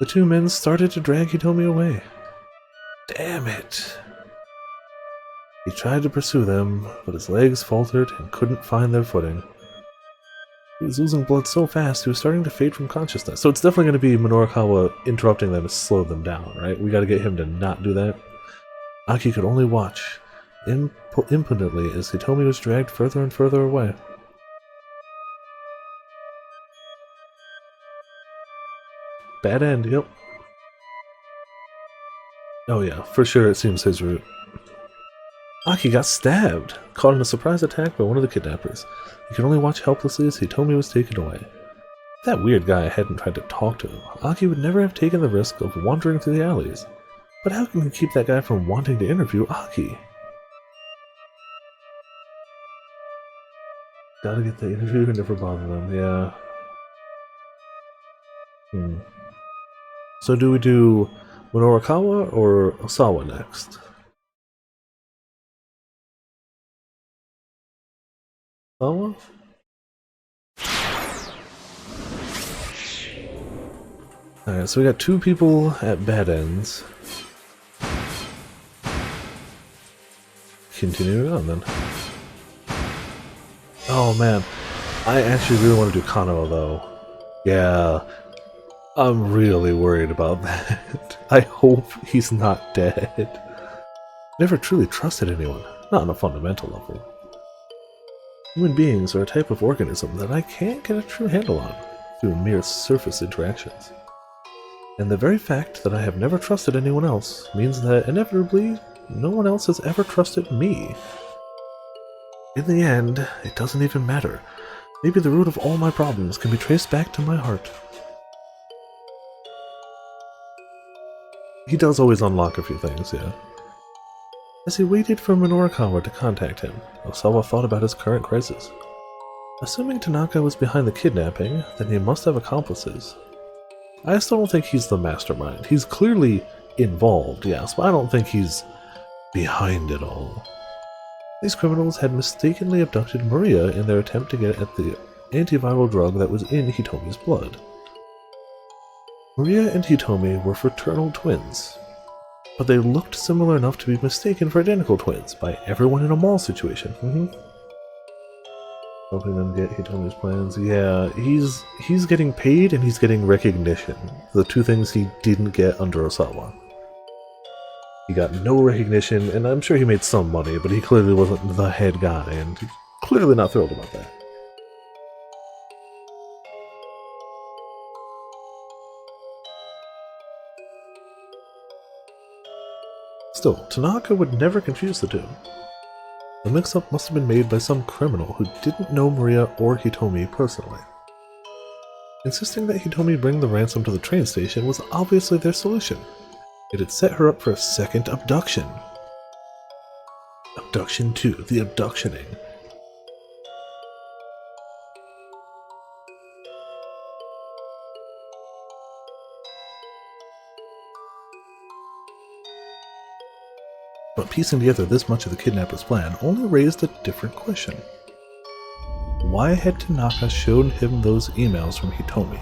The two men started to drag Hitomi away. Damn it. He tried to pursue them, but his legs faltered and couldn't find their footing. He was losing blood so fast he was starting to fade from consciousness. So it's definitely going to be Minorikawa interrupting them to slow them down, right? We got to get him to not do that. Aki could only watch, impotently, as Hitomi was dragged further and further away. Bad end, yep. Oh yeah, for sure it seems his route. Aki got stabbed, caught in a surprise attack by one of the kidnappers. He could only watch helplessly as Hitomi was taken away. If that weird guy hadn't tried to talk to him, Aki would never have taken the risk of wandering through the alleys. But how can he keep that guy from wanting to interview Aki? Gotta get the interview and never bother them, yeah. So do we do Minorikawa or Osawa next? Osawa? Alright, so we got two people at bad ends. Continuing on then. Oh man, I actually really want to do Kano though. Yeah, I'm really worried about that. I hope he's not dead. Never truly trusted anyone, not on a fundamental level. Human beings are a type of organism that I can't get a true handle on through mere surface interactions. And the very fact that I have never trusted anyone else means that inevitably no one else has ever trusted me. In the end, it doesn't even matter. Maybe the root of all my problems can be traced back to my heart. He does always unlock a few things, yeah. As he waited for Minorikawa to contact him, Osawa thought about his current crisis. Assuming Tanaka was behind the kidnapping, then he must have accomplices. I still don't think he's the mastermind. He's clearly involved, yes, but I don't think he's behind it all. These criminals had mistakenly abducted Maria in their attempt to get at the antiviral drug that was in Hitomi's blood. Maria and Hitomi were fraternal twins, but they looked similar enough to be mistaken for identical twins by everyone in a mall situation. Helping them get Hitomi's plans. Yeah, he's getting paid and he's getting recognition. The two things he didn't get under Osawa. He got no recognition, and I'm sure he made some money, but he clearly wasn't the head guy, and he's clearly not thrilled about that. Still, Tanaka would never confuse the two. The mix-up must have been made by some criminal who didn't know Maria or Hitomi personally. Insisting that Hitomi bring the ransom to the train station was obviously their solution. It had set her up for a second abduction. Abduction 2, the abductioning. But piecing together this much of the kidnapper's plan only raised a different question. Why had Tanaka shown him those emails from Hitomi?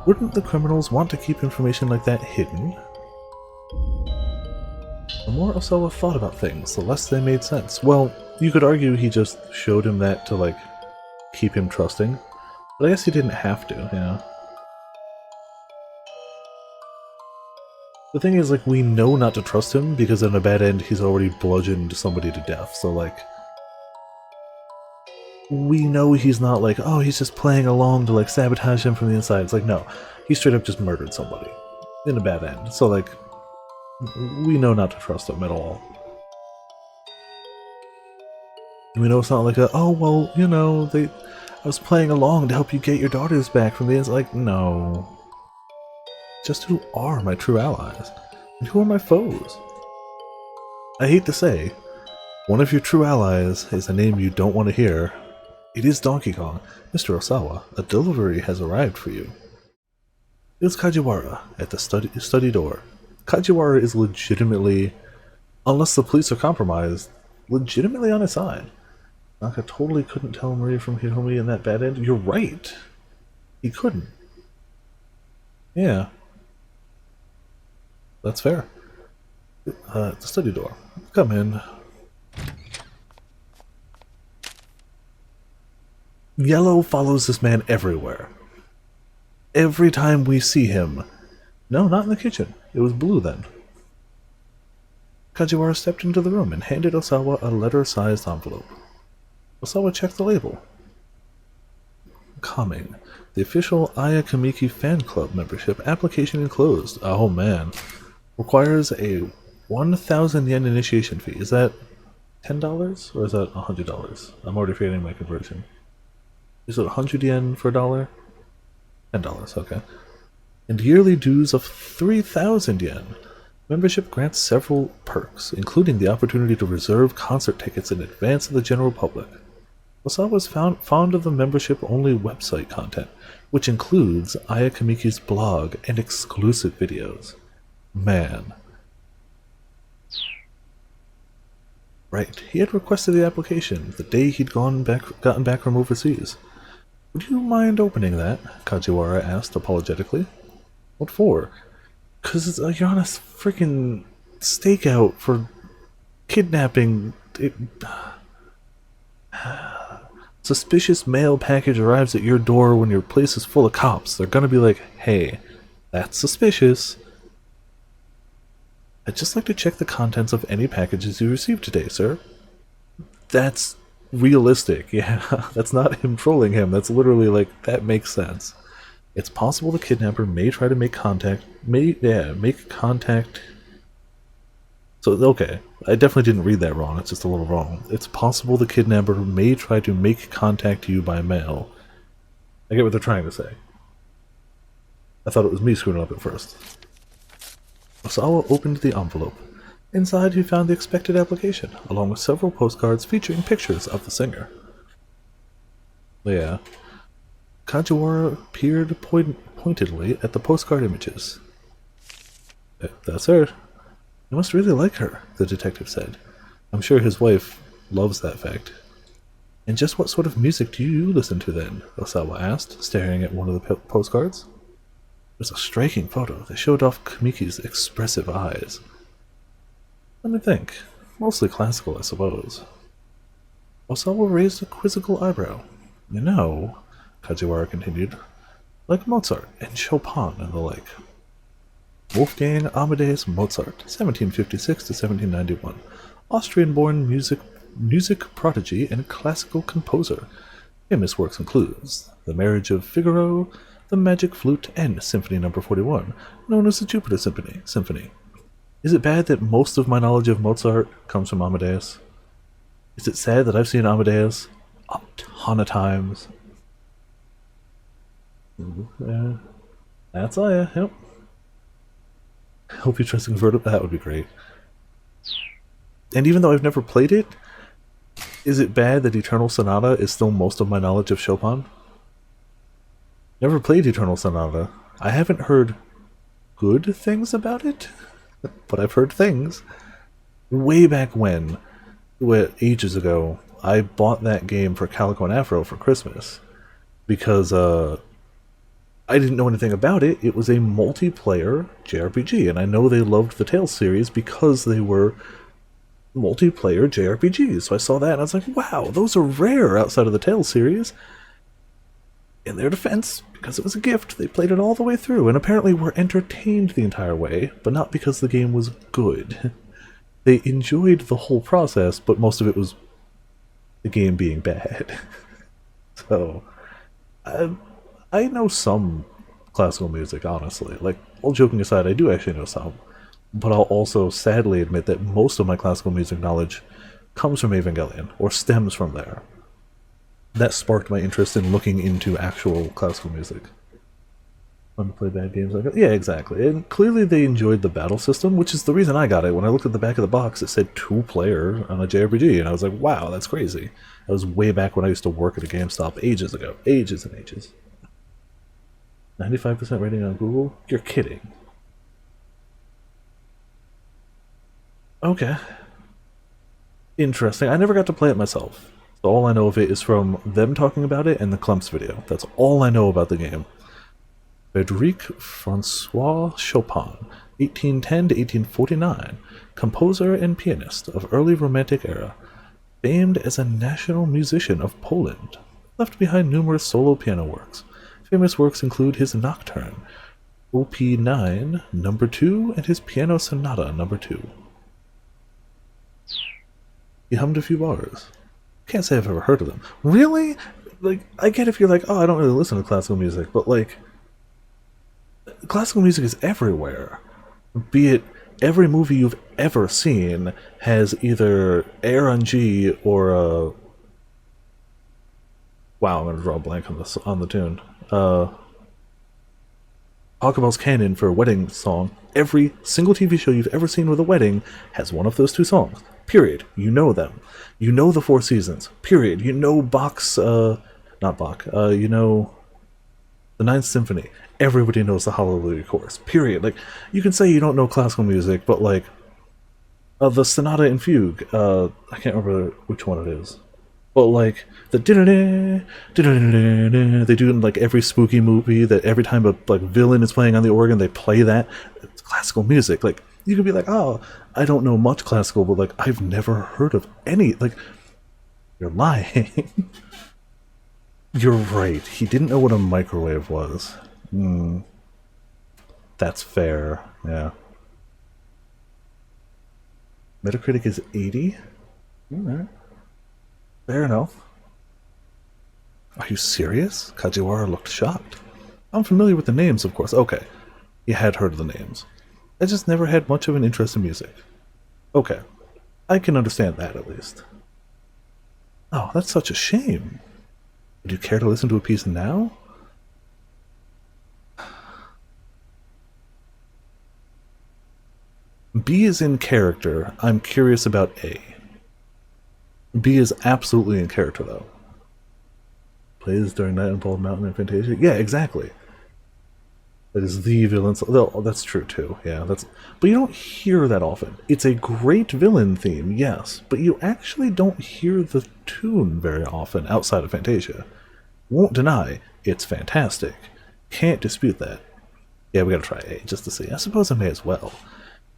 Wouldn't the criminals want to keep information like that hidden? The more Osawa thought about things, the less they made sense. Well, you could argue he just showed him that to, keep him trusting. But I guess he didn't have to, yeah. The thing is, we know not to trust him, because in a bad end, he's already bludgeoned somebody to death, so, we know he's not oh, he's just playing along to, sabotage him from the inside. It's no, he straight up just murdered somebody. In a bad end. So, we know not to trust him at all. And we know it's not oh, well, I was playing along to help you get your daughters back from the inside. No. Just who are my true allies? And who are my foes? I hate to say, one of your true allies is a name you don't want to hear. It is Donkey Kong. Mr. Osawa, a delivery has arrived for you. It's Kajiwara at the study door. Kajiwara is legitimately, unless the police are compromised, legitimately on his side. Naka totally couldn't tell Maria from Hitomi in that bad end. You're right. He couldn't. Yeah. That's fair. The study door. Come in. Yellow follows this man everywhere. Every time we see him. No, not in the kitchen. It was blue then. Kajiwara stepped into the room and handed Osawa a letter-sized envelope. Osawa checked the label. Coming. The official Aya Kamiki fan club membership application enclosed. Oh man. Requires a 1,000 yen initiation fee. Is that $10 or is that $100? I'm already forgetting my conversion. Is it 100 yen for a dollar? $10, okay. And yearly dues of 3,000 yen. Membership grants several perks, including the opportunity to reserve concert tickets in advance of the general public. Osawa was fond of the membership-only website content, which includes Aya Kamiki's blog and exclusive videos. Man. Right, he had requested the application the day he'd gotten back from overseas. Would you mind opening that? Kajiwara asked apologetically. What for? 'Cause you're on a freaking stakeout for kidnapping. Suspicious mail package arrives at your door when your place is full of cops. They're gonna be like, hey, that's suspicious. I'd just like to check the contents of any packages you received today, sir. That's realistic, yeah. That's not him trolling him. That's literally that makes sense. It's possible the kidnapper may try to make contact. Make contact. So, okay, I definitely didn't read that wrong. It's just a little wrong. It's possible the kidnapper may try to make contact to you by mail. I get what they're trying to say. I thought it was me screwing up at first. Osawa opened the envelope. Inside, he found the expected application, along with several postcards featuring pictures of the singer. Yeah. Kajiwara peered pointedly at the postcard images. That's her. You must really like her, the detective said. I'm sure his wife loves that fact. And just what sort of music do you listen to then? Osawa asked, staring at one of the postcards. It was a striking photo that showed off Kamiki's expressive eyes. Let me think. Mostly classical, I suppose. Osawa raised a quizzical eyebrow. You know, Kajiwara continued, like Mozart and Chopin and the like. Wolfgang Amadeus Mozart, 1756 to 1791, Austrian-born music prodigy and classical composer. Famous works includes The Marriage of Figaro, The Magic Flute, and Symphony No. 41, known as the Jupiter Symphony. Is it bad that most of my knowledge of Mozart comes from Amadeus? Is it sad that I've seen Amadeus a ton of times? Yeah, that's all, yeah, yep. Hope you try to convert it. That would be great. And even though I've never played it, is it bad that Eternal Sonata is still most of my knowledge of Chopin? Never played Eternal Sonata. I haven't heard good things about it, but I've heard things. Way back when, ages ago, I bought that game for Calico and Afro for Christmas because I didn't know anything about it. It was a multiplayer JRPG, and I know they loved the Tales series because they were multiplayer JRPGs. So I saw that and I was like, wow, those are rare outside of the Tales series. In their defense, because it was a gift, they played it all the way through and apparently were entertained the entire way, but not because the game was good. They enjoyed the whole process, but most of it was the game being bad. So, I know some classical music, honestly. Like, all joking aside, I do actually know some. But I'll also sadly admit that most of my classical music knowledge comes from Evangelion, or stems from there. That sparked my interest in looking into actual classical music. Fun to play bad games like that? Yeah, exactly. And clearly they enjoyed the battle system, which is the reason I got it. When I looked at the back of the box, it said 2-player on a JRPG, and I was like, wow, that's crazy. That was way back when I used to work at a GameStop ages ago. Ages and ages. 95% rating on Google? You're kidding. Okay. Interesting. I never got to play it myself. So all I know of it is from them talking about it and the Clumps video. That's all I know about the game. Frédéric Francois Chopin, 1810 to 1849, composer and pianist of early Romantic era, famed as a national musician of Poland, left behind numerous solo piano works. Famous works include his Nocturne, Op. 9, No. 2, and his Piano Sonata No. 2. He hummed a few bars. Can't say I've ever heard of them. Really? Like, I get if you're like, oh, I don't really listen to classical music, but like, classical music is everywhere. Be it every movie you've ever seen has either Air on G or wow, I'm gonna draw a blank on this on the tune. Pachelbel's Canon for a wedding song. Every single TV show you've ever seen with a wedding has one of those two songs. Period. You know them. You know the Four Seasons. Period. You know Bach's, not Bach, you know the Ninth Symphony. Everybody knows the Hallelujah Chorus. Period. Like, you can say you don't know classical music, but like, the Sonata and Fugue, I can't remember which one it is. But like, the they do it in like every spooky movie, that every time a like villain is playing on the organ, they play that. It's classical music. Like, you could be like, oh, I don't know much classical, but like, I've never heard of any. Like, you're lying. You're right. He didn't know what a microwave was. That's fair. Yeah. Metacritic is 80? Alright. Fair enough. Are you serious? Kajiwara looked shocked. I'm familiar with the names, of course. Okay. You had heard of the names. I just never had much of an interest in music. Okay. I can understand that, at least. Oh, that's such a shame. Would you care to listen to a piece now? B is in character. I'm curious about A. B is absolutely in character, though. Plays during Night on Bald Mountain and Fantasia? Yeah, exactly. That is the villain. Oh, that's true, too. Yeah, that's. But you don't hear that often. It's a great villain theme, yes, but you actually don't hear the tune very often outside of Fantasia. Won't deny, it's fantastic. Can't dispute that. Yeah, we gotta try A, just to see. I suppose I may as well.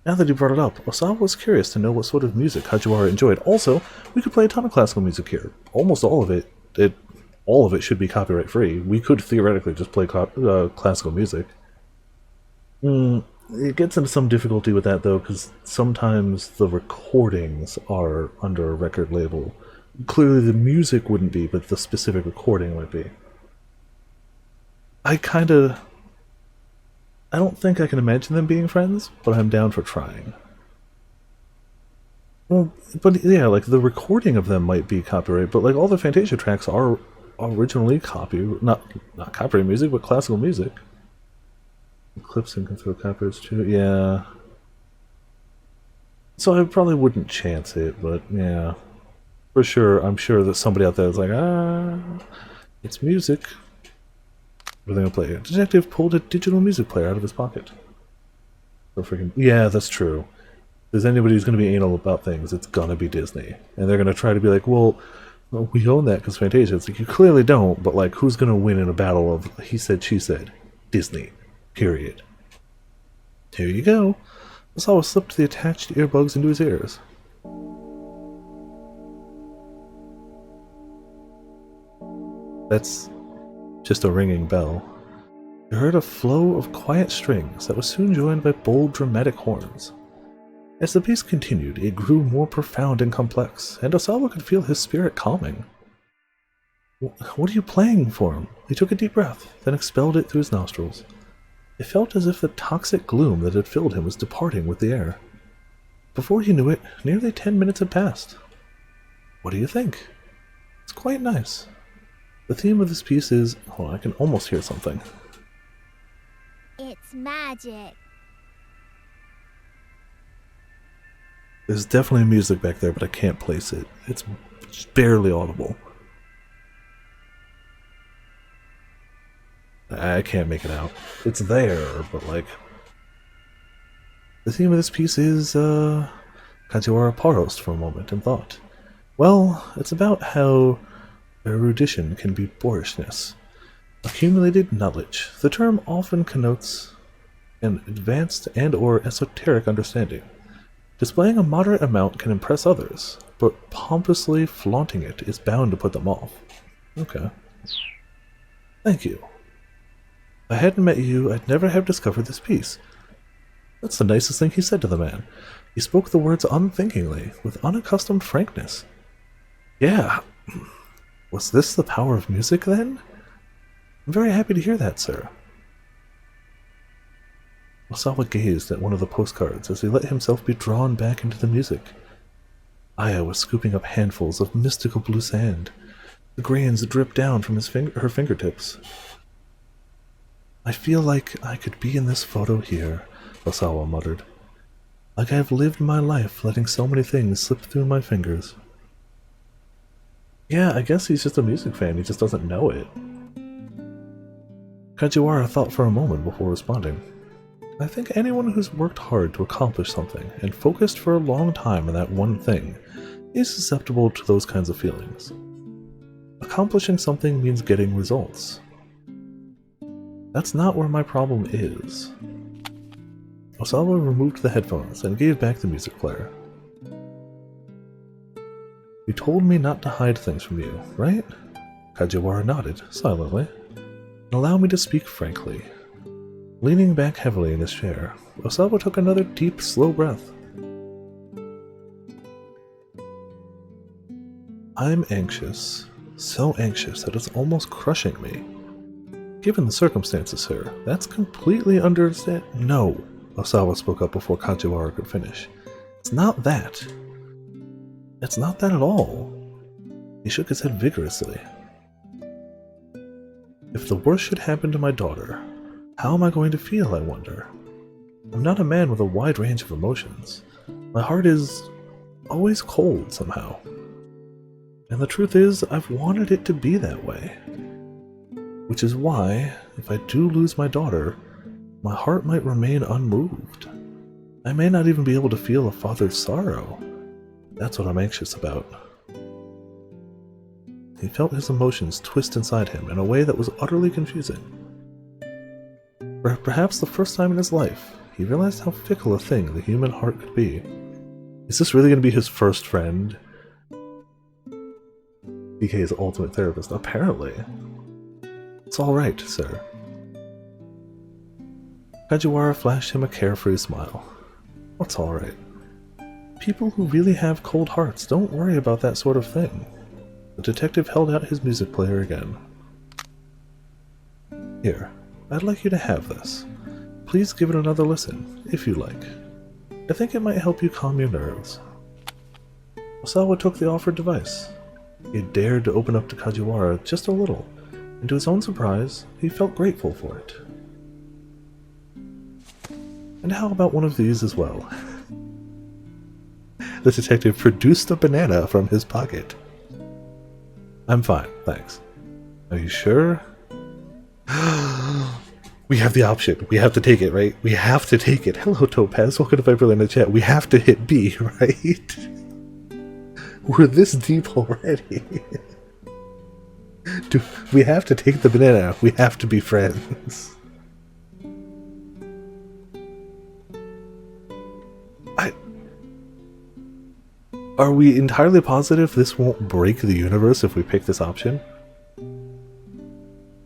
Now that you brought it up, Osawa was curious to know what sort of music Kajiwara enjoyed. Also, we could play a ton of classical music here. Almost all of it. All of it should be copyright free. We could theoretically just play classical music. It gets into some difficulty with that, though, because sometimes the recordings are under a record label. Clearly the music wouldn't be, but the specific recording would be. I don't think I can imagine them being friends, but I'm down for trying. Well, but yeah, like the recording of them might be copyright, but like all the Fantasia tracks are originally not copyright music, but classical music. Eclipsing can throw copyrights too. Yeah. So I probably wouldn't chance it, but yeah. For sure, I'm sure that somebody out there is like, it's music. What are they gonna play? A detective pulled a digital music player out of his pocket. So freaking yeah, that's true. If there's anybody who's gonna be anal about things, it's gonna be Disney, and they're gonna try to be like, well, we own that because Fantasia. It's like you clearly don't, but like, who's gonna win in a battle of he said, she said? Disney. Period. Here you go. Osawa slipped the attached earbuds into his ears. That's just a ringing bell. You heard a flow of quiet strings that was soon joined by bold, dramatic horns. As the piece continued, it grew more profound and complex, and Osawa could feel his spirit calming. What are you playing for him? He took a deep breath, then expelled it through his nostrils. It felt as if the toxic gloom that had filled him was departing with the air. Before he knew it, nearly 10 minutes had passed. What do you think? It's quite nice. The theme of this piece is... hold on, I can almost hear something. It's magic. There's definitely music back there, but I can't place it. It's barely audible. I can't make it out. It's there, but like... the theme of this piece is, Kajiwara paused for a moment and thought. Well, it's about how erudition can be boorishness. Accumulated knowledge. The term often connotes an advanced and or esoteric understanding. Displaying a moderate amount can impress others, but pompously flaunting it is bound to put them off. Okay. Thank you. If I hadn't met you, I'd never have discovered this piece. That's the nicest thing he said to the man. He spoke the words unthinkingly, with unaccustomed frankness. Yeah. Was this the power of music, then? I'm very happy to hear that, sir. Osawa gazed at one of the postcards as he let himself be drawn back into the music. Aya was scooping up handfuls of mystical blue sand. The grains dripped down from her fingertips. I feel like I could be in this photo here, Osawa muttered. Like I have lived my life letting so many things slip through my fingers. Yeah, I guess he's just a music fan, he just doesn't know it. Kajiwara thought for a moment before responding. I think anyone who's worked hard to accomplish something and focused for a long time on that one thing is susceptible to those kinds of feelings. Accomplishing something means getting results. That's not where my problem is. Osawa removed the headphones and gave back the music player. You told me not to hide things from you, right? Kajiwara nodded, silently. Allow me to speak frankly. Leaning back heavily in his chair, Osawa took another deep, slow breath. I'm anxious. So anxious that it's almost crushing me. Given the circumstances, sir, that's completely understand— No, Osawa spoke up before Kajiwara could finish. It's not that. It's not that at all. He shook his head vigorously. If the worst should happen to my daughter, how am I going to feel, I wonder? I'm not a man with a wide range of emotions. My heart is always cold somehow. And the truth is, I've wanted it to be that way. Which is why, if I do lose my daughter, my heart might remain unmoved. I may not even be able to feel a father's sorrow. That's what I'm anxious about. He felt his emotions twist inside him in a way that was utterly confusing. For perhaps the first time in his life, he realized how fickle a thing the human heart could be. Is this really going to be his first friend? BK's ultimate therapist, apparently. It's alright, sir. Kajiwara flashed him a carefree smile. What's alright? People who really have cold hearts don't worry about that sort of thing. The detective held out his music player again. Here, I'd like you to have this. Please give it another listen, if you like. I think it might help you calm your nerves. Osawa took the offered device. He had dared to open up to Kajiwara just a little, and to his own surprise, he felt grateful for it. And how about one of these as well? The detective produced a banana from his pocket. I'm fine, thanks. Are you sure? We have the option. We have to take it, right? We have to take it. Hello, Topaz. Welcome to Viper in the chat. We have to hit B, right? We're this deep already. We have to take the banana. We have to be friends. Are we entirely positive this won't break the universe if we pick this option?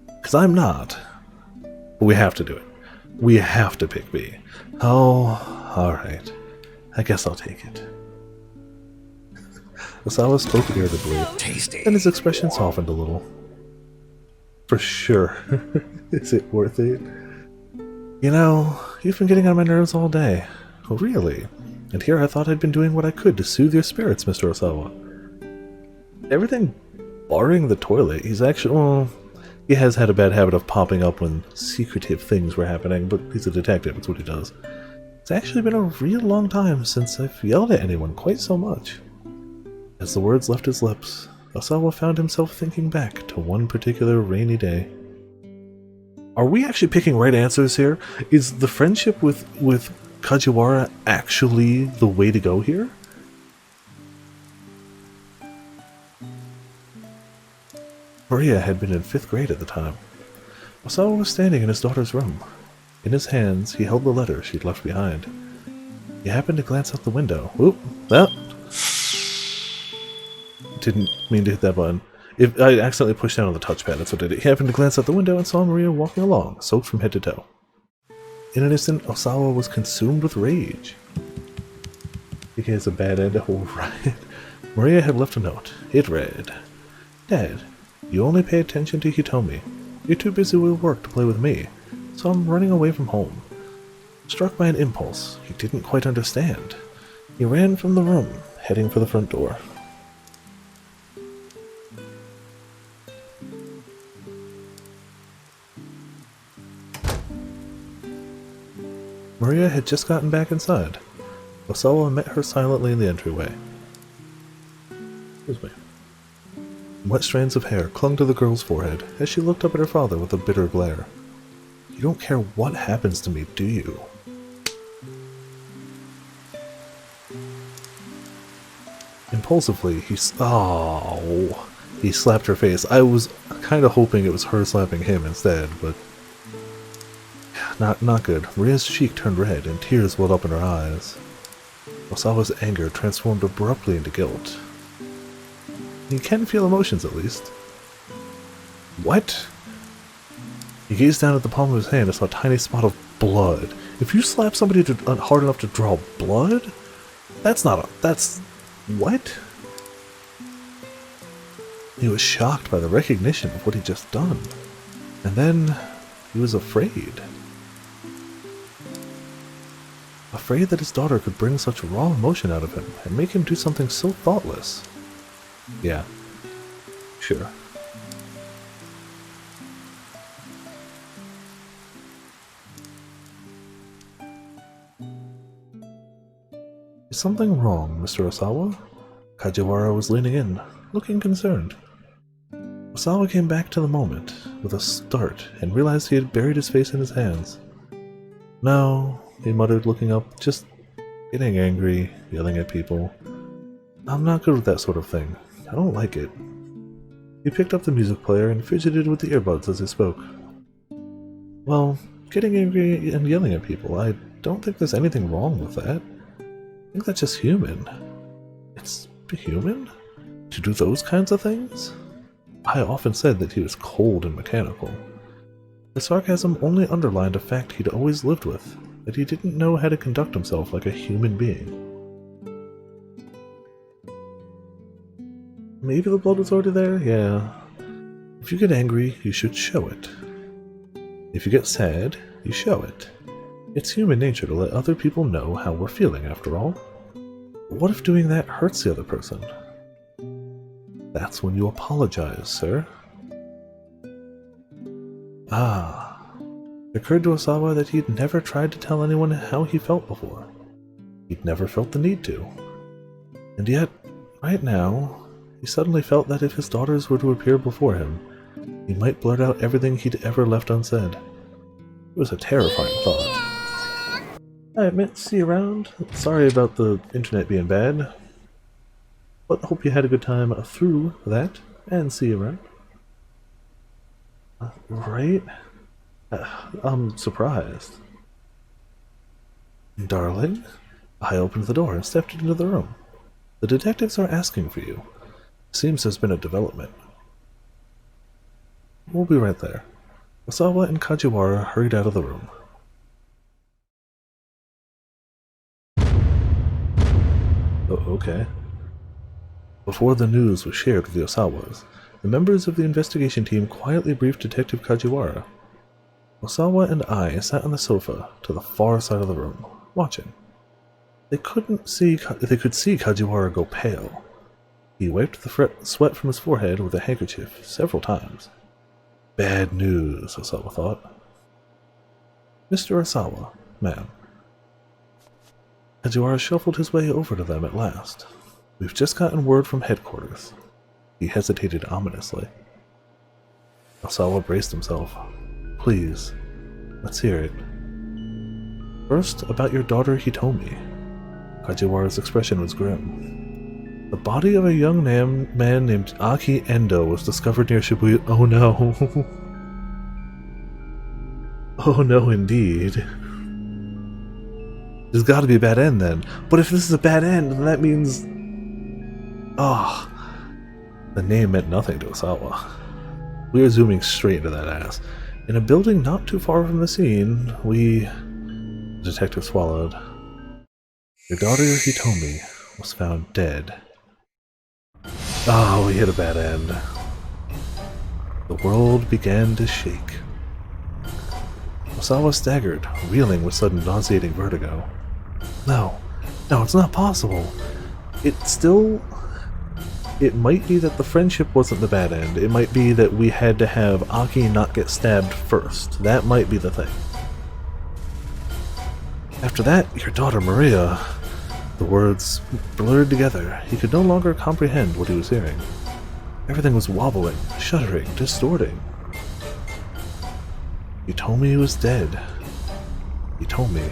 Because I'm not. But we have to do it. We have to pick B. Oh, alright. I guess I'll take it. Osawa spoke irritably, Tasty. and his expression softened a little. For sure. Is it worth it? You know, you've been getting on my nerves all day. Really? And here I thought I'd been doing what I could to soothe your spirits, Mr. Osawa. Everything barring the toilet, he's actually... Well, he has had a bad habit of popping up when secretive things were happening, but he's a detective, it's what he does. It's actually been a real long time since I've yelled at anyone quite so much. As the words left his lips, Osawa found himself thinking back to one particular rainy day. Are we actually picking right answers here? Is the friendship with Kajiwara actually the way to go here? Maria had been in 5th grade at the time. Osawa was standing in his daughter's room. In his hands, he held the letter she'd left behind. He happened to glance out the window. Oop! Well, didn't mean to hit that button. If I accidentally pushed down on the touchpad, that's what did it. He happened to glance out the window and saw Maria walking along, soaked from head to toe. In an instant, Osawa was consumed with rage. He has a bad end. Oh, right. Maria had left a note. It read, Dad, you only pay attention to Hitomi. You're too busy with work to play with me, so I'm running away from home. Struck by an impulse he didn't quite understand, he ran from the room, heading for the front door. Maria had just gotten back inside. Osawa met her silently in the entryway. Excuse me. Wet strands of hair clung to the girl's forehead as she looked up at her father with a bitter glare. You don't care what happens to me, do you? Impulsively, he slapped her face. I was kind of hoping it was her slapping him instead, but not good. Maria's cheek turned red and tears welled up in her eyes. Osawa's anger transformed abruptly into guilt. You can feel emotions, at least. What? He gazed down at the palm of his hand and saw a tiny spot of blood. If you slap somebody hard enough to draw blood? That's what? He was shocked by the recognition of what he'd just done. And then he was afraid. Afraid that his daughter could bring such raw emotion out of him and make him do something so thoughtless. Yeah, sure. Is something wrong, Mr. Osawa? Kajiwara was leaning in, looking concerned. Osawa came back to the moment with a start and realized he had buried his face in his hands. No, he muttered, looking up, just getting angry, yelling at people. I'm not good with that sort of thing. I don't like it. He picked up the music player and fidgeted with the earbuds as he spoke. Well, getting angry and yelling at people, I don't think there's anything wrong with that. I think that's just human. It's human? To do those kinds of things? I often said that he was cold and mechanical. The sarcasm only underlined a fact he'd always lived with, that he didn't know how to conduct himself like a human being. Maybe the blood was already there? Yeah. If you get angry, you should show it. If you get sad, you show it. It's human nature to let other people know how we're feeling, after all. What if doing that hurts the other person? That's when you apologize, sir. Ah. It occurred to Osawa that he'd never tried to tell anyone how he felt before. He'd never felt the need to. And yet, right now, he suddenly felt that if his daughters were to appear before him, he might blurt out everything he'd ever left unsaid. It was a terrifying thought. I admit, see you around. Sorry about the internet being bad, but hope you had a good time through that, and see you around. Right? I'm surprised. Darling? I opened the door and stepped into the room. The detectives are asking for you. Seems there's been a development. We'll be right there. Osawa and Kajiwara hurried out of the room. Oh, okay. Before the news was shared with the Osawas, the members of the investigation team quietly briefed Detective Kajiwara. Osawa and I sat on the sofa to the far side of the room, watching. They could see Kajiwara go pale. He wiped the sweat from his forehead with a handkerchief several times. Bad news, Osawa thought. Mr. Osawa, ma'am. Kajiwara shuffled his way over to them at last. We've just gotten word from headquarters. He hesitated ominously. Osawa braced himself. Please, let's hear it. First, about your daughter Hitomi. Kajiwara's expression was grim. The body of a young man named Aki Endo was discovered near Shibuya. Oh no. Oh no, indeed. There's gotta be a bad end then. But if this is a bad end, then that means... Oh. The name meant nothing to Osawa. We are zooming straight into that ass. In a building not too far from the scene, The detective swallowed. Your daughter Hitomi was found dead. Oh, we hit a bad end. The world began to shake. Osawa staggered, reeling with sudden nauseating vertigo. No, it's not possible. It might be that the friendship wasn't the bad end. It might be that we had to have Aki not get stabbed first. That might be the thing. After that, your daughter Maria... The words blurred together. He could no longer comprehend what he was hearing. Everything was wobbling, shuddering, distorting. He told me he was dead. He told me.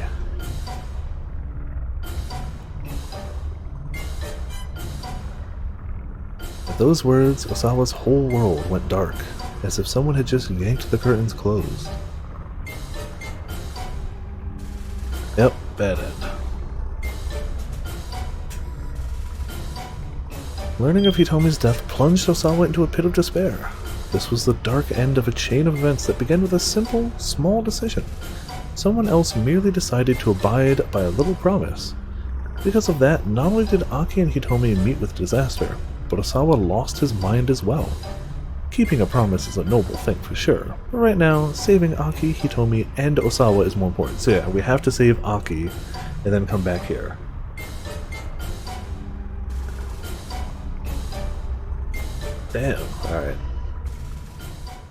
At those words, Osawa's whole world went dark, as if someone had just yanked the curtains closed. Yep, bad end. Learning of Hitomi's death plunged Osawa into a pit of despair. This was the dark end of a chain of events that began with a simple, small decision. Someone else merely decided to abide by a little promise. Because of that, not only did Aki and Hitomi meet with disaster, but Osawa lost his mind as well. Keeping a promise is a noble thing for sure, but right now, saving Aki, Hitomi, and Osawa is more important. So yeah, we have to save Aki, and then come back here. Damn, alright.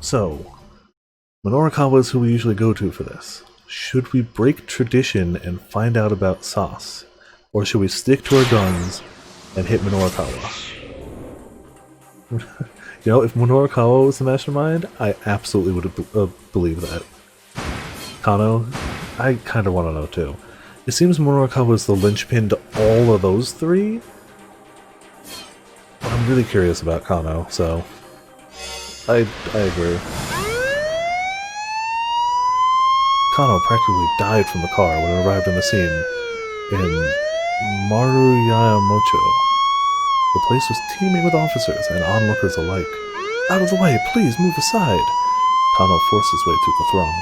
So, Minorikawa is who we usually go to for this. Should we break tradition and find out about Sas? Or should we stick to our guns and hit Minorikawa? You know, if Minorikawa was the mastermind, I absolutely would have believed that. Kano, I kind of want to know too. It seems Minorikawa is the linchpin to all of those three. I'm really curious about Kano, so I agree. Kano practically died from the car when it arrived on the scene in Maruyamocho. The place was teeming with officers and onlookers alike. Out of the way, please move aside! Kano forced his way through the throng.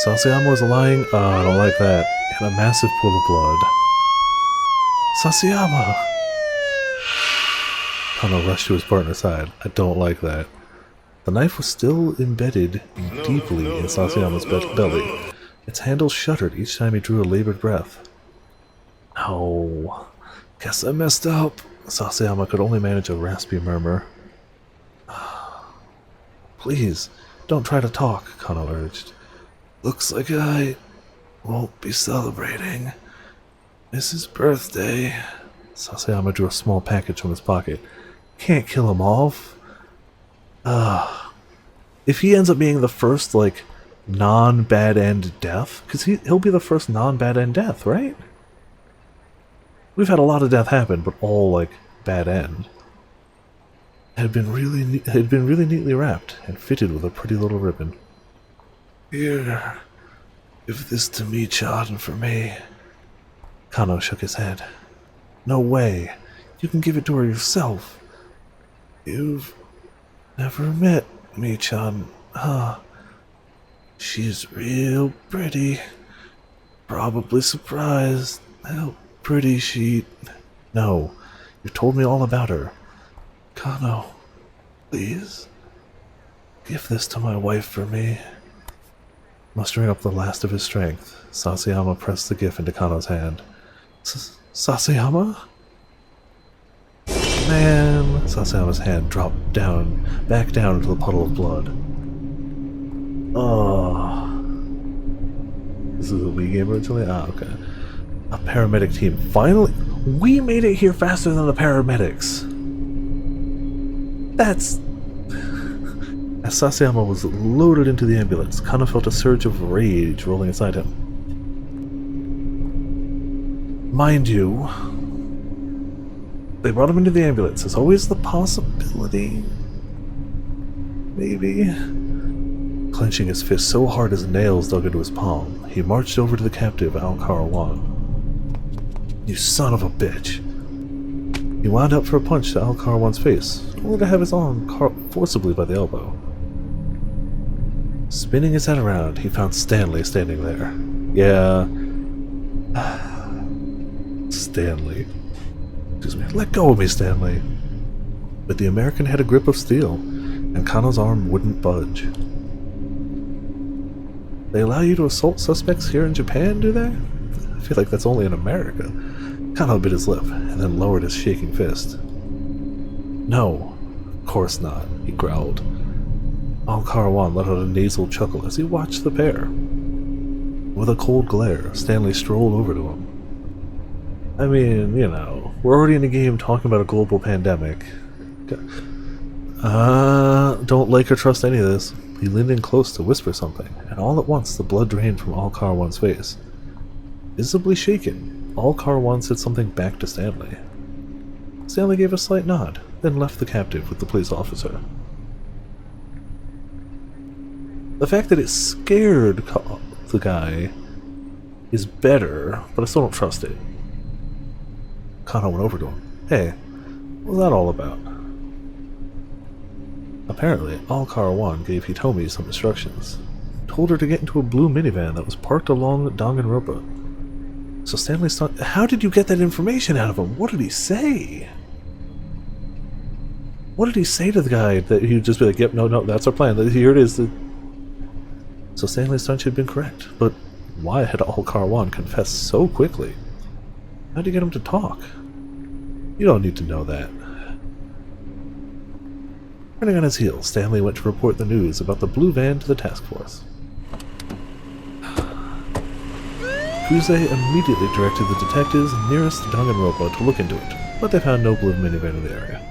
Sasayama was lying, I don't like that, in a massive pool of blood. Sasayama! Kano rushed to his partner's side. I don't like that. The knife was still embedded deeply in Sasayama's belly. Its handle shuddered each time he drew a labored breath. No. Guess I messed up. Sasayama could only manage a raspy murmur. Please, don't try to talk, Kano urged. Looks like I won't be celebrating. It's his birthday. Sasayama drew a small package from his pocket. Can't kill him off. If he ends up being the first, like, non-bad end death, because he'll be the first non-bad end death, right? We've had a lot of death happen, but all, like, bad end. Had been really neatly wrapped and fitted with a pretty little ribbon. Here, give this to me, Chad, and for me. Kano shook his head. No way. You can give it to her yourself. You've never met me-chan, huh? She's real pretty. Probably surprised how pretty she... No, you told me all about her. Kano, please. Give this to my wife for me. Mustering up the last of his strength, Sasayama pressed the gift into Kano's hand. Sasayama? Man, Sasayama's hand dropped back down into the puddle of blood. Oh. This is a Wii game originally? Ah, okay. A paramedic team. Finally, we made it here faster than the paramedics. That's... As Sasayama was loaded into the ambulance, Kano felt a surge of rage rolling inside him. Mind you, they brought him into the ambulance. There's always the possibility. Maybe. Clenching his fist so hard his nails dug into his palm, he marched over to the captive Al-Karawan. You son of a bitch. He wound up for a punch to Al-Karawan's face, only to have his arm caught forcibly by the elbow. Spinning his head around, he found Stanley standing there. Yeah. Stanley. Excuse me. Let go of me, Stanley. But the American had a grip of steel, and Kano's arm wouldn't budge. They allow you to assault suspects here in Japan, do they? I feel like that's only in America. Kano bit his lip, and then lowered his shaking fist. No, of course not, he growled. Al-Karawan let out a nasal chuckle as he watched the pair. With a cold glare, Stanley strolled over to him. I mean, you know, we're already in a game talking about a global pandemic. Don't like or trust any of this. He leaned in close to whisper something, and all at once the blood drained from Al-Karawan's face. Visibly shaken, Al-Karawan said something back to Stanley. Stanley gave a slight nod, then left the captive with the police officer. The fact that it scared the guy is better, but I still don't trust it. Kano went over to him. Hey, what was that all about? Apparently, Al-Karawan gave Hitomi some instructions. Told her to get into a blue minivan that was parked along Danganronpa. So Stanley started... How did you get that information out of him? What did he say? What did he say to the guy that he'd just be like, yep, no, that's our plan. Here it is. So Stanley's hunch had been correct, but why had Al-Karawan confessed so quickly? How'd you get him to talk? You don't need to know that. Turning on his heel, Stanley went to report the news about the blue van to the task force. Kuze immediately directed the detectives nearest Danganronpa to look into it, but they found no blue minivan in the area.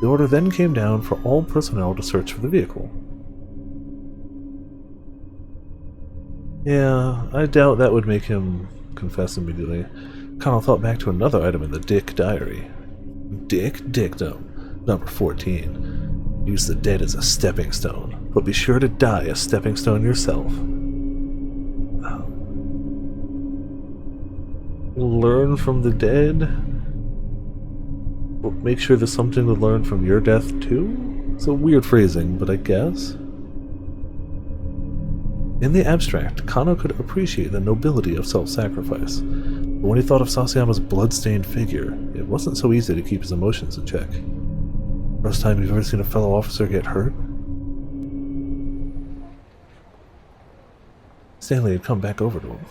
The order then came down for all personnel to search for the vehicle. Yeah, I doubt that would make him confess immediately. Kano thought back to another item in the Dick diary. Dick Dictum, number 14. Use the dead as a stepping stone, but be sure to die a stepping stone yourself. Learn from the dead? But make sure there's something to learn from your death too? It's a weird phrasing, but I guess. In the abstract, Kano could appreciate the nobility of self-sacrifice, but when he thought of Sasayama's blood-stained figure, it wasn't so easy to keep his emotions in check. First time you've ever seen a fellow officer get hurt? Stanley had come back over to him.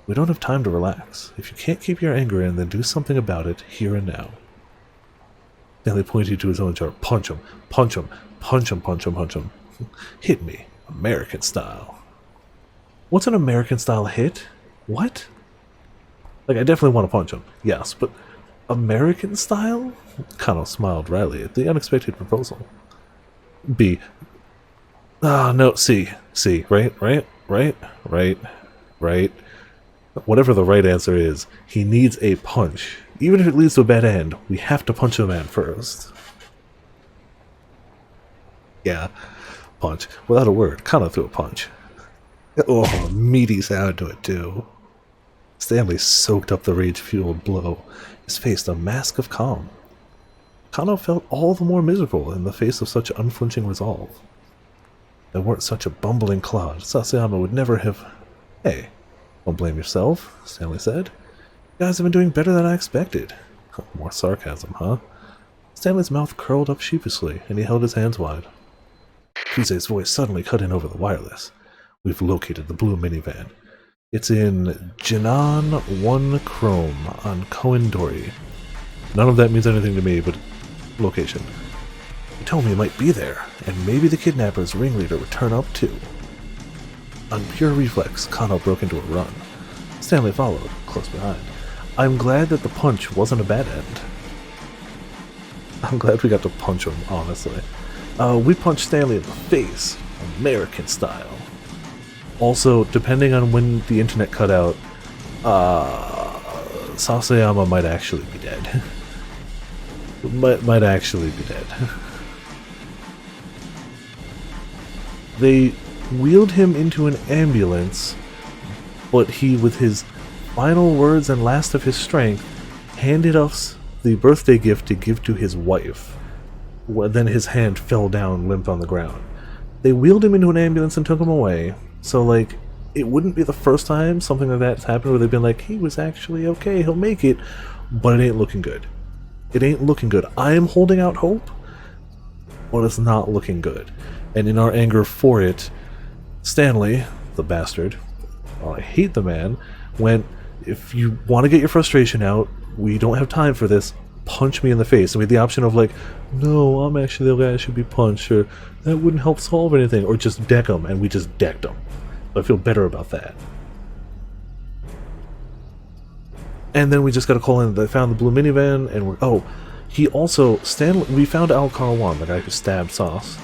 We don't have time to relax. If you can't keep your anger in, then do something about it here and now. Stanley pointed to his own jar. Punch him, punch him, punch him, punch him, punch him. Hit me, American style. What's an American style hit? What? Like, I definitely want to punch him, yes, but American style? Kano smiled wryly at the unexpected proposal. B. Ah, no, C. C. Right. Whatever the right answer is, he needs a punch. Even if it leads to a bad end, we have to punch the man first. Yeah, punch. Without a word, Kano threw a punch. Oh, meaty sound to it, too. Stanley soaked up the rage-fueled blow, his face a mask of calm. Kano felt all the more miserable in the face of such unflinching resolve. If they weren't such a bumbling clod, Sasayama would never have... Hey, don't blame yourself, Stanley said. You guys have been doing better than I expected. More sarcasm, huh? Stanley's mouth curled up sheepishly, and he held his hands wide. Kuse's voice suddenly cut in over the wireless. We've located the blue minivan. It's in Jinan 1 Chrome on Koendori. None of that means anything to me, but location. You told me it might be there, and maybe the kidnapper's ringleader would turn up too. On pure reflex, Kano broke into a run. Stanley followed, close behind. I'm glad that the punch wasn't a bad end. I'm glad we got to punch him, honestly. We punched Stanley in the face, American style. Also, depending on when the internet cut out, Sasayama might actually be dead. might actually be dead. They wheeled him into an ambulance, but he, with his final words and last of his strength, handed us the birthday gift to give to his wife. Then his hand fell down limp on the ground. They wheeled him into an ambulance and took him away, so, like, it wouldn't be the first time something like that's happened where they've been like, he was actually okay, he'll make it, but it ain't looking good. It ain't looking good. I am holding out hope, but it's not looking good. And in our anger for it, Stanley, the bastard, I hate the man, went, if you want to get your frustration out, we don't have time for this, punch me in the face. And we had the option of like, no, I'm actually the guy that should be punched, or that wouldn't help solve anything, or just deck him, and we just decked him. So I feel better about that. And then we just got a call in that they found the blue minivan, and we're, oh, he also, Stanley, we found Al Karwan, the guy who stabbed Sauce.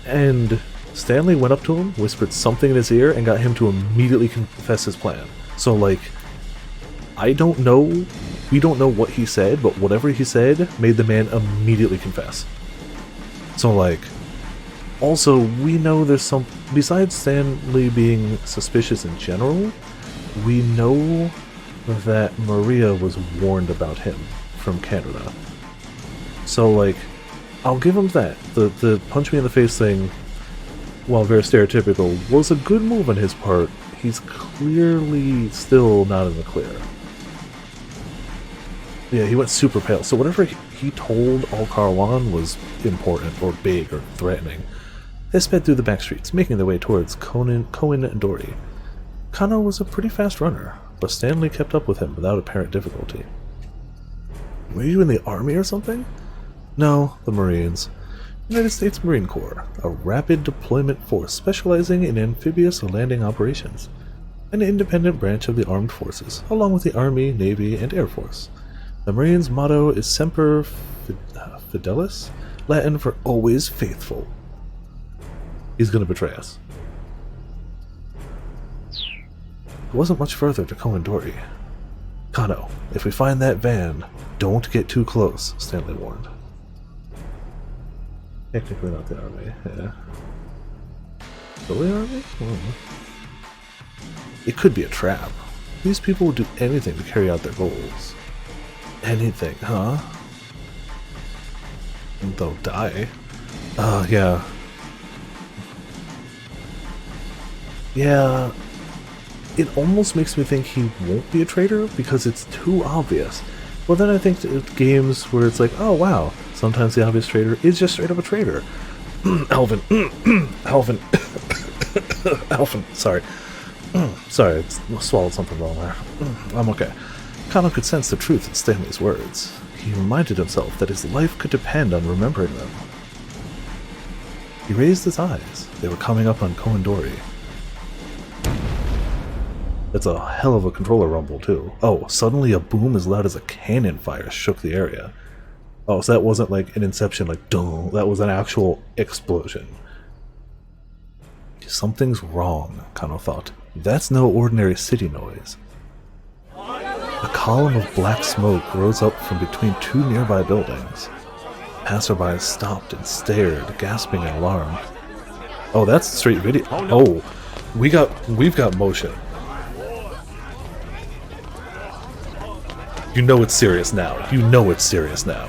And Stanley went up to him, whispered something in his ear, and got him to immediately confess his plan. So, like, I don't know, we don't know what he said, but whatever he said made the man immediately confess. So, like, also, we know there's some, besides Stanley being suspicious in general, we know that Maria was warned about him from Canada. So, like, I'll give him that. The punch me in the face thing, while very stereotypical, was a good move on his part. He's clearly still not in the clear. Yeah, he went super pale. So whatever he told Al Karwan was important, or big, or threatening. They sped through the back streets, making their way towards Koendori. Kano was a pretty fast runner, but Stanley kept up with him without apparent difficulty. Were you in the army or something? No, the Marines. United States Marine Corps, a rapid deployment force specializing in amphibious landing operations. An independent branch of the armed forces, along with the Army, Navy, and Air Force. The Marines' motto is Semper Fidelis, Latin for always faithful. He's gonna betray us. It wasn't much further to Koendori. Kano, if we find that van, don't get too close, Stanley warned. Technically not the army, yeah. Still the army? It could be a trap. These people would do anything to carry out their goals. Anything, huh? And they'll die. Yeah. Yeah, it almost makes me think he won't be a traitor because it's too obvious. Well, then I think games where it's like, oh wow, sometimes the obvious traitor is just straight up a traitor. Alvin. Alvin. Alvin, sorry. Sorry, I swallowed something wrong there. I'm okay. Kano could sense the truth in Stanley's words. He reminded himself that his life could depend on remembering them. He raised his eyes. They were coming up on Koendori. That's a hell of a controller rumble, too. Oh, suddenly a boom as loud as a cannon fire shook the area. Oh, so that wasn't like an Inception, like, duh. That was an actual explosion. Something's wrong, Kano thought. That's no ordinary city noise. A column of black smoke rose up from between two nearby buildings. Passersby stopped and stared, gasping in alarm. Oh, that's straight video. Oh, we've got motion. You know it's serious now. You know it's serious now.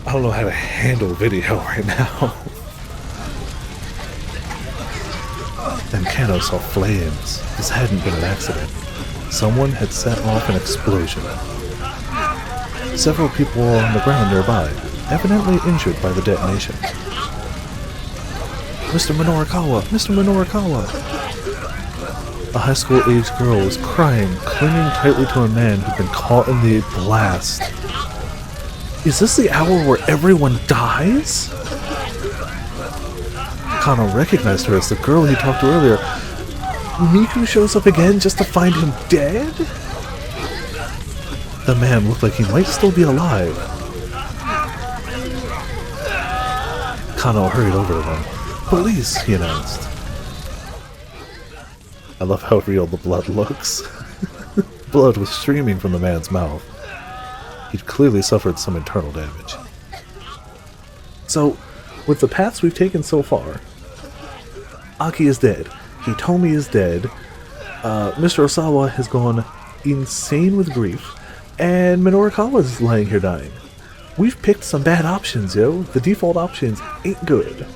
I don't know how to handle video right now. Then Kano saw flames. This hadn't been an accident. Someone had set off an explosion. Several people were on the ground nearby, evidently injured by the detonation. Mr. Minorikawa! Mr. Minorikawa! A high school-aged girl was crying, clinging tightly to a man who'd been caught in the blast. Is this the hour where everyone dies? Kano recognized her as the girl he talked to earlier. Miku shows up again just to find him dead? The man looked like he might still be alive. Kano hurried over to them. Police, he announced. I love how real the blood looks. Blood was streaming from the man's mouth. He'd clearly suffered some internal damage. So, with the paths we've taken so far, Aki is dead, Hitomi is dead, Mr. Osawa has gone insane with grief, and Minorikawa is lying here dying. We've picked some bad options, yo. The default options ain't good.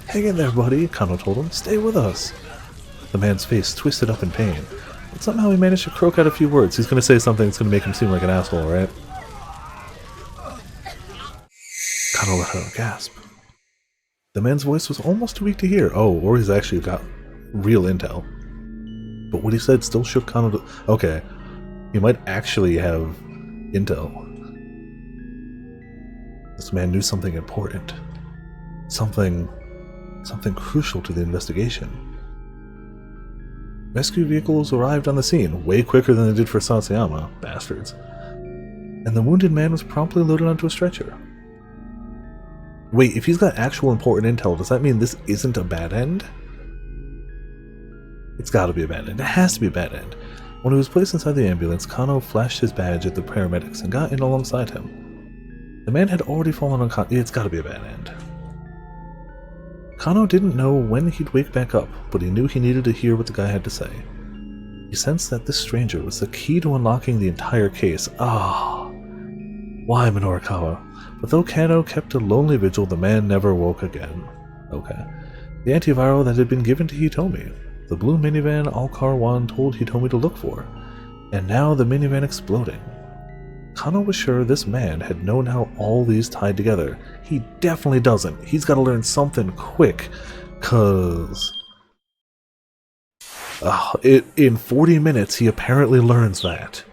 Hang in there, buddy, Kano told him. Stay with us. The man's face twisted up in pain. But somehow he managed to croak out a few words. He's going to say something that's going to make him seem like an asshole, right? Kano let out a gasp. The man's voice was almost too weak to hear. Oh, or he's actually got real intel. But what he said still shook Kano to... Okay, he might actually have intel. This man knew something important. Something crucial to the investigation. Rescue vehicles arrived on the scene, way quicker than they did for Satsuyama, bastards. And the wounded man was promptly loaded onto a stretcher. Wait, if he's got actual important intel, does that mean this isn't a bad end? It's gotta be a bad end. It has to be a bad end. When he was placed inside the ambulance, Kano flashed his badge at the paramedics and got in alongside him. The man had already fallen unconscious. It's gotta be a bad end. Kano didn't know when he'd wake back up, but he knew he needed to hear what the guy had to say. He sensed that this stranger was the key to unlocking the entire case. Ah, why Minorikawa? But though Kano kept a lonely vigil, the man never woke again. Okay. The antiviral that had been given to Hitomi. The blue minivan Alcar 1 told Hitomi to look for. And now the minivan exploding. Kano was sure this man had known how all these tied together. He definitely doesn't. He's got to learn something quick, cause... in 40 minutes he apparently learns that.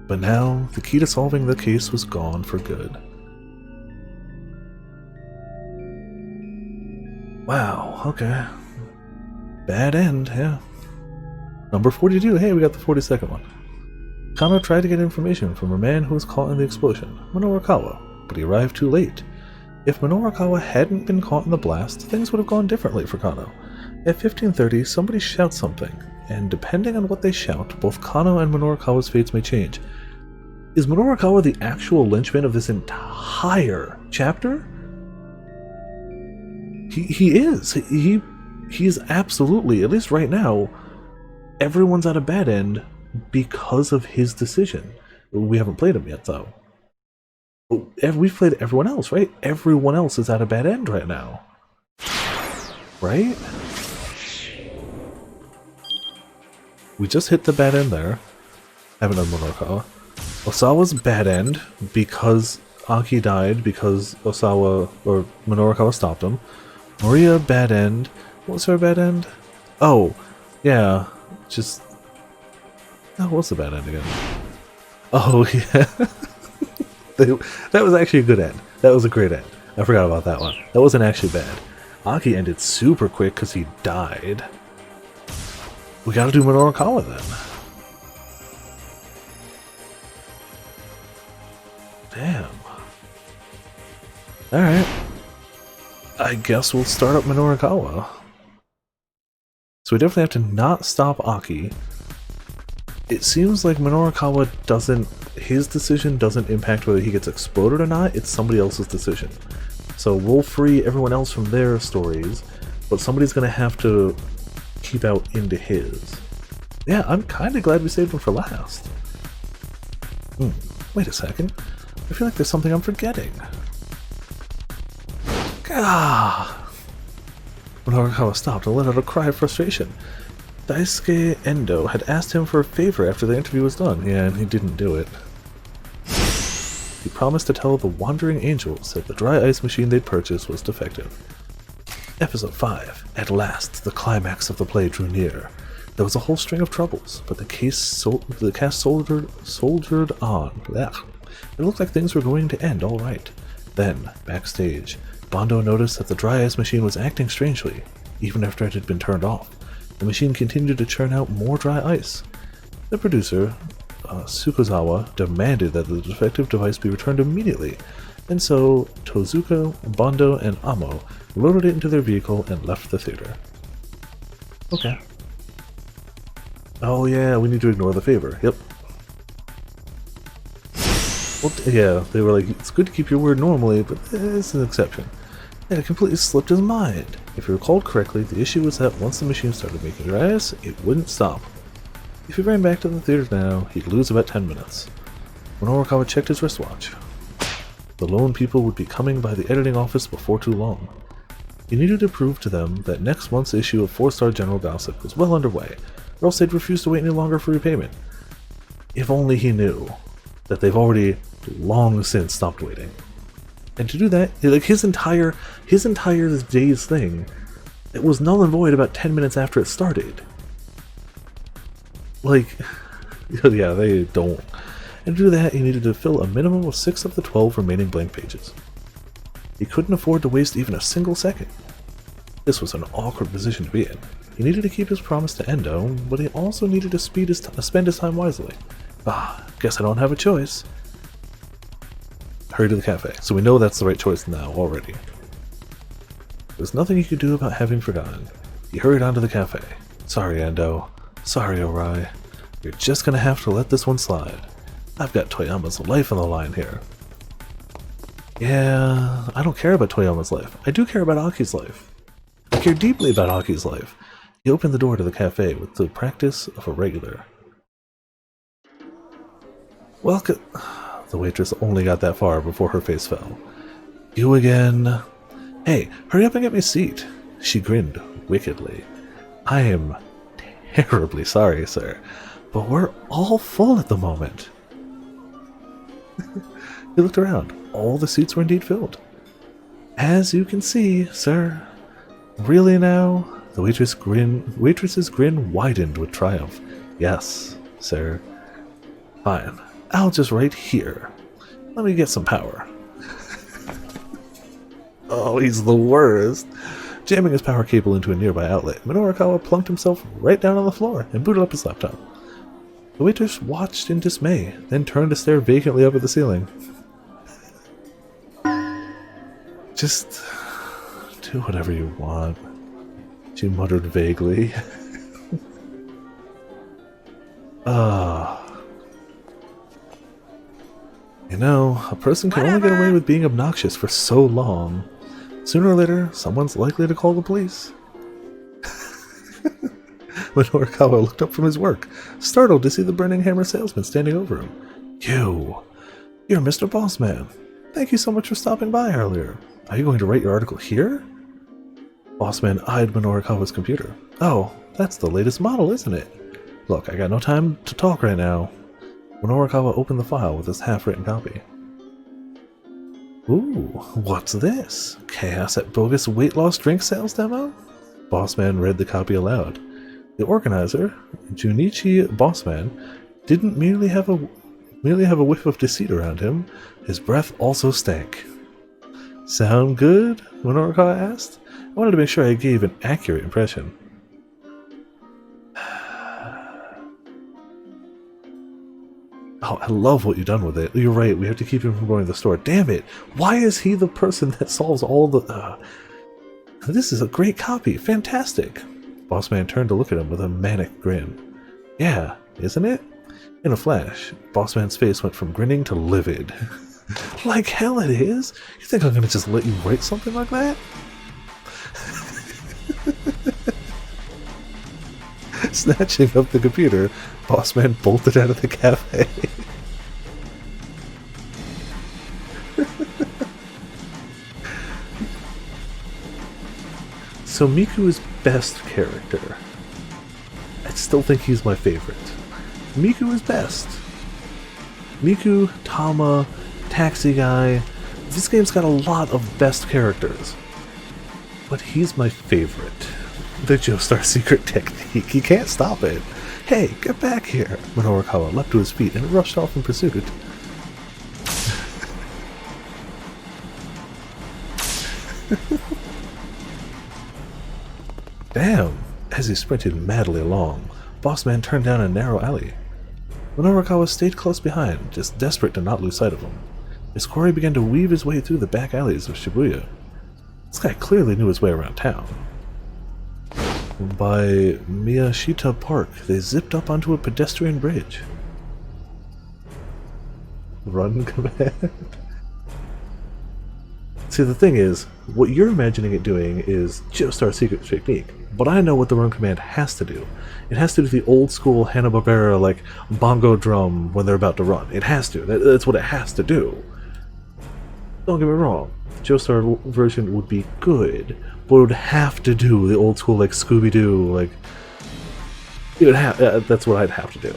But now, the key to solving the case was gone for good. Wow, okay. Bad end, yeah. Number 42, hey, we got the 42nd one. Kano tried to get information from a man who was caught in the explosion, Minorikawa, but he arrived too late. If Minorikawa hadn't been caught in the blast, things would have gone differently for Kano. At 15:30, somebody shouts something, and depending on what they shout, both Kano and Minorikawa's fates may change. Is Minorikawa the actual linchpin of this entire chapter? He is. He's absolutely, at least right now, everyone's at a bad end because of his decision. We haven't played him yet, though. We've played everyone else, right? Everyone else is at a bad end right now. Right? We just hit the bad end there. Haven't done Minorikawa. Osawa's bad end, because Aki died, because Osawa, or Minorikawa stopped him. Maria, bad end. What was her bad end? Oh, yeah, just... Oh, what's the bad end again? Oh, yeah. That was actually a good end. That was a great end. I forgot about that one. That wasn't actually bad. Aki ended super quick because he died. We gotta do Minorikawa then. Damn. Alright. I guess we'll start up Minorikawa. So we definitely have to not stop Aki. It seems like Minorikawa doesn't... His decision doesn't impact whether he gets exploded or not, it's somebody else's decision. So we'll free everyone else from their stories, but somebody's gonna have to keep out into his. Yeah, I'm kinda glad we saved him for last. Wait a second. I feel like there's something I'm forgetting. Minorikawa stopped and let out a cry of frustration. Daisuke Endo had asked him for a favor after the interview was done. Yeah, and he didn't do it. He promised to tell the Wandering Angels that the dry ice machine they'd purchased was defective. Episode 5. At last, the climax of the play drew near. There was a whole string of troubles, but the cast soldiered on. Blech. It looked like things were going to end all right. Then, backstage, Bondo noticed that the dry ice machine was acting strangely, even after it had been turned off. The machine continued to churn out more dry ice. The producer, Tsukuzawa, demanded that the defective device be returned immediately, and so Tozuka, Bondo, and Amo loaded it into their vehicle and left the theater. Okay. Oh yeah, we need to ignore the favor. Yep. Well, yeah, they were like, it's good to keep your word normally, but it's an exception. And it completely slipped his mind. If you recalled correctly, the issue was that once the machine started making dry ice, it wouldn't stop. If he ran back to the theater now, he'd lose about 10 minutes. Minorikawa checked his wristwatch. The lone people would be coming by the editing office before too long. He needed to prove to them that next month's issue of 4-Star General Gossip was well underway, or else they'd refuse to wait any longer for repayment. If only he knew that they've already long since stopped waiting. And to do that, like his entire day's thing, it was null and void about 10 minutes after it started. Like, yeah, they don't. And to do that, he needed to fill a minimum of 6 of the 12 remaining blank pages. He couldn't afford to waste even a single second. This was an awkward position to be in. He needed to keep his promise to Endo, but he also needed to spend his time wisely. Guess I don't have a choice. Hurry to the cafe. So we know that's the right choice now, already. There's nothing he could do about having forgotten. He hurried on to the cafe. Sorry, Endo. Sorry, Orai. You're just gonna have to let this one slide. I've got Toyama's life on the line here. Yeah, I don't care about Toyama's life. I do care about Aki's life. I care deeply about Aki's life. He opened the door to the cafe with the practice of a regular. Welcome. The waitress only got that far before her face fell. You again? Hey, hurry up and get me a seat. She grinned wickedly. I am terribly sorry, sir, but we're all full at the moment. He looked around. All the seats were indeed filled. As you can see, sir. Really now? The waitress's grin widened with triumph. Yes, sir. Fine. I'll just write here. Let me get some power. Oh, he's the worst. Jamming his power cable into a nearby outlet, Minorikawa plunked himself right down on the floor and booted up his laptop. The waitress watched in dismay, then turned to stare vacantly up at the ceiling. Just do whatever you want, she muttered vaguely. You know, a person can only get away with being obnoxious for so long. Sooner or later, someone's likely to call the police. Minorikawa looked up from his work, startled to see the Burning Hammer salesman standing over him. You're Mr. Bossman. Thank you so much for stopping by earlier. Are you going to write your article here? Bossman eyed Minorikawa's computer. Oh, that's the latest model, isn't it? Look, I got no time to talk right now. When Orikawa opened the file with his half-written copy. Ooh, what's this? Chaos at Bogus Weight Loss Drink Sales Demo? Bossman read the copy aloud. The organizer, Junichi Bossman, didn't merely have a whiff of deceit around him, his breath also stank. Sound good? When Orikawa asked. I wanted to make sure I gave an accurate impression. Oh, I love what you've done with it. You're right, we have to keep him from going to the store. Damn it! Why is he the person that solves all the... This is a great copy. Fantastic! Bossman turned to look at him with a manic grin. Yeah, isn't it? In a flash, Bossman's face went from grinning to livid. Like hell it is? You think I'm gonna just let you write something like that? Snatching up the computer, Bossman bolted out of the cafe. So Miku is best character. I still think he's my favorite. Miku is best. Miku, Tama, Taxi Guy. This game's got a lot of best characters. But he's my favorite. The Joestar secret technique. You can't stop it. Hey, get back here! When Orikawa leapt to his feet and rushed off in pursuit. Damn! As he sprinted madly along, Bossman turned down a narrow alley. When Orikawa stayed close behind, just desperate to not lose sight of him, his quarry began to weave his way through the back alleys of Shibuya. This guy clearly knew his way around town. By Miyashita Park, they zipped up onto a pedestrian bridge. Run command? See, the thing is, what you're imagining it doing is Joestar secret technique, but I know what the run command has to do. It has to do the old school Hanna-Barbera, like, bongo drum when they're about to run. It has to. That's what it has to do. Don't get me wrong, the Joestar version would be good, but it would have to do the old school, like, Scooby-Doo, like... It would have, that's what I'd have to do.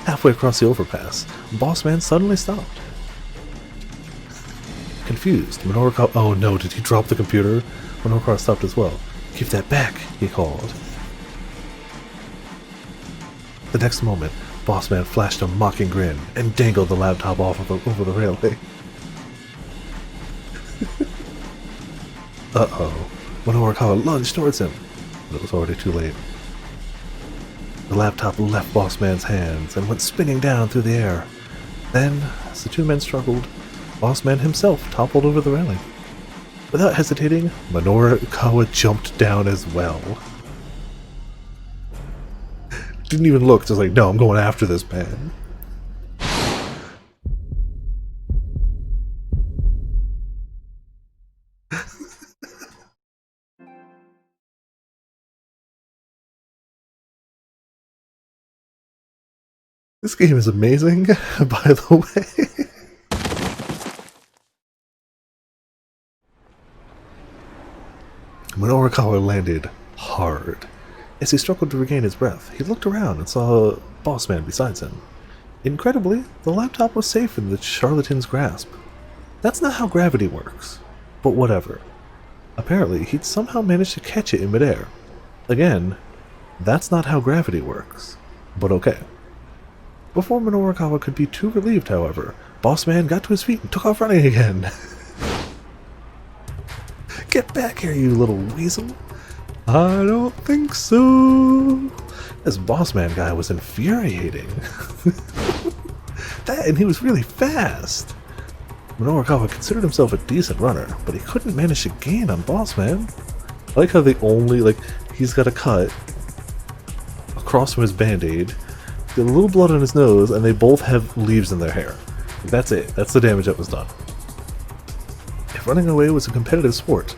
Halfway across the overpass, Bossman suddenly stopped. Confused, Minorikawa... Oh no, did he drop the computer? Minorikawa stopped as well. Give that back, he called. The next moment, Bossman flashed a mocking grin and dangled the laptop off of over the railway. Uh-oh. Minorikawa lunged towards him, but it was already too late. The laptop left Bossman's hands and went spinning down through the air. Then, as the two men struggled, Bossman himself toppled over the railing. Without hesitating, Minorikawa jumped down as well. Didn't even look, just like, no, I'm going after this man. This game is amazing, by the way. Minorikawa landed hard. As he struggled to regain his breath, he looked around and saw Bossman beside him. Incredibly, the laptop was safe in the charlatan's grasp. That's not how gravity works, but whatever. Apparently, he'd somehow managed to catch it in midair. Again, that's not how gravity works, but okay. Before Minorikawa could be too relieved, however, Bossman got to his feet and took off running again. Get back here, you little weasel. I don't think so. This Bossman guy was infuriating. And he was really fast. Minorikawa considered himself a decent runner, but he couldn't manage to gain on Bossman. I like how he's got a cut across from his band-aid, a little blood on his nose, and they both have leaves in their hair. That's it. That's the damage that was done. If running away was a competitive sport,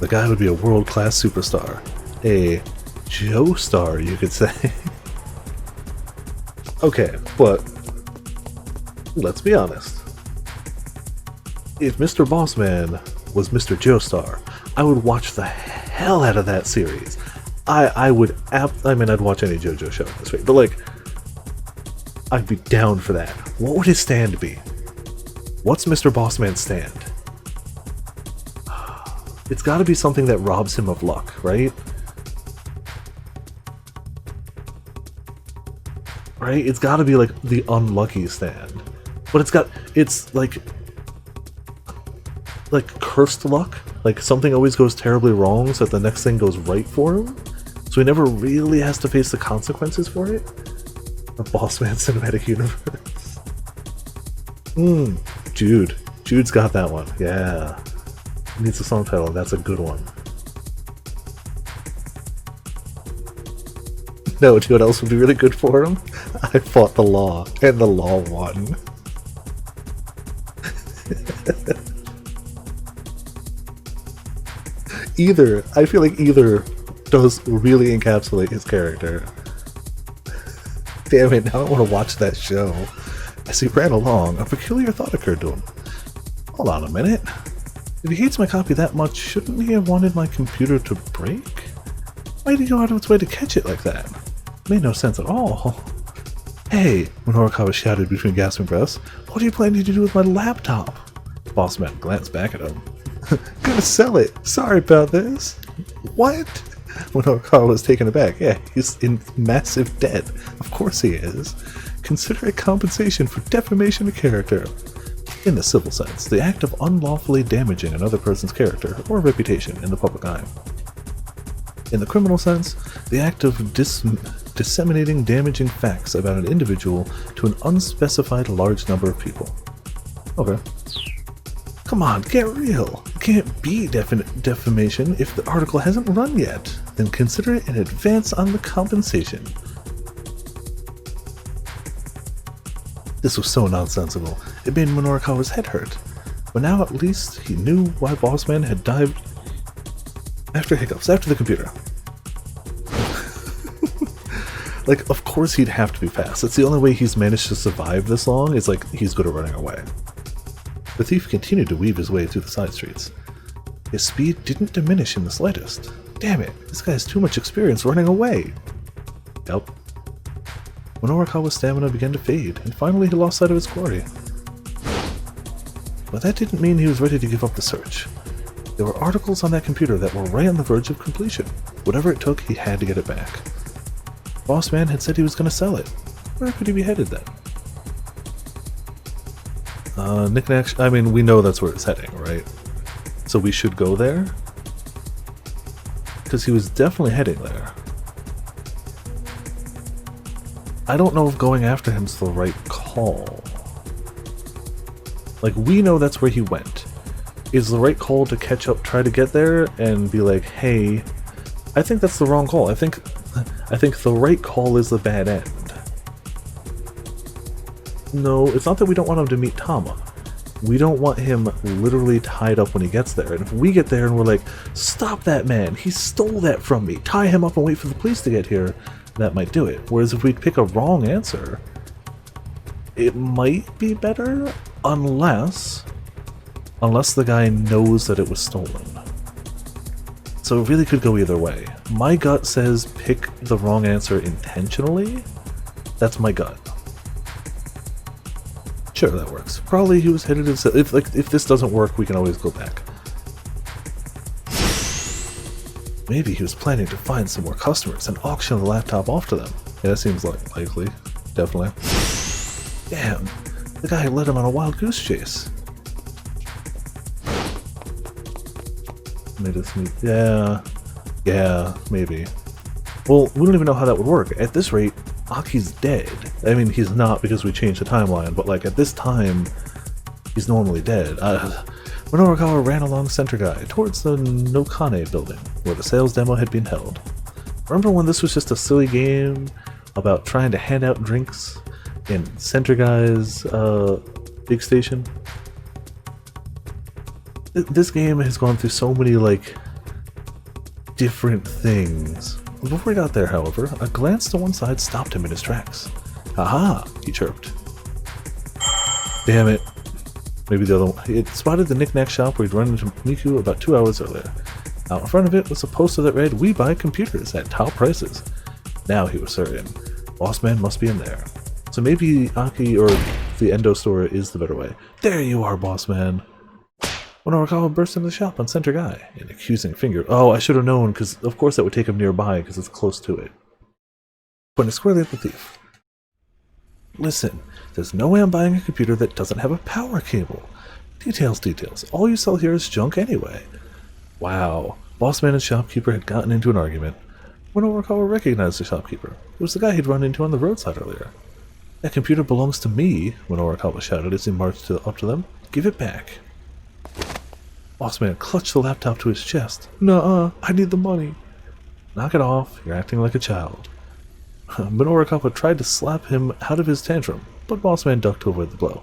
the guy would be a world-class superstar. A Joestar, you could say. Okay, but let's be honest. If Mr. Bossman was Mr. Joestar, I would watch the hell out of that series. I would I mean, I'd watch any JoJo show at this rate, but like, I'd be down for that. What would his stand be? What's Mr. Bossman's stand? It's got to be something that robs him of luck, right? Right? It's got to be like the unlucky stand. But it's like cursed luck. Like something always goes terribly wrong so that the next thing goes right for him. So he never really has to face the consequences for it. The Bossman Cinematic Universe. Jude. Jude's got that one. Yeah. He needs a song title, and that's a good one. No, do you know what else would be really good for him? I fought the law, and the law won. I feel like either does really encapsulate his character. Damn it, now I want to watch that show. As he ran along, a peculiar thought occurred to him. Hold on a minute. If he hates my copy that much, shouldn't he have wanted my computer to break? Why did he go out of its way to catch it like that? Made no sense at all. Hey, Minorikawa shouted between gasping breaths, what are you planning to do with my laptop? Bossman glanced back at him. Gonna sell it. Sorry about this. What? Minorikawa was taken aback. Yeah, he's in massive debt. Of course he is. Consider it compensation for defamation of character. In the civil sense, the act of unlawfully damaging another person's character or reputation in the public eye. In the criminal sense, the act of disseminating damaging facts about an individual to an unspecified large number of people. Okay. Come on, get real. It can't be defamation if the article hasn't run yet. Then consider it an advance on the compensation. This was so nonsensical, it made Minorikawa's head hurt. But now at least he knew why Bossman had dived after the computer. Like, of course he'd have to be fast. That's the only way he's managed to survive this long, is like, he's good at running away. The thief continued to weave his way through the side streets. His speed didn't diminish in the slightest. Damn it, this guy has too much experience running away. Yup. Minorikawa's stamina began to fade, and finally he lost sight of his quarry. But that didn't mean he was ready to give up the search. There were articles on that computer that were right on the verge of completion. Whatever it took, he had to get it back. Bossman had said he was going to sell it. Where could he be headed then? Knickknack, I mean, we know that's where it's heading, right? So we should go there? Because he was definitely heading there. I don't know if going after him's the right call. Like, we know that's where he went. Is the right call to catch up, try to get there, and be like, hey, I think that's the wrong call. I think the right call is the bad end. No, it's not that we don't want him to meet Tama. We don't want him literally tied up when he gets there. And if we get there and we're like, stop that man, he stole that from me, tie him up and wait for the police to get here, that might do it. Whereas if we pick a wrong answer, it might be better unless the guy knows that it was stolen. So it really could go either way. My gut says pick the wrong answer intentionally. That's my gut. Sure, that works. Probably he was headed to... If this doesn't work, we can always go back. Maybe he was planning to find some more customers and auction the laptop off to them. Yeah, that seems likely. Definitely. Damn, the guy led him on a wild goose chase. Made us meet... Yeah, maybe. Well, we don't even know how that would work. At this rate, Aki's dead. I mean, he's not because we changed the timeline, but like at this time, he's normally dead. Minorikawa ran along Center Guy towards the Nokane building, where the sales demo had been held. Remember when this was just a silly game about trying to hand out drinks in Center Guy's big station? This game has gone through so many, like, different things. Before we got there, however, a glance to one side stopped him in his tracks. Aha! He chirped. Damn it. Maybe the other one. He had spotted the knick-knack shop where he'd run into Miku about 2 hours earlier. Out in front of it was a poster that read, "We buy computers at top prices." Now he was certain. Boss Man must be in there. So maybe Aki or the Endo store is the better way. There you are, Boss Man. When Orakawa burst into the shop on Center Guy, an accusing finger. Oh, I should have known, because of course that would take him nearby, because it's close to it. Pointing squarely at the thief. Listen, there's no way I'm buying a computer that doesn't have a power cable. Details, details. All you sell here is junk anyway. Wow. Boss Man and shopkeeper had gotten into an argument. When Orakawa recognized the shopkeeper, it was the guy he'd run into on the roadside earlier. That computer belongs to me, when Orakawa shouted as he marched up to them. Give it back. Boss Man clutched the laptop to his chest. Nuh-uh, I need the money. Knock it off, you're acting like a child. Orakawa tried to slap him out of his tantrum, but Boss Man ducked to avoid the blow.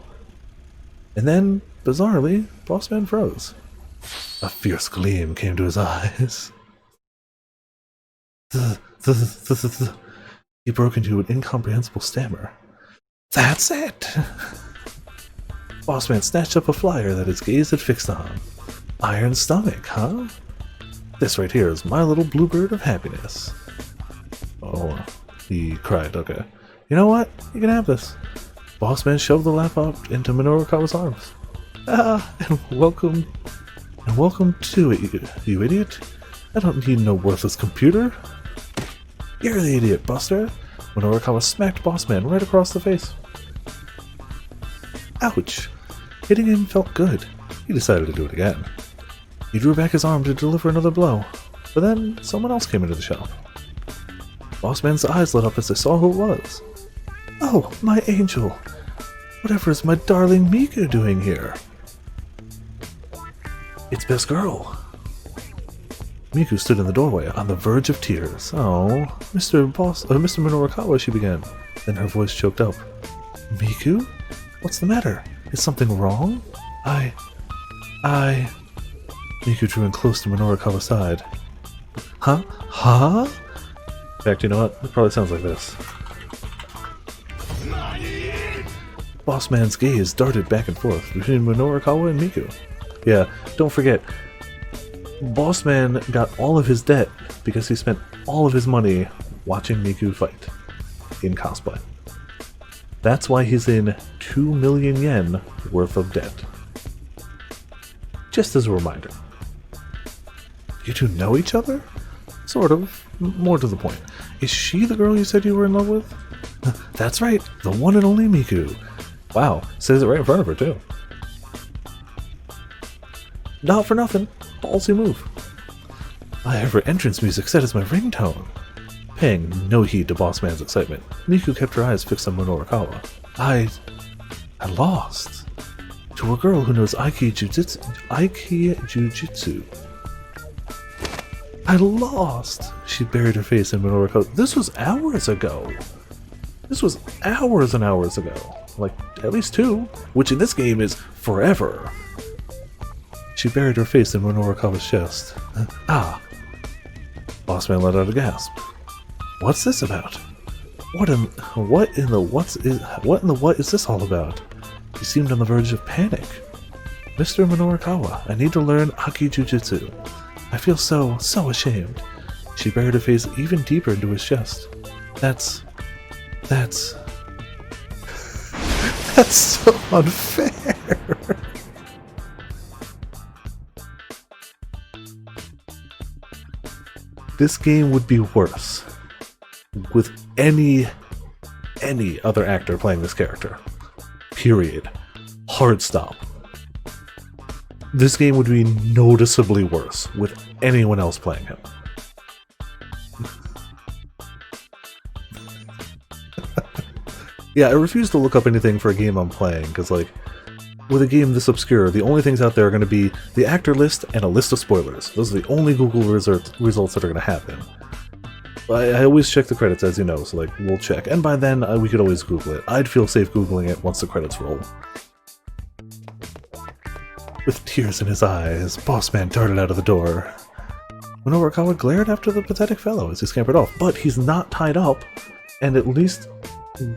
And then, bizarrely, Boss Man froze. A fierce gleam came to his eyes. He broke into an incomprehensible stammer. That's it! Boss Man snatched up a flyer that his gaze had fixed on. Iron stomach, huh? This right here is my little bluebird of happiness. Oh, he cried, okay. You know what? You can have this. Boss Man shoved the laptop into Minorikawa's arms. And welcome to it, you idiot. I don't need no worthless computer. You're the idiot, Buster. Minorikawa smacked Boss Man right across the face. Ouch. Hitting him felt good. He decided to do it again. He drew back his arm to deliver another blow, but then someone else came into the shop. Boss Man's eyes lit up as they saw who it was. Oh, my angel. Whatever is my darling Miku doing here? It's Best Girl. Miku stood in the doorway, on the verge of tears. Oh, Mr. Minorikawa, she began. Then her voice choked up. Miku? What's the matter? Is something wrong? Miku drew in close to Minorikawa's side. Huh? In fact, you know what? It probably sounds like this. Boss Man's gaze darted back and forth between Minorikawa and Miku. Yeah, don't forget, Boss Man got all of his debt because he spent all of his money watching Miku fight in cosplay. That's why he's in 2 million yen worth of debt. Just as a reminder. You two know each other? Sort of. More to the point. Is she the girl you said you were in love with? That's right, the one and only Miku. Wow, says it right in front of her too. Not for nothing. Ballsy move. I have her entrance music set as my ringtone. Paying no heed to Boss Man's excitement, Miku kept her eyes fixed on Minorikawa. I lost. To a girl who knows Aiki Jujitsu. I lost. She buried her face in Minorikawa. This was hours ago. This was hours and hours ago. Like, at least 2, which in this game is forever. She buried her face in Minorikawa's chest. Boss Man let out a gasp. What's this about? What in the what is this all about? He seemed on the verge of panic. Mr. Minorikawa, I need to learn Aki Jujitsu. I feel so ashamed. She buried her face even deeper into his chest. That's so unfair. This game would be worse with any other actor playing this character. Period. Hard stop. This game would be noticeably worse with anyone else playing him. Yeah, I refuse to look up anything for a game I'm playing, because, like, with a game this obscure, the only things out there are going to be the actor list and a list of spoilers. Those are the only Google results that are going to happen. I always check the credits, as you know, so, like, we'll check. And by then, we could always Google it. I'd feel safe Googling it once the credits roll. With tears in his eyes, Boss Man darted out of the door. Minorikawa glared after the pathetic fellow as he scampered off, but he's not tied up, and at least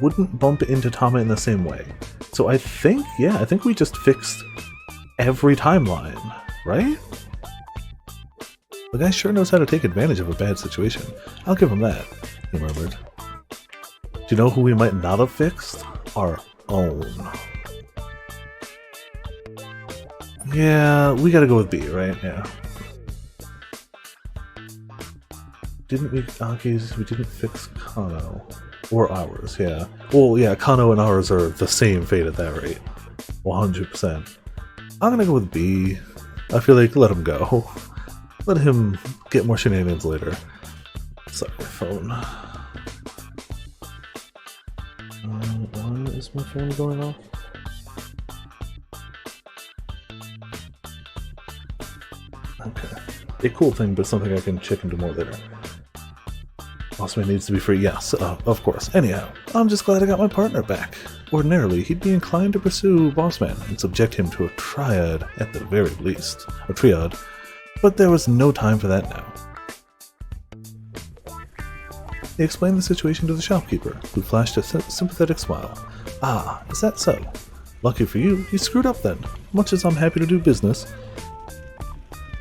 wouldn't bump into Tama in the same way. So I think we just fixed every timeline, right? The guy sure knows how to take advantage of a bad situation. I'll give him that, he murmured. Do you know who we might not have fixed? Our own. Yeah, we gotta go with B, right? Yeah. Didn't we... Aki's... We didn't fix Kano. Or ours, yeah. Well, yeah, Kano and ours are the same fate at that rate. 100%. I'm gonna go with B. I feel like let him go. Let him get more shenanigans later. Sorry, phone. Why is my phone going off? Okay. A cool thing, but something I can check into more later. Bossman needs to be free, yes, of course. Anyhow, I'm just glad I got my partner back. Ordinarily, he'd be inclined to pursue Bossman and subject him to a triad at the very least. A triad. But there was no time for that now. He explained the situation to the shopkeeper, who flashed a sympathetic smile. Ah, is that so? Lucky for you, you screwed up then. Much as I'm happy to do business.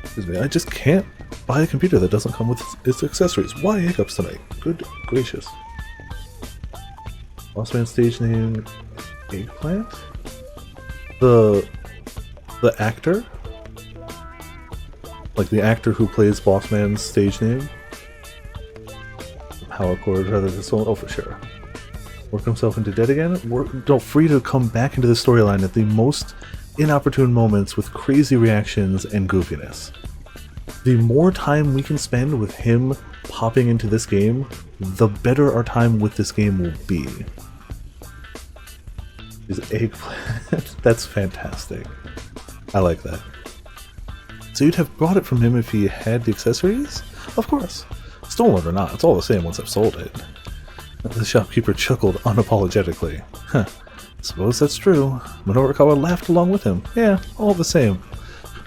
Excuse me, I just can't buy a computer that doesn't come with its accessories. Why hiccups tonight? Good gracious. Bossman stage name... Eggplant? The actor? Like the actor who plays Bossman's stage name? Power chord rather than soul. Oh, for sure. Work himself into debt again? Free to come back into the storyline at the most inopportune moments with crazy reactions and goofiness. The more time we can spend with him popping into this game, the better our time with this game will be. His eggplant. That's fantastic. I like that. So you'd have bought it from him if he had the accessories? Of course. Stolen or not, it's all the same once I've sold it. The shopkeeper chuckled unapologetically. Huh. Suppose that's true. Minorikawa laughed along with him. Yeah, all the same.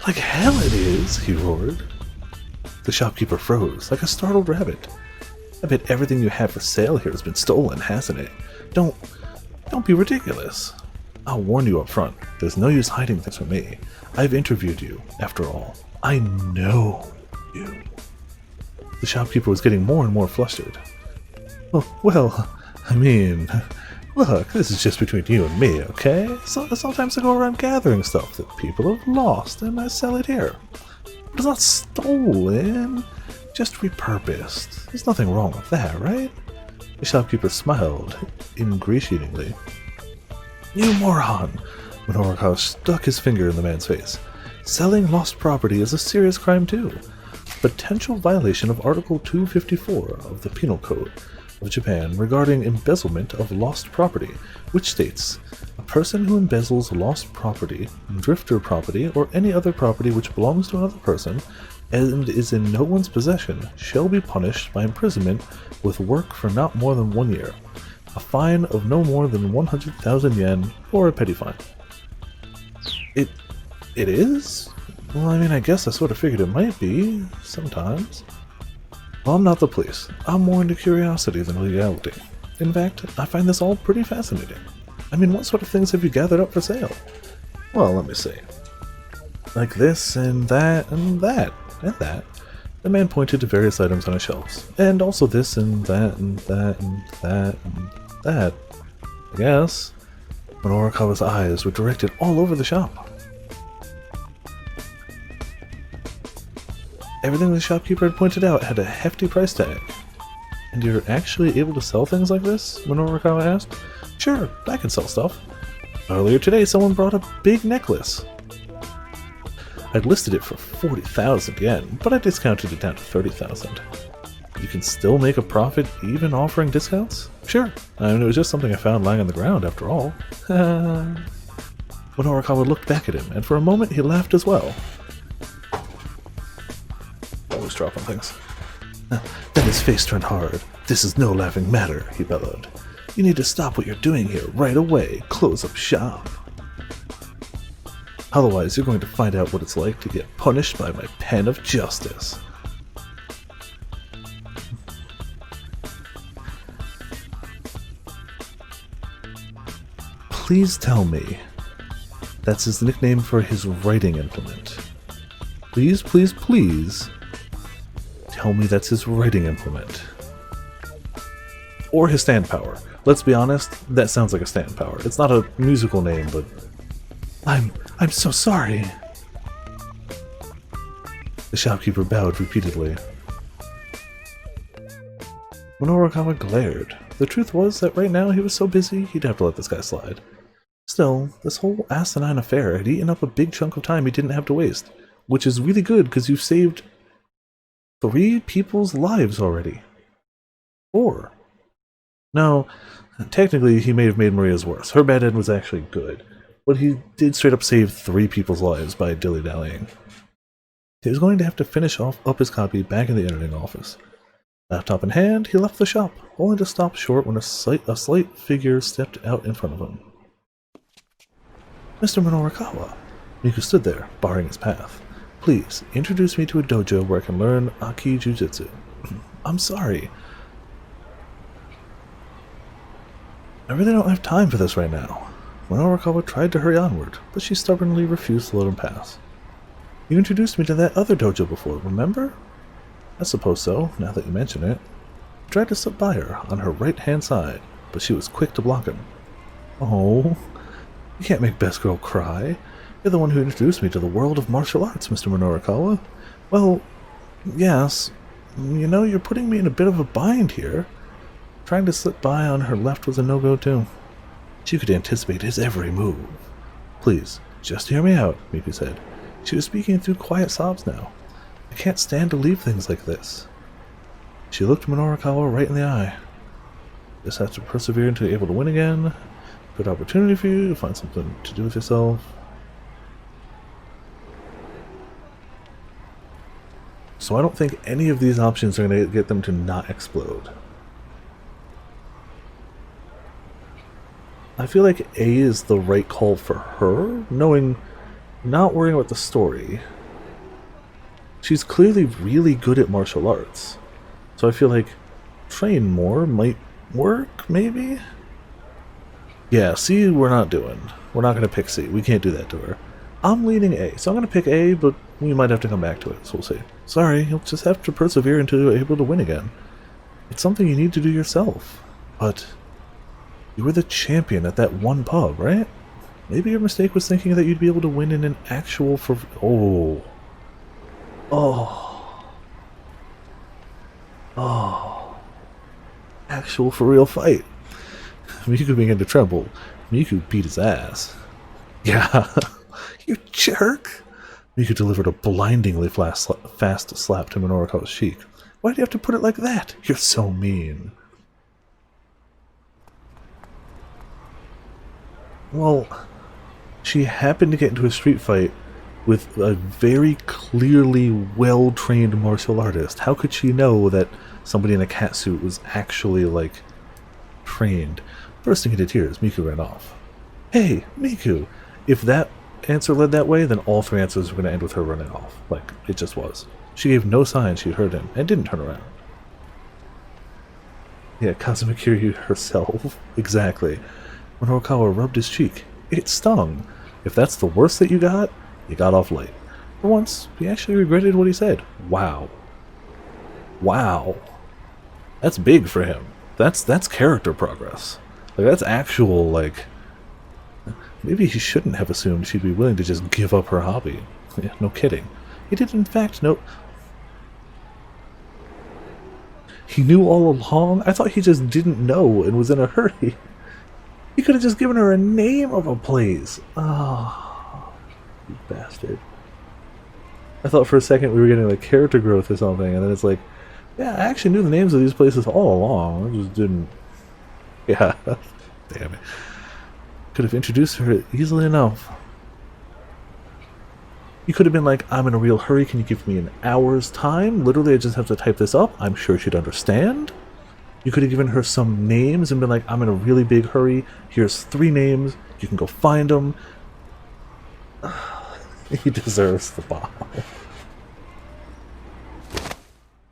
Like hell it is, he roared. The shopkeeper froze, like a startled rabbit. I bet everything you have for sale here has been stolen, hasn't it? Don't be ridiculous. I'll warn you up front. There's no use hiding things from me. I've interviewed you, after all. I know you. The shopkeeper was getting more and more flustered. Oh, well, I mean, look, this is just between you and me, okay? So sometimes I go around gathering stuff that people have lost, and I sell it here. But it's not stolen, just repurposed. There's nothing wrong with that, right? The shopkeeper smiled ingratiatingly. You moron! Minorikawa stuck his finger in the man's face. Selling lost property is a serious crime too. Potential violation of Article 254 of the Penal Code of Japan regarding embezzlement of lost property, which states, a person who embezzles lost property, drifter property, or any other property which belongs to another person and is in no one's possession shall be punished by imprisonment with work for not more than 1 year, a fine of no more than 100,000 yen, or a petty fine. It is? Well, I mean, I guess I sort of figured it might be, sometimes. Well, I'm not the police. I'm more into curiosity than legality. In fact, I find this all pretty fascinating. I mean, what sort of things have you gathered up for sale? Well, let me see. Like this, and that, and that, and that. The man pointed to various items on his shelves. And also this, and that, and that, and that, and that. I guess. Minorikawa's eyes were directed all over the shop. Everything the shopkeeper had pointed out had a hefty price tag. And you're actually able to sell things like this? Minorikawa asked. Sure, I can sell stuff. Earlier today, someone brought a big necklace. I'd listed it for 40,000 yen, but I discounted it down to 30,000. You can still make a profit even offering discounts? Sure, I mean, it was just something I found lying on the ground after all. Minorikawa looked back at him, and for a moment he laughed as well. Always dropping things. Then his face turned hard. This is no laughing matter, he bellowed. You need to stop what you're doing here right away. Close up shop. Otherwise, you're going to find out what it's like to get punished by my pen of justice. Please tell me that's his nickname for his writing implement. Please, please, please tell me that's his writing implement. Or his stand power. Let's be honest, that sounds like a stand power. It's not a musical name, but... I'm so sorry. The shopkeeper bowed repeatedly. Minorikawa glared. The truth was that right now he was so busy, he'd have to let this guy slide. Still, this whole asinine affair had eaten up a big chunk of time he didn't have to waste. Which is really good, because you've saved 3 people's lives already. 4. No, technically he may have made Maria's worse. Her bad end was actually good. But he did straight up save 3 people's lives by dilly-dallying. He was going to have to finish up his copy back in the editing office. Laptop in hand, he left the shop, only to stop short when a slight figure stepped out in front of him. Mr. Minorikawa. Miku stood there, barring his path. Please, introduce me to a dojo where I can learn Aki Jujutsu. I'm sorry. I really don't have time for this right now. Minorikawa tried to hurry onward, but she stubbornly refused to let him pass. You introduced me to that other dojo before, remember? I suppose so, now that you mention it. He tried to slip by her, on her right-hand side, but she was quick to block him. Oh, you can't make Best Girl cry. You're the one who introduced me to the world of martial arts, Mr. Minorikawa. Well, yes. You know, you're putting me in a bit of a bind here. Trying to slip by on her left was a no-go, too. She could anticipate his every move. Please, just hear me out, Miku said. She was speaking through quiet sobs now. I can't stand to leave things like this. She looked Minorikawa right in the eye. Just have to persevere until you're able to win again. Good opportunity for you to find something to do with yourself. So I don't think any of these options are going to get them to not explode. I feel like A is the right call for her, not worrying about the story. She's clearly really good at martial arts. So I feel like train more might work, maybe? Yeah, C we're not doing. We're not going to pick C. We can't do that to her. I'm leaning A, so I'm going to pick A, but we might have to come back to it, so we'll see. Sorry, you'll just have to persevere until you're able to win again. It's something you need to do yourself. But you were the champion at that one pub, right? Maybe your mistake was thinking that you'd be able to win in an actual actual for real fight. Miku began to tremble. Miku beat his ass. Yeah, you jerk! Miku delivered a blindingly fast slap to Minorikawa's cheek. Why'd you have to put it like that? You're so mean. Well, she happened to get into a street fight with a very clearly well-trained martial artist. How could she know that somebody in a catsuit was actually, like, trained? Bursting into tears, Miku ran off. Hey, Miku! If that answer led that way, then all 3 answers were going to end with her running off. Like, it just was. She gave no sign she'd heard him, and didn't turn around. Yeah, Kazuma Kiryu herself. Exactly. Minorikawa rubbed his cheek. It stung. If that's the worst that you got off light. For once, he actually regretted what he said. Wow. Wow. That's big for him. That's character progress. Like, that's actual, like... Maybe he shouldn't have assumed she'd be willing to just give up her hobby. Yeah, no kidding. He did, in fact, know... He knew all along? I thought he just didn't know and was in a hurry. He could have just given her a name of a place. Oh, you bastard. I thought for a second we were getting like character growth or something, and then it's like, yeah, I actually knew the names of these places all along. I just didn't... Yeah, damn it. Could have introduced her easily enough. You could have been like, I'm in a real hurry, can you give me an hour's time? Literally, I just have to type this up. I'm sure she'd understand. You could have given her some names and been like, I'm in a really big hurry. Here's 3 names. You can go find them. He deserves the bomb.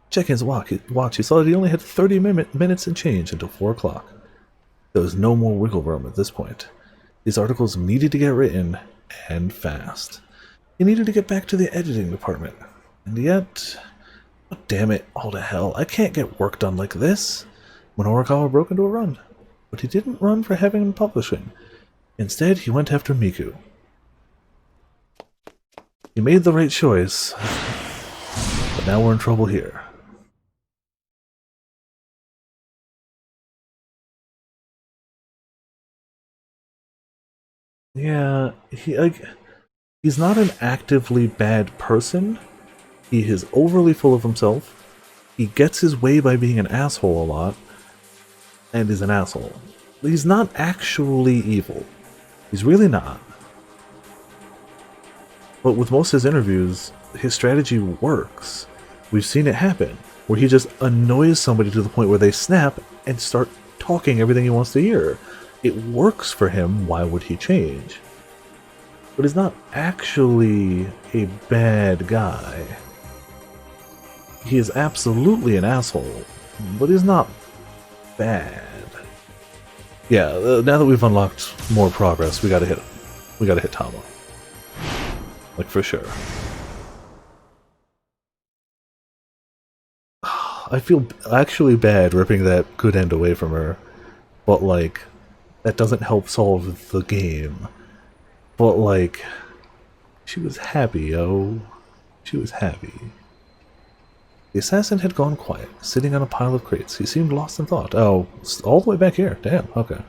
Checking his watch, he saw that he only had 30 minutes and change until 4 o'clock. There was no more wiggle room at this point. These articles needed to get written, and fast. He needed to get back to the editing department. And yet, Oh, damn it, all to hell. I can't get work done like this. When Orikawa broke into a run. But he didn't run for heaven and publishing. Instead, he went after Miku. He made the right choice, but now we're in trouble here. Yeah, he's not an actively bad person. He is overly full of himself. He gets his way by being an asshole a lot, and is an asshole. But he's not actually evil. He's really not. But with most of his interviews, his strategy works. We've seen it happen, where he just annoys somebody to the point where they snap and start talking everything he wants to hear. It works for him, why would he change? But he's not actually a bad guy. He is absolutely an asshole, but he's not bad. Yeah, now that we've unlocked more progress, we gotta hit Tama. Like, for sure. I feel actually bad ripping that good end away from her, but like, that doesn't help solve the game. But like, she was happy, yo. She was happy. The assassin had gone quiet, sitting on a pile of crates. He seemed lost in thought. Oh, all the way back here. Damn, okay.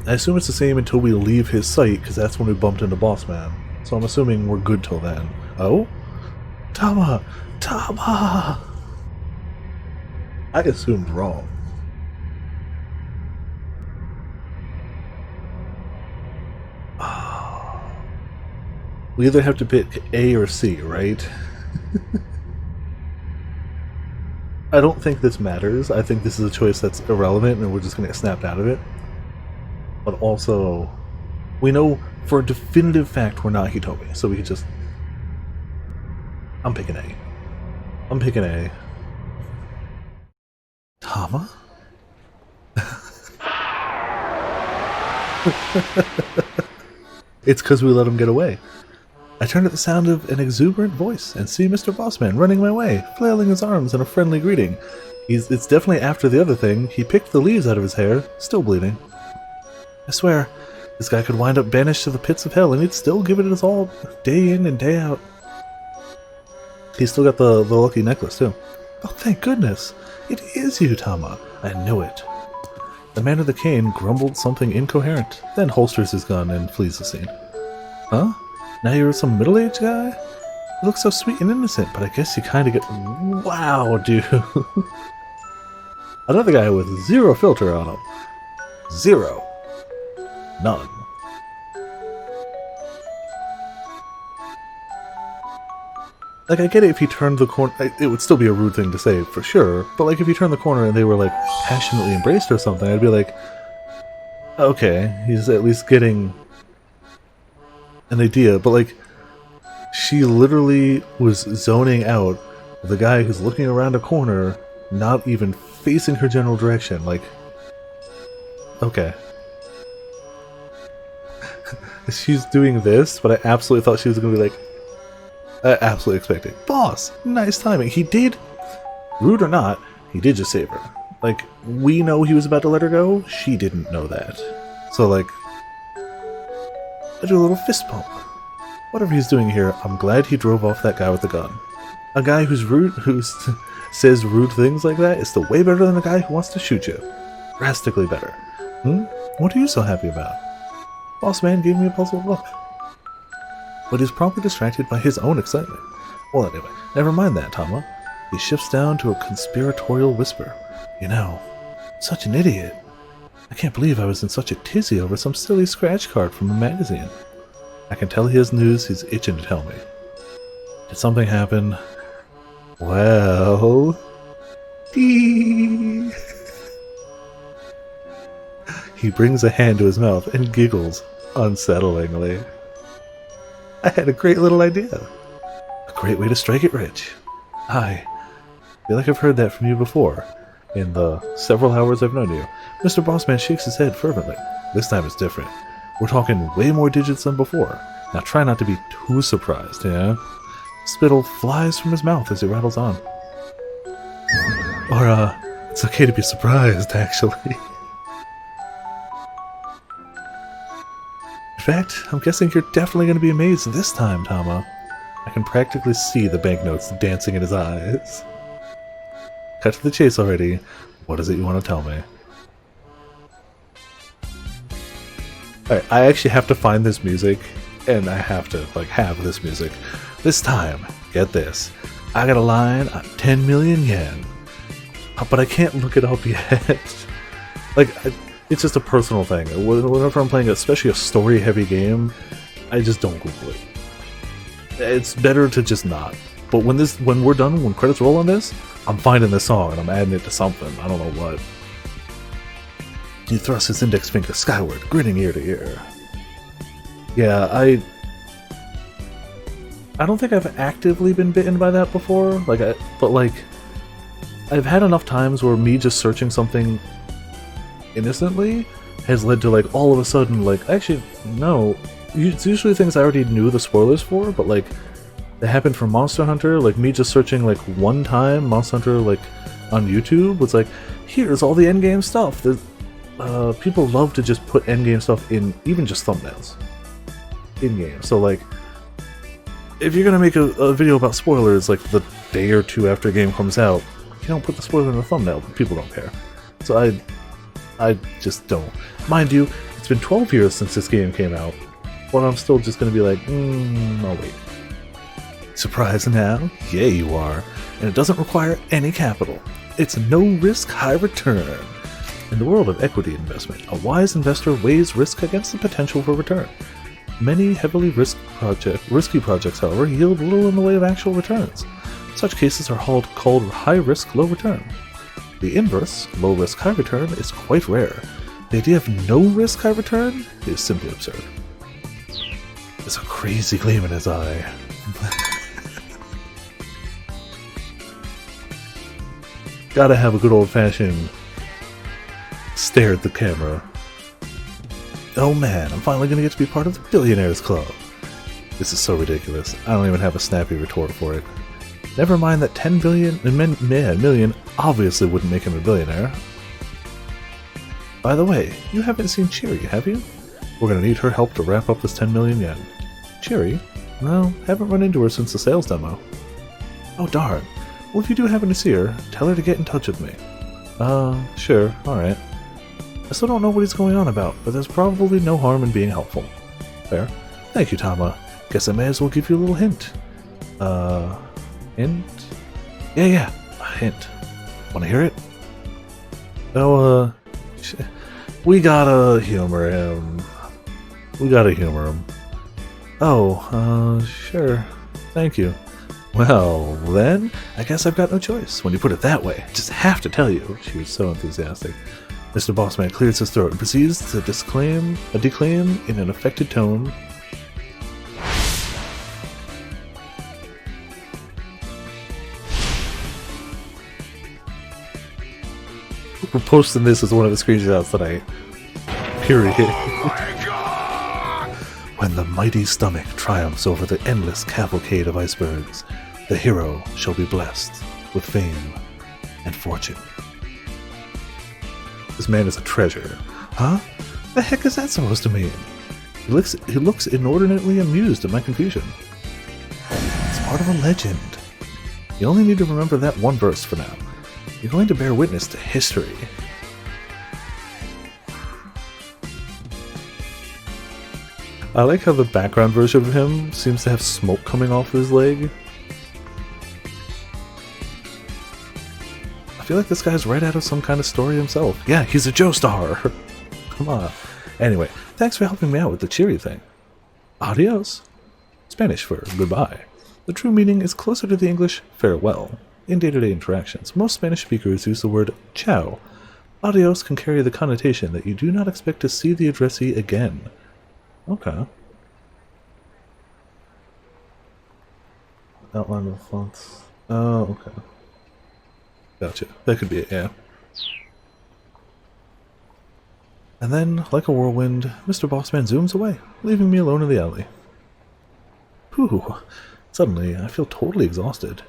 I assume it's the same until we leave his sight, because that's when we bumped into Boss Man. So I'm assuming we're good till then. Oh? Tama! Tama! I assumed wrong. We either have to pick A or C, right? I don't think this matters. I think this is a choice that's irrelevant and we're just going to get snapped out of it. But also, we know for a definitive fact we're not Hitomi, so we could just... I'm picking A. I'm picking A. Tama? It's because we let him get away. I turn at the sound of an exuberant voice and see Mr. Bossman running my way, flailing his arms in a friendly greeting. It's definitely after the other thing. He picked the leaves out of his hair, still bleeding. I swear, this guy could wind up banished to the pits of hell and he'd still give it his all, day in and day out. He's still got the lucky necklace, too. Oh, thank goodness! It is you, Tama! I knew it. The man with the cane grumbled something incoherent, then holsters his gun and flees the scene. Huh? Now you're some middle-aged guy? You look so sweet and innocent, but I guess you kinda get... Wow, dude! Another guy with zero filter on him. Zero. None. Like, I get it if he turned the corner... It would still be a rude thing to say, for sure, but like, if you turned the corner and they were, like, passionately embraced or something, I'd be like, okay, he's at least getting an idea, but like, she literally was zoning out the guy who's looking around a corner, not even facing her general direction, like, okay. She's doing this, but I absolutely thought she was going to be like, I absolutely expected. Boss! Nice timing. He did, rude or not, he did just save her. Like, we know he was about to let her go, she didn't know that. So, like, I do a little fist pump. Whatever he's doing here, I'm glad he drove off that guy with the gun. A guy who's rude, says rude things like that is still way better than a guy who wants to shoot you. Drastically better. What are you so happy about? Boss man gave me a puzzled look. But he's promptly distracted by his own excitement. Well, anyway, never mind that, Tama. He shifts down to a conspiratorial whisper. You know, such an idiot. I can't believe I was in such a tizzy over some silly scratch card from a magazine. I can tell he has news he's itching to tell me. Did something happen? Well... He brings a hand to his mouth and giggles unsettlingly. I had a great little idea. A great way to strike it rich. I Feel like I've heard that from you before, in the several hours I've known you. Mr. Bossman shakes his head fervently. This time it's different. We're talking way more digits than before. Now try not to be too surprised, yeah? Spittle flies from his mouth as he rattles on. Or, it's okay to be surprised, actually. In fact, I'm guessing you're definitely going to be amazed this time, Tama. I can practically see the banknotes dancing in his eyes. Cut to the chase already. What is it you want to tell me? Alright, I actually have to find this music, and I have to, like, have this music. This time, get this. I got a line on 10 million yen. But I can't look it up yet. Like, it's just a personal thing. Whenever I'm playing, especially a story-heavy game, I just don't Google it. It's better to just not. But when we're done, when credits roll on this, I'm finding this song and I'm adding it to something. I don't know what. He thrusts his index finger skyward, grinning ear to ear. Yeah, I don't think I've actively been bitten by that before. But I've had enough times where me just searching something innocently has led to, like, all of a sudden, like, actually, no. It's usually things I already knew the spoilers for, but, like, that happened for Monster Hunter. Like, me just searching, like, one time Monster Hunter, like, on YouTube was like, here's all the endgame stuff. People love to just put endgame stuff in, even just thumbnails. In-game. So, like, if you're gonna make a video about spoilers, like, the day or two after a game comes out, you don't put the spoiler in the thumbnail, but people don't care. So I just don't. Mind you, it's been 12 years since this game came out, but I'm still just gonna be like, I'll wait. Surprised now? Yeah, you are. And it doesn't require any capital. It's no risk, high return. In the world of equity investment, a wise investor weighs risk against the potential for return. Many heavily risky projects, however, yield little in the way of actual returns. Such cases are called high risk, low return. The inverse, low risk, high return, is quite rare. The idea of no risk, high return is simply absurd. There's a crazy gleam in his eye. Gotta have a good old-fashioned stare at the camera. Oh man, I'm finally gonna get to be part of the Billionaires Club. This is so ridiculous. I don't even have a snappy retort for it. Never mind that 10 million obviously wouldn't make him a billionaire. By the way, you haven't seen Cheery, have you? We're gonna need her help to wrap up this 10 million yen. Cheery? Well, haven't run into her since the sales demo. Oh darn. Well, if you do happen to see her, tell her to get in touch with me. Sure, alright. I still don't know what he's going on about, but there's probably no harm in being helpful. Fair. Thank you, Tama. Guess I may as well give you a little hint. Hint? Yeah, a hint. Wanna hear it? Oh, we gotta humor him. Oh, sure. Thank you. Well, then, I guess I've got no choice. When you put it that way, I just have to tell you. She was so enthusiastic. Mr. Bossman clears his throat and proceeds to declaim in an affected tone. We're posting this as one of the screenshots tonight. Period. When the mighty stomach triumphs over the endless cavalcade of icebergs, the hero shall be blessed with fame and fortune. This man is a treasure. Huh? The heck is that supposed to mean? He looks inordinately amused at my confusion. It's part of a legend. You only need to remember that one verse for now. You're going to bear witness to history. I like how the background version of him seems to have smoke coming off his leg. I feel like this guy's right out of some kind of story himself. Yeah, he's a Joestar! Come on. Anyway, thanks for helping me out with the cheery thing. Adios. Spanish for goodbye. The true meaning is closer to the English farewell. In day-to-day interactions, most Spanish speakers use the word ciao. Adios can carry the connotation that you do not expect to see the addressee again. Okay. Outline of the fonts. Oh, okay. Gotcha. That could be it, yeah. And then, like a whirlwind, Mr. Bossman zooms away, leaving me alone in the alley. Whew. Suddenly, I feel totally exhausted.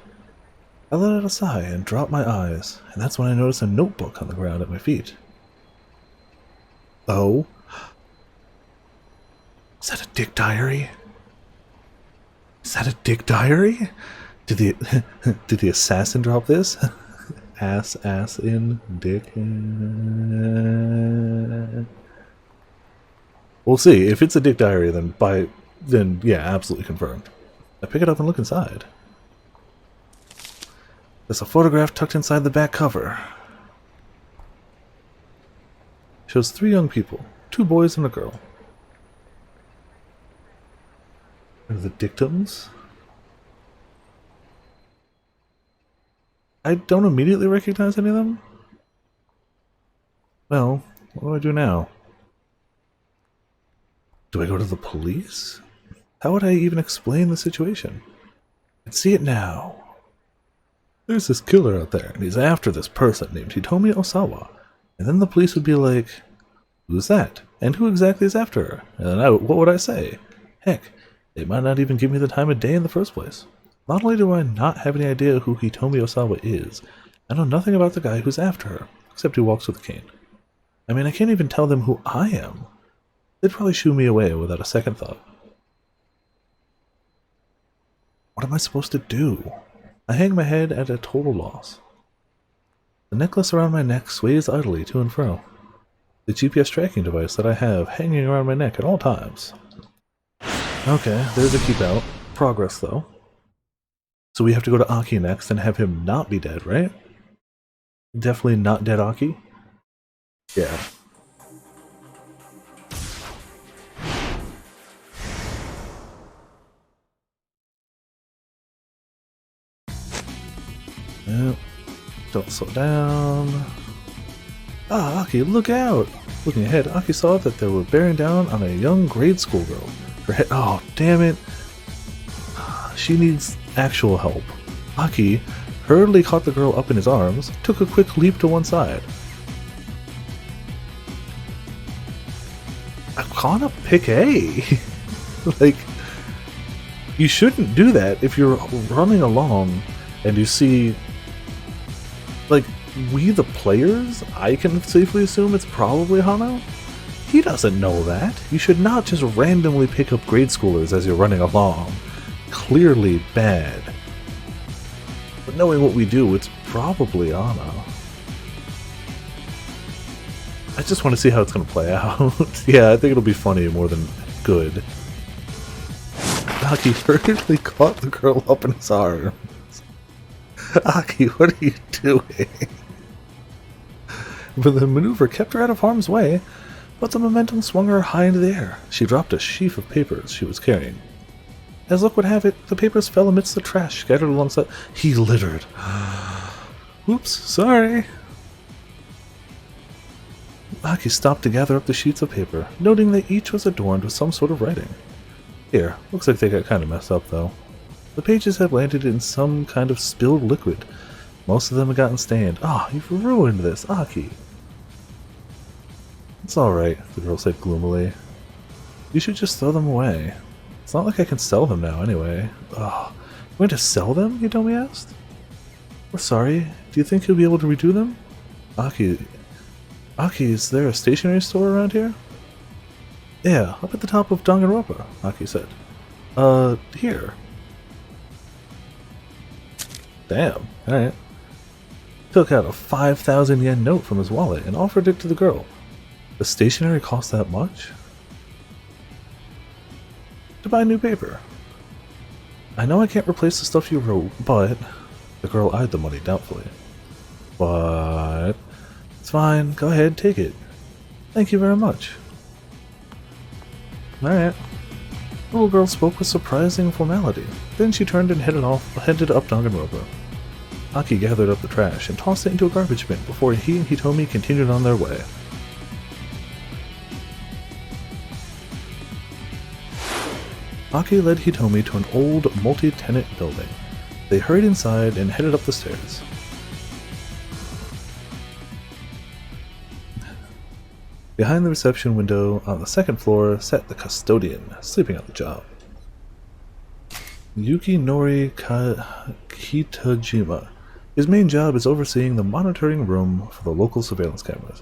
I let out a sigh and drop my eyes, and that's when I notice a notebook on the ground at my feet. Oh? Is that a dick diary? Is that a dick diary? Did the assassin drop this? Ass in, dick in. We'll see. If it's a dick diary, then yeah, absolutely confirmed. I pick it up and look inside. There's a photograph tucked inside the back cover. It shows 3 young people, 2 boys and a girl. And the dictums? I don't immediately recognize any of them. Well, what do I do now? Do I go to the police? How would I even explain the situation? I can see it now. There's this killer out there, and he's after this person named Hitomi Osawa. And then the police would be like, who's that? And who exactly is after her? And then what would I say? Heck, they might not even give me the time of day in the first place. Not only do I not have any idea who Hitomi Osawa is, I know nothing about the guy who's after her, except he walks with a cane. I mean, I can't even tell them who I am. They'd probably shoo me away without a second thought. What am I supposed to do? I hang my head at a total loss. The necklace around my neck sways idly to and fro. The GPS tracking device that I have hanging around my neck at all times. Okay, there's a keep out. Progress, though. So we have to go to Aki next and have him not be dead, right? Definitely not dead Aki? Yeah. Yep. Don't slow down. Ah, Aki, look out! Looking ahead, Aki saw that they were bearing down on a young grade school girl. Her head— oh, damn it. She needs actual help. Aki hurriedly caught the girl up in his arms, took a quick leap to one side. I'm calling up pick A. Like, you shouldn't do that if you're running along and you see, like, we the players, I can safely assume it's probably Hano. He doesn't know that. You should not just randomly pick up grade schoolers as you're running along. Clearly bad. But knowing what we do, it's probably Anna. I just want to see how it's going to play out. Yeah, I think it'll be funny more than good. Aki hurriedly caught the girl up in his arms. Aki, what are you doing? But the maneuver kept her out of harm's way, but the momentum swung her high into the air. She dropped a sheaf of papers she was carrying. As luck would have it, the papers fell amidst the trash scattered alongside. He littered. Oops, sorry. Aki stopped to gather up the sheets of paper, noting that each was adorned with some sort of writing. Here, looks like they got kind of messed up, though. The pages had landed in some kind of spilled liquid. Most of them had gotten stained. Ah, you've ruined this, Aki. It's alright, the girl said gloomily. You should just throw them away. It's not like I can sell them now, anyway. Oh, you going to sell them? Hitomi asked. We're sorry. Do you think you'll be able to redo them? Aki, is there a stationery store around here? Yeah, up at the top of Danganronpa, Aki said. Here. Damn, alright. Took out a 5,000 yen note from his wallet and offered it to the girl. The stationery cost that much? To buy new paper. I know I can't replace the stuff you wrote, but... The girl eyed the money doubtfully. But... It's fine, go ahead, take it. Thank you very much. Alright. The little girl spoke with surprising formality. Then she turned and headed up Danganronpa. Aki gathered up the trash and tossed it into a garbage bin before he and Hitomi continued on their way. Aki led Hitomi to an old multi-tenant building. They hurried inside and headed up the stairs. Behind the reception window on the second floor sat the custodian, sleeping on the job. Yukinori Kitajima. His main job is overseeing the monitoring room for the local surveillance cameras.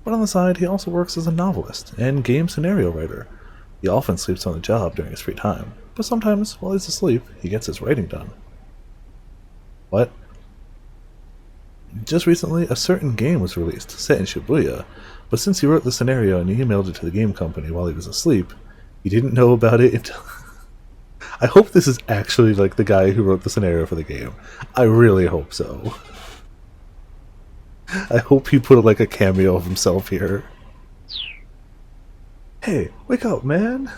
But on the side, he also works as a novelist and game scenario writer. He often sleeps on the job during his free time, but sometimes, while he's asleep, he gets his writing done. What? Just recently, a certain game was released, set in Shibuya, but since he wrote the scenario and he emailed it to the game company while he was asleep, he didn't know about it until... I hope this is actually like the guy who wrote the scenario for the game. I really hope so. I hope he put like a cameo of himself here. Hey, wake up, man!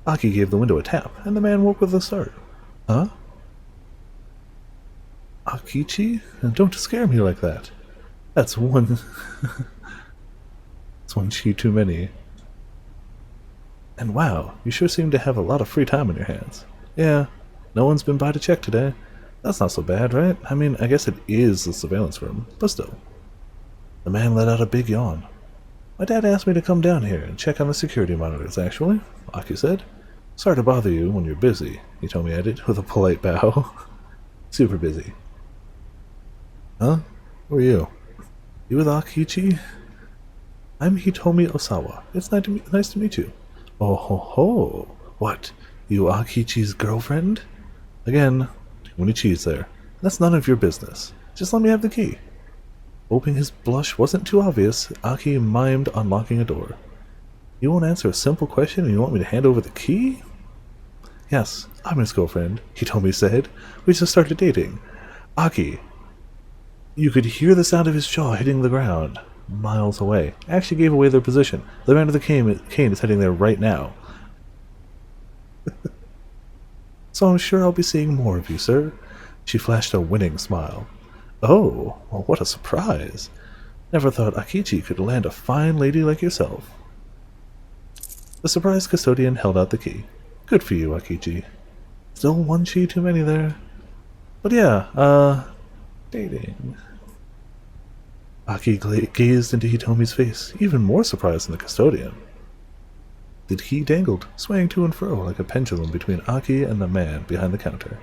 Aki gave the window a tap, and the man woke with a start. Huh? Akichi? Don't scare me like that. That's one... That's one chi too many. And wow, you sure seem to have a lot of free time on your hands. Yeah, no one's been by to check today. That's not so bad, right? I mean, I guess it is the surveillance room, but still. The man let out a big yawn. My dad asked me to come down here and check on the security monitors, actually, Aki said. Sorry to bother you when you're busy, Hitomi added, with a polite bow. Super busy. Huh? Who are you? You with Akichi? I'm Hitomi Osawa. It's nice to meet you. Oh ho ho! What? You Akichi's girlfriend? Again, too many cheese there. That's none of your business. Just let me have the key. Hoping his blush wasn't too obvious, Aki mimed unlocking a door. You won't answer a simple question and you want me to hand over the key? Yes, I'm his girlfriend, Hitomi said. We just started dating. Aki. You could hear the sound of his jaw hitting the ground. Miles away. Actually gave away their position. The man with the cane is heading there right now. So I'm sure I'll be seeing more of you, sir. She flashed a winning smile. Oh, well, what a surprise. Never thought Akichi could land a fine lady like yourself. The surprised custodian held out the key. Good for you, Akichi. Still one chi too many there. But yeah, dating. Aki gazed into Hitomi's face, even more surprised than the custodian. The key dangled, swaying to and fro like a pendulum between Aki and the man behind the counter.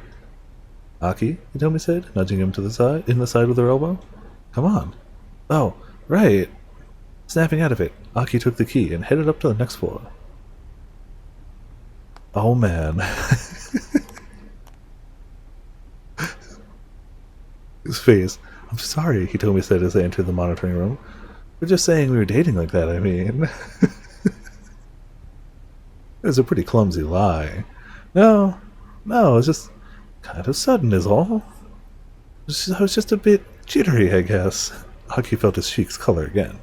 Aki, Hitomi said, nudging him to the side, in the side with her elbow. Come on. Oh, right. Snapping out of it, Aki took the key and headed up to the next floor. Oh man. His face. I'm sorry, Hitomi said as they entered the monitoring room. We're just saying we were dating like that, I mean. It was a pretty clumsy lie. No, it's just kind of sudden is all. I was just a bit jittery, I guess. Aki felt his cheeks color again.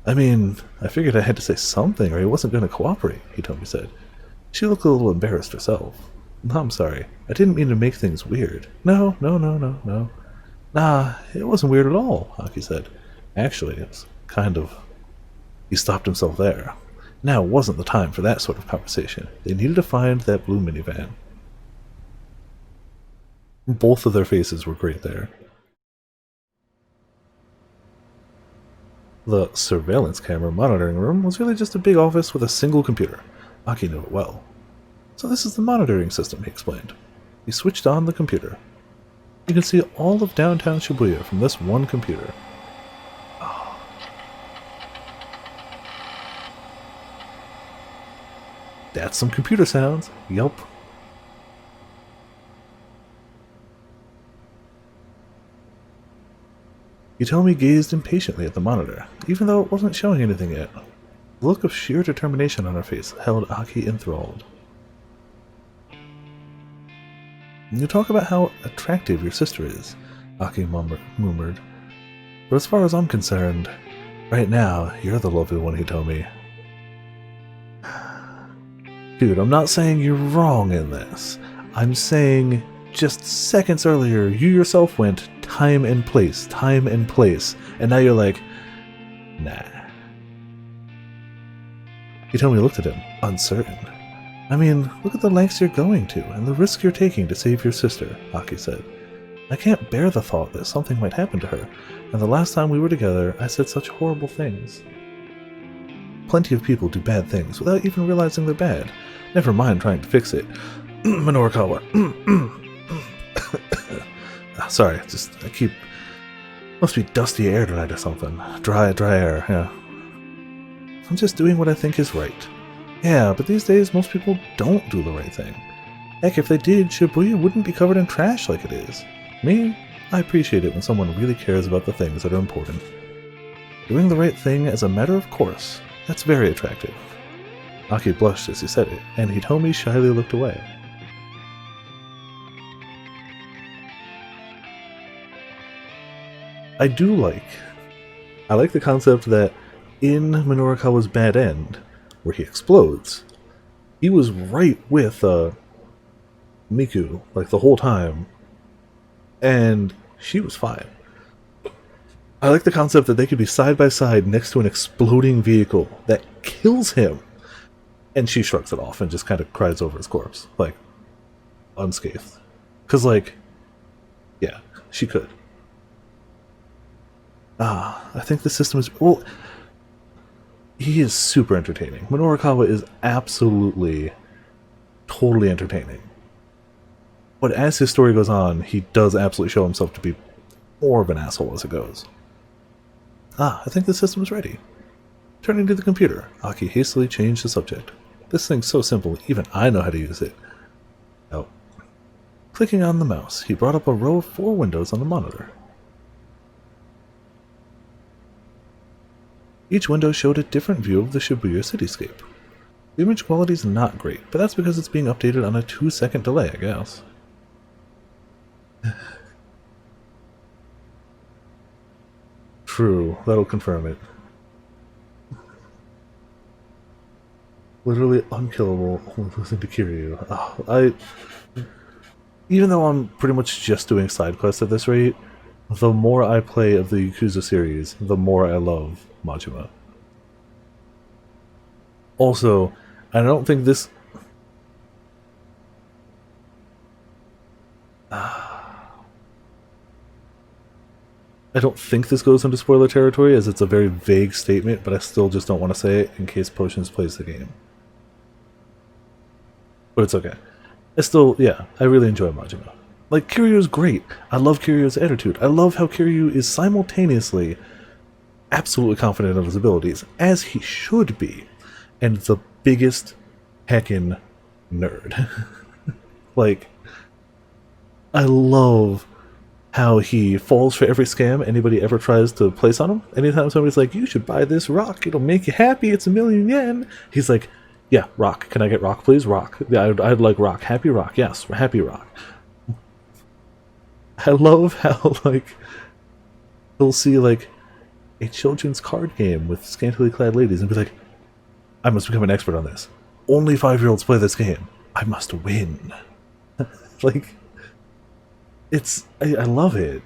I mean, I figured I had to say something or he wasn't going to cooperate, Hitomi said. She looked a little embarrassed herself. I'm sorry. I didn't mean to make things weird. No. Nah, it wasn't weird at all, Aki said. Actually, it was kind of... He stopped himself there. Now wasn't the time for that sort of conversation. They needed to find that blue minivan. Both of their faces were great there. The surveillance camera monitoring room was really just a big office with a single computer. Aki knew it well. So this is the monitoring system, he explained. He switched on the computer. You can see all of downtown Shibuya from this one computer. Oh. That's some computer sounds. Yup. Hitomi gazed impatiently at the monitor, even though it wasn't showing anything yet. The look of sheer determination on her face held Aki enthralled. You talk about how attractive your sister is, Aki murmured. But as far as I'm concerned, right now, you're the lovely one, Hitomi. Dude, I'm not saying you're wrong in this. I'm saying just seconds earlier, you yourself went time and place, and now you're like, nah. Hitomi looked at him, uncertain. I mean, look at the lengths you're going to, and the risk you're taking to save your sister, Aki said. I can't bear the thought that something might happen to her, and the last time we were together, I said such horrible things. Plenty of people do bad things without even realizing they're bad. Never mind trying to fix it. Minorikawa. Sorry, I keep... Must be dusty air tonight or something. Dry air, yeah. I'm just doing what I think is right. Yeah, but these days most people don't do the right thing. Heck, if they did, Shibuya wouldn't be covered in trash like it is. Me? I appreciate it when someone really cares about the things that are important. Doing the right thing as a matter of course, that's very attractive. Aki blushed as he said it, and Hitomi shyly looked away. I like the concept that in Minorikawa's bad end, where he explodes, he was right with Miku, like, the whole time, and she was fine. I like the concept that they could be side by side next to an exploding vehicle that kills him, and she shrugs it off and just kind of cries over his corpse, like, unscathed. Because, like, yeah, she could. I think the system is... Well, he is super entertaining. Minorikawa is absolutely, totally entertaining. But as his story goes on, he does absolutely show himself to be more of an asshole as it goes. I think the system is ready. Turning to the computer, Aki hastily changed the subject. This thing's so simple, even I know how to use it. Oh. Clicking on the mouse, he brought up a row of 4 windows on the monitor. Each window showed a different view of the Shibuya cityscape. The image quality is not great, but that's because it's being updated on a 2-second delay, I guess. True, that'll confirm it. Literally unkillable, only losing to Kiryu. Even though I'm pretty much just doing side quests at this rate, the more I play of the Yakuza series, the more I love Majima. Also, I don't think this... I don't think this goes into spoiler territory, as it's a very vague statement, but I still just don't want to say it in case Potions plays the game. But it's okay. I really enjoy Majima. Like, Kiryu's great. I love Kiryu's attitude. I love how Kiryu is simultaneously absolutely confident of his abilities, as he should be, and the biggest heckin' nerd. Like, I love how he falls for every scam anybody ever tries to place on him. Anytime somebody's like, you should buy this rock, it'll make you happy, it's 1,000,000 yen. He's like, yeah, rock. Can I get rock, please? Rock. Yeah, I'd like rock. Happy rock. Yes, happy rock. I love how, like, he'll see, like, a children's card game with scantily clad ladies and be like, I must become an expert on this. Only 5-year-olds play this game. I must win. Like, I love it.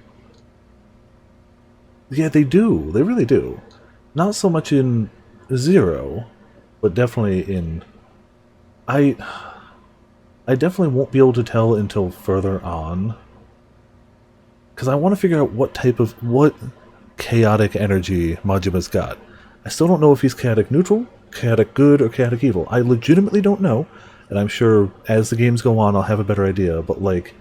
Yeah, they do. They really do. Not so much in Zero, but definitely in... I definitely won't be able to tell until further on, because I want to figure out what chaotic energy Majima's got. I still don't know if he's chaotic neutral, chaotic good, or chaotic evil. I legitimately don't know, and I'm sure as the games go on I'll have a better idea, but, like,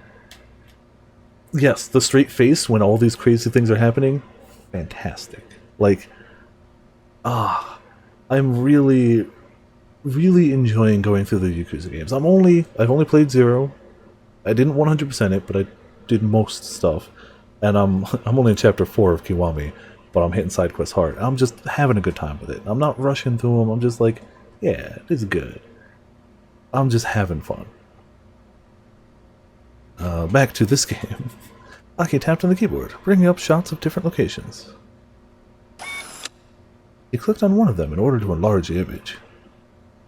yes, the straight face when all these crazy things are happening, fantastic. Like, I'm really, really enjoying going through the Yakuza games. I've only played Zero. I didn't 100% it, but I did most stuff. And I'm only in chapter 4 of Kiwami, but I'm hitting side quests hard. I'm just having a good time with it. I'm not rushing through them. I'm just like, yeah, it's good. I'm just having fun. Back to this game. Aki tapped on the keyboard, bringing up shots of different locations. He clicked on one of them in order to enlarge the image.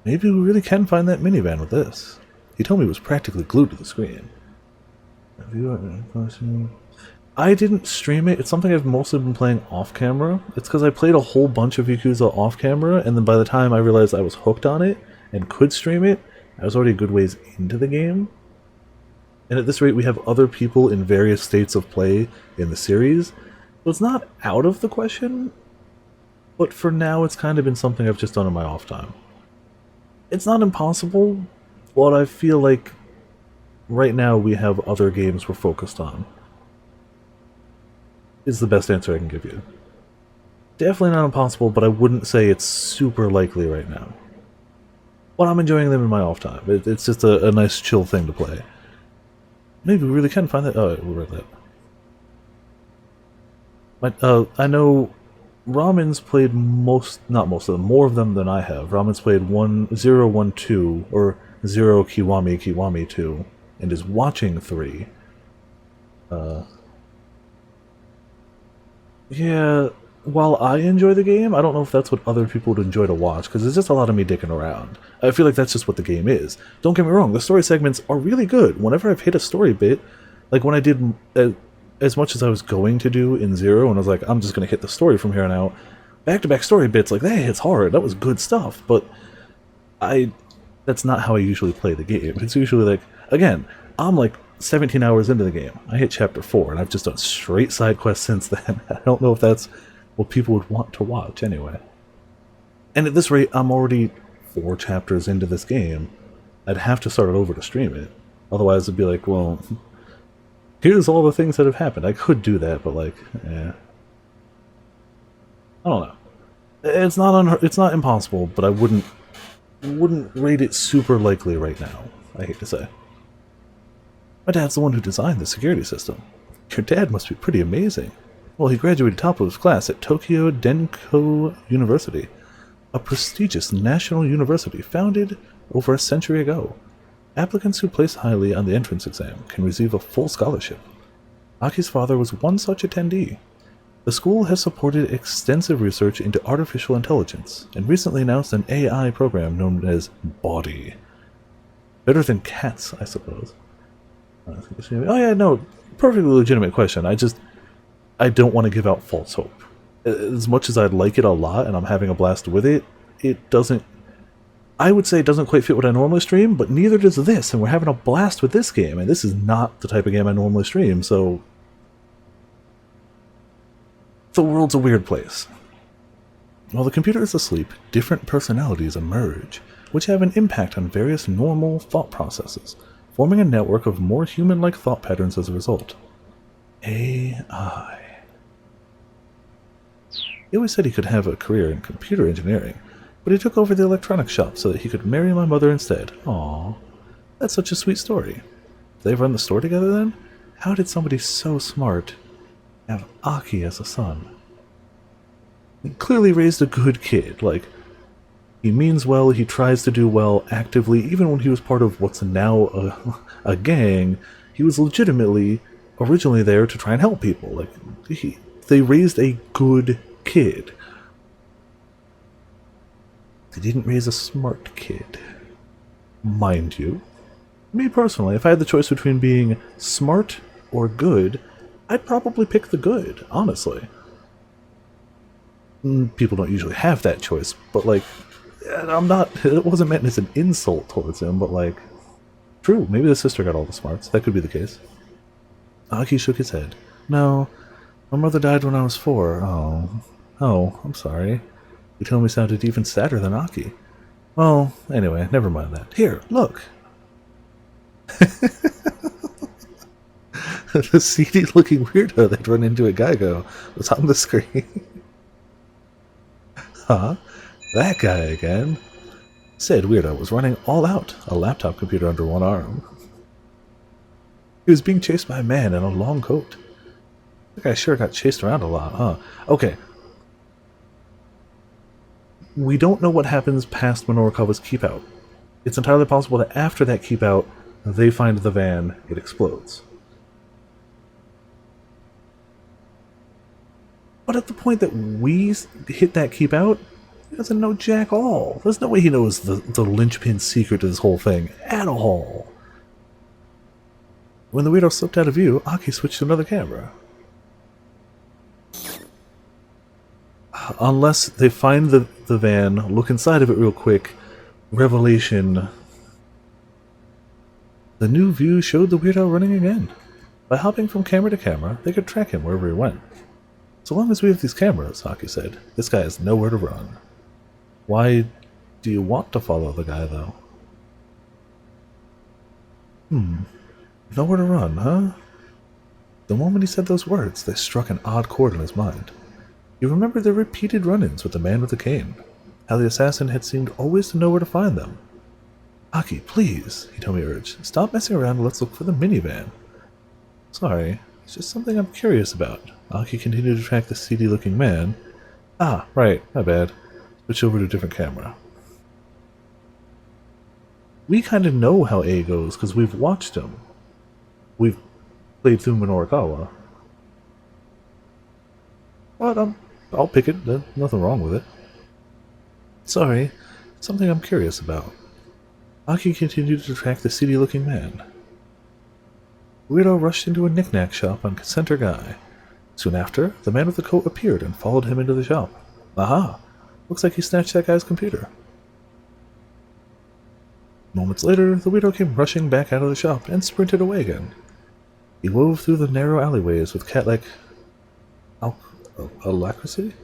Maybe we really can find that minivan with this. He told me it was practically glued to the screen. I didn't stream it. It's something I've mostly been playing off-camera. It's because I played a whole bunch of Yakuza off-camera, and then by the time I realized I was hooked on it and could stream it, I was already a good ways into the game. And at this rate, we have other people in various states of play in the series. So it's not out of the question, but for now it's kind of been something I've just done in my off time. It's not impossible, but I feel like right now we have other games we're focused on. Is the best answer I can give you. Definitely not impossible, but I wouldn't say it's super likely right now. But I'm enjoying them in my off time. It's just a nice chill thing to play. Maybe we really can find that. Oh, we read that. I know Ramen's played not most of them, more of them than I have. Ramen's played 1-0-1-2, or 0 Kiwami Kiwami 2, and is watching 3. Yeah, while I enjoy the game, I don't know if that's what other people would enjoy to watch, because it's just a lot of me dicking around. I feel like that's just what the game is. Don't get me wrong, the story segments are really good. Whenever I've hit a story bit, like when I did as much as I was going to do in 0, and I was like, I'm just going to hit the story from here on out, back-to-back story bits, like, hey, it's hard, that was good stuff, but that's not how I usually play the game. It's usually like, again, I'm like 17 hours into the game. I hit chapter 4, and I've just done straight side quests since then. I don't know if that's what people would want to watch anyway. And at this rate, I'm already 4 chapters into this game. I'd have to start it over to stream it. Otherwise, it'd be like, well, here's all the things that have happened. I could do that, but like, I don't know. It's not impossible, but I wouldn't rate it super likely right now, I hate to say. My dad's the one who designed the security system. Your dad must be pretty amazing. Well, he graduated top of his class at Tokyo Denko University, a prestigious national university founded over a century ago. Applicants who place highly on the entrance exam can receive a full scholarship. Aki's father was one such attendee. The school has supported extensive research into artificial intelligence and recently announced an AI program known as Body. Better than cats, I suppose. Oh yeah, no, perfectly legitimate question. I don't want to give out false hope. As much as I'd like it a lot and I'm having a blast with it, it doesn't... I would say it doesn't quite fit what I normally stream, but neither does this, and we're having a blast with this game, and this is not the type of game I normally stream, so... The world's a weird place. While the computer is asleep, different personalities emerge, which have an impact on various normal thought processes, forming a network of more human-like thought patterns as a result. AI. He always said he could have a career in computer engineering, but he took over the electronics shop so that he could marry my mother instead. Aww. That's such a sweet story. Did they run the store together then? How did somebody so smart have Aki as a son? He clearly raised a good kid, like, he means well, he tries to do well actively, even when he was part of what's now a gang, he was legitimately originally there to try and help people. Like, they raised a good kid. They didn't raise a smart kid. Mind you. Me personally, if I had the choice between being smart or good, I'd probably pick the good, honestly. People don't usually have that choice, but like, I'm not, it wasn't meant as an insult towards him, but like, true, maybe the sister got all the smarts. That could be the case. Aki shook his head. No, my mother died when I was 4. Oh, I'm sorry. You told me sounded even sadder than Aki. Well, anyway, never mind that. Here, look. The seedy-looking weirdo that run into a Geigo was on the screen. Huh? That guy again. Said weirdo was running all out, a laptop computer under one arm. He was being chased by a man in a long coat. That guy sure got chased around a lot, huh? Okay. We don't know what happens past Minorikawa's keep out. It's entirely possible that after that keep out, they find the van, it explodes. But at the point that we hit that keep out, he doesn't know jack all. There's no way he knows the linchpin secret to this whole thing at all. When the weirdo slipped out of view, Aki switched to another camera. Unless they find the van, look inside of it real quick, revelation. The new view showed the weirdo running again. By hopping from camera to camera, they could track him wherever he went. So long as we have these cameras, Haki said, this guy has nowhere to run. Why do you want to follow the guy, though? Nowhere to run, huh? The moment he said those words, they struck an odd chord in his mind. He remembered their repeated run-ins with the man with the cane, how the assassin had seemed always to know where to find them. Haki, please, Hitomi urged. Stop messing around and let's look for the minivan. Sorry, it's just something I'm curious about. Haki continued to track the seedy-looking man. Ah, right, my bad. Switch over to a different camera. We kind of know how A goes, because we've watched him. We've played through Minorikawa. But I'll pick it, there's nothing wrong with it. Sorry, it's something I'm curious about. Aki continued to track the seedy-looking man. Weirdo rushed into a knick-knack shop on Center Guy. Soon after, the man with the coat appeared and followed him into the shop. Aha! Looks like he snatched that guy's computer. Moments later, the weirdo came rushing back out of the shop and sprinted away again. He wove through the narrow alleyways with cat-like alacrity?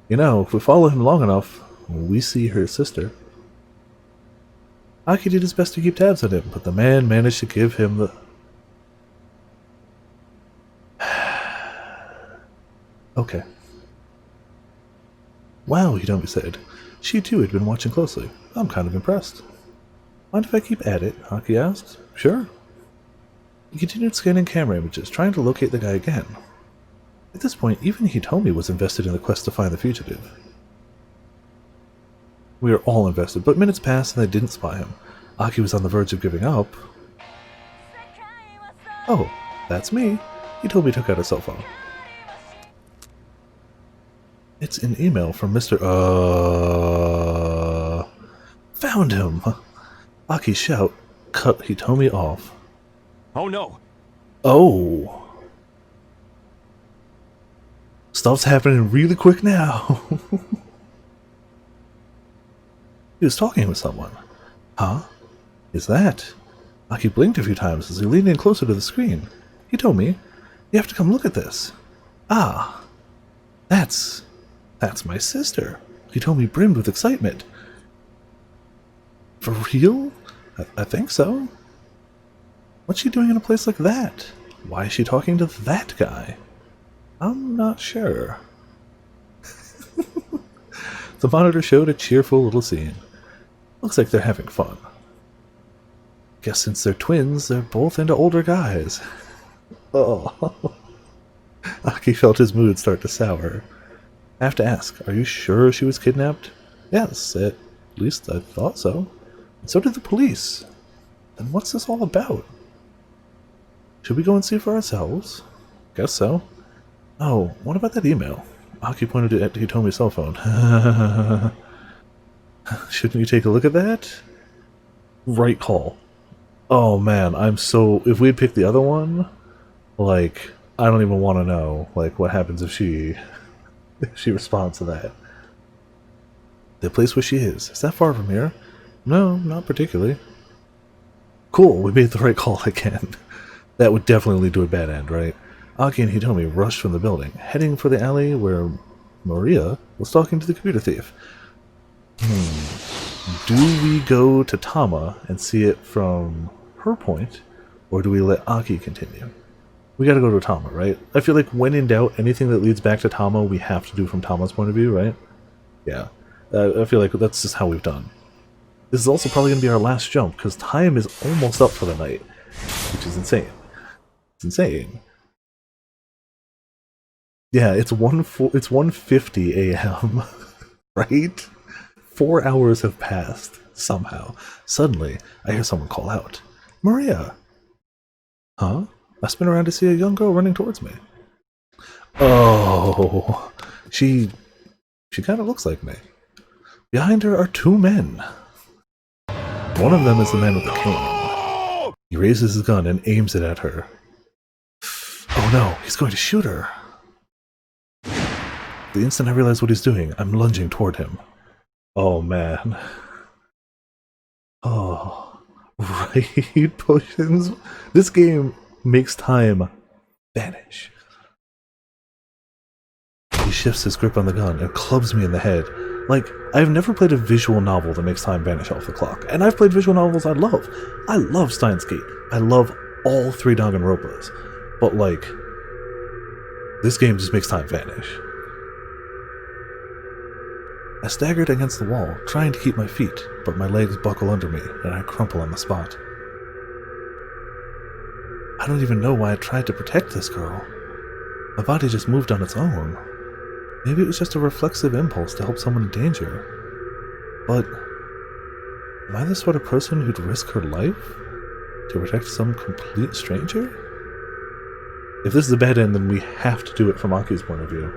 You know, if we follow him long enough, we see her sister. Aki did his best to keep tabs on him, but the man managed to give him the... Okay. Wow, Hitomi said. She too had been watching closely. I'm kind of impressed. Mind if I keep at it? Aki asked. Sure. He continued scanning camera images, trying to locate the guy again. At this point, even Hitomi was invested in the quest to find the fugitive. We were all invested, but minutes passed and they didn't spy him. Aki was on the verge of giving up. Oh, that's me. Hitomi took out his cell phone. It's an email from Mr. Found him! Aki's shout cut Hitomi off. Oh no! Oh! Stuff's happening really quick now! He was talking with someone. Huh? Is that? Aki blinked a few times as he leaned in closer to the screen. He told me, you have to come look at this. Ah, that's my sister. He told me, brimmed with excitement. For real? I think so. What's she doing in a place like that? Why is she talking to that guy? I'm not sure. The monitor showed a cheerful little scene. Looks like they're having fun. Guess since they're twins, they're both into older guys. Oh. Aki felt his mood start to sour. I have to ask, are you sure she was kidnapped? Yes, at least I thought so. And so did the police. Then what's this all about? Should we go and see for ourselves? Guess so. Oh, what about that email? Aki pointed at Hitomi's cell phone. Shouldn't you take a look at that? Right call. Oh man, if we had picked the other one, like, I don't even want to know, like, what happens if she responds to that. The place where she is that far from here? No, not particularly. Cool, we made the right call again. That would definitely lead to a bad end, right? Aki and Hitomi rushed from the building, heading for the alley where Maria was talking to the computer thief. Do we go to Tama and see it from her point, or do we let Aki continue? We gotta go to Tama, right? I feel like when in doubt, anything that leads back to Tama, we have to do from Tama's point of view, right? Yeah. I feel like that's just how we've done. This is also probably gonna be our last jump, because time is almost up for the night, which is insane. It's insane. Yeah, it's 1:50 a.m., right? 4 hours have passed, somehow. Suddenly, I hear someone call out, Maria! Huh? I spin around to see a young girl running towards me. Oh, she kind of looks like me. Behind her are two men. One of them is the man with the cane. He raises his gun and aims it at her. Oh no, he's going to shoot her. The instant I realize what he's doing, I'm lunging toward him. Oh man. Oh. Right potions. This game makes time vanish. He shifts his grip on the gun and clubs me in the head. Like, I've never played a visual novel that makes time vanish off the clock. And I've played visual novels I love. I love Steins Gate. I love all three Danganronpas. But, like, this game just makes time vanish. I staggered against the wall, trying to keep my feet, but my legs buckle under me, and I crumple on the spot. I don't even know why I tried to protect this girl. My body just moved on its own. Maybe it was just a reflexive impulse to help someone in danger. But am I the sort of person who'd risk her life to protect some complete stranger? If this is a bad end, then we have to do it from Aki's point of view.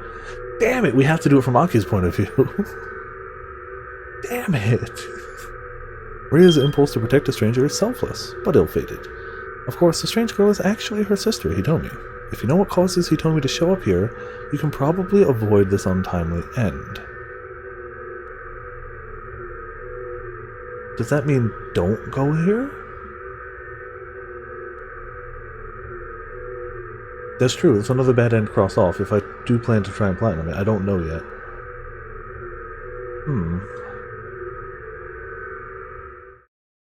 Damn it, we have to do it from Aki's point of view. Damn it. Maria's impulse to protect a stranger is selfless, but ill-fated. Of course, the strange girl is actually her sister, Hitomi. If you know what causes Hitomi to show up here, you can probably avoid this untimely end. Does that mean don't go here? That's true, it's another bad end to cross off if I do plan to try and platinum it. I don't know yet.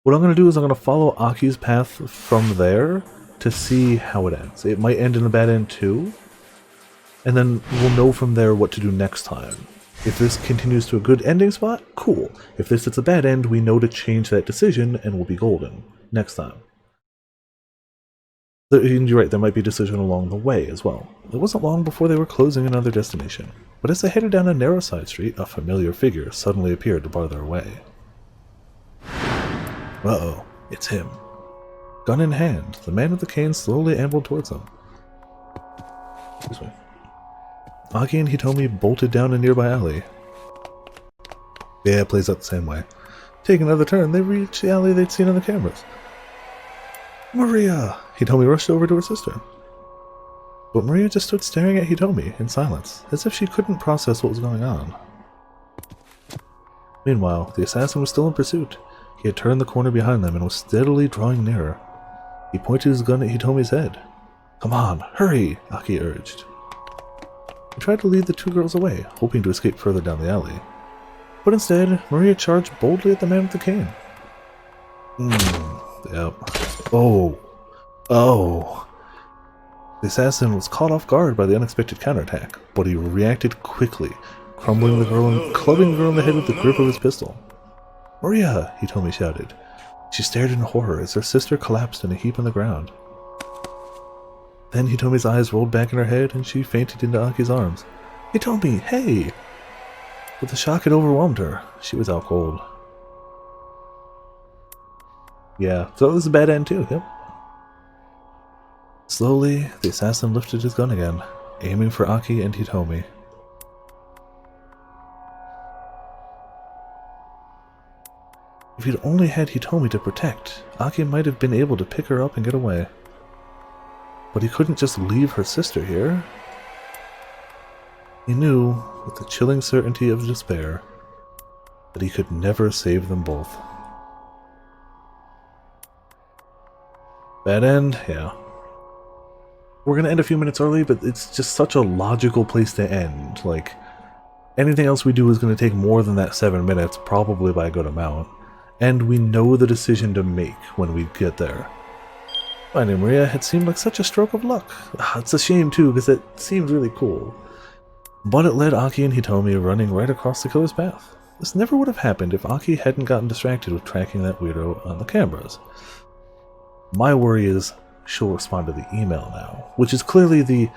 What I'm going to do is I'm going to follow Aki's path from there to see how it ends. It might end in a bad end too, and then we'll know from there what to do next time. If this continues to a good ending spot, cool. If this hits a bad end, we know to change that decision and we'll be golden next time. And you're right, there might be a decision along the way as well. It wasn't long before they were closing another destination, but as they headed down a narrow side street, a familiar figure suddenly appeared to bar their way. Uh-oh, it's him. Gun in hand, the man with the cane slowly ambled towards them. Excuse me. Aki and Hitomi bolted down a nearby alley. Yeah, it plays out the same way. Taking another turn, they reached the alley they'd seen on the cameras. Maria! Hitomi rushed over to her sister. But Maria just stood staring at Hitomi in silence, as if she couldn't process what was going on. Meanwhile, the assassin was still in pursuit. He had turned the corner behind them and was steadily drawing nearer. He pointed his gun at Hitomi's head. Come on, hurry, Aki urged. He tried to lead the two girls away, hoping to escape further down the alley. But instead, Maria charged boldly at the man with the cane. Yep. Oh. The assassin was caught off guard by the unexpected counterattack, but he reacted quickly, crumbling the girl and clubbing the girl in the head with the grip of his pistol. Maria! Hitomi shouted. She stared in horror as her sister collapsed in a heap on the ground. Then Hitomi's eyes rolled back in her head and she fainted into Aki's arms. Hitomi, hey! But the shock had overwhelmed her. She was out cold. Yeah, so it was a bad end too, yep. Slowly, the assassin lifted his gun again, aiming for Aki and Hitomi. If he'd only had Hitomi to protect, Aki might have been able to pick her up and get away. But he couldn't just leave her sister here. He knew, with the chilling certainty of despair, that he could never save them both. Bad end? Yeah. We're gonna end a few minutes early, but it's just such a logical place to end. Like, anything else we do is gonna take more than that 7 minutes, probably by a good amount. And we know the decision to make when we get there. Finding Maria had seemed like such a stroke of luck. It's a shame too, because it seemed really cool. But it led Aki and Hitomi running right across the killer's path. This never would have happened if Aki hadn't gotten distracted with tracking that weirdo on the cameras. My worry is she'll respond to the email now, which is clearly the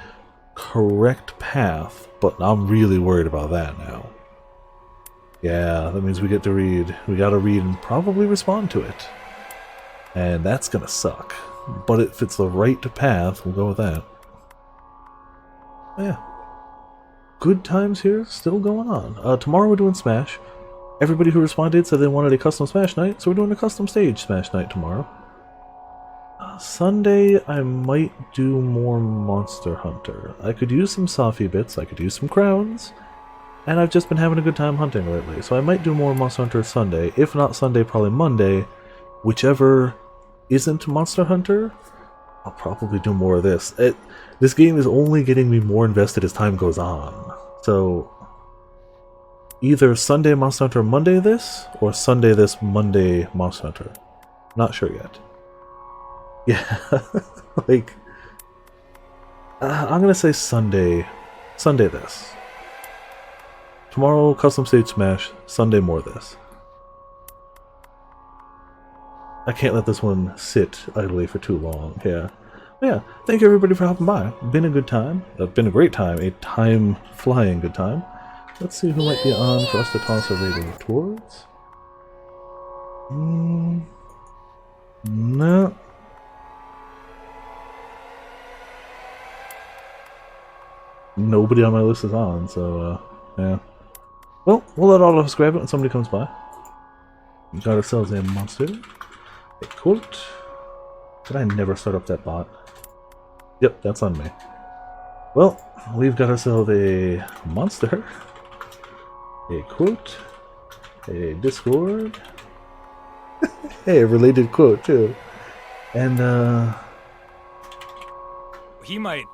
correct path, but I'm really worried about that now. Yeah, that means we get to read. We gotta read and probably respond to it. And that's gonna suck. But if it's the right path, we'll go with that. Yeah. Good times here, still going on. Tomorrow we're doing Smash. Everybody who responded said they wanted a custom Smash night, so we're doing a custom stage Smash night tomorrow. Sunday, I might do more Monster Hunter. I could use some Safi bits, I could use some crowns, and I've just been having a good time hunting lately, so I might do more Monster Hunter Sunday. If not Sunday, probably Monday, whichever isn't Monster Hunter, I'll probably do more of this. This game is only getting me more invested as time goes on. So, either Sunday Monster Hunter Monday this, or Sunday this Monday Monster Hunter. Not sure yet. Yeah, like, I'm gonna say Sunday this. Tomorrow, Custom Stage Smash, Sunday more this. I can't let this one sit idly for too long, yeah. Yeah, thank you everybody for hopping by. Been a good time. Been a great time. A time-flying good time. Let's see who might be on for us to toss a rating towards. No. Nobody on my list is on, so, yeah. Well, we'll let all of us grab it when somebody comes by. We got ourselves a monster. A quote. Did I never start up that bot? Yep, that's on me. Well, we've got ourselves a monster. A quote. A Discord. Hey, a related quote, too. And, He might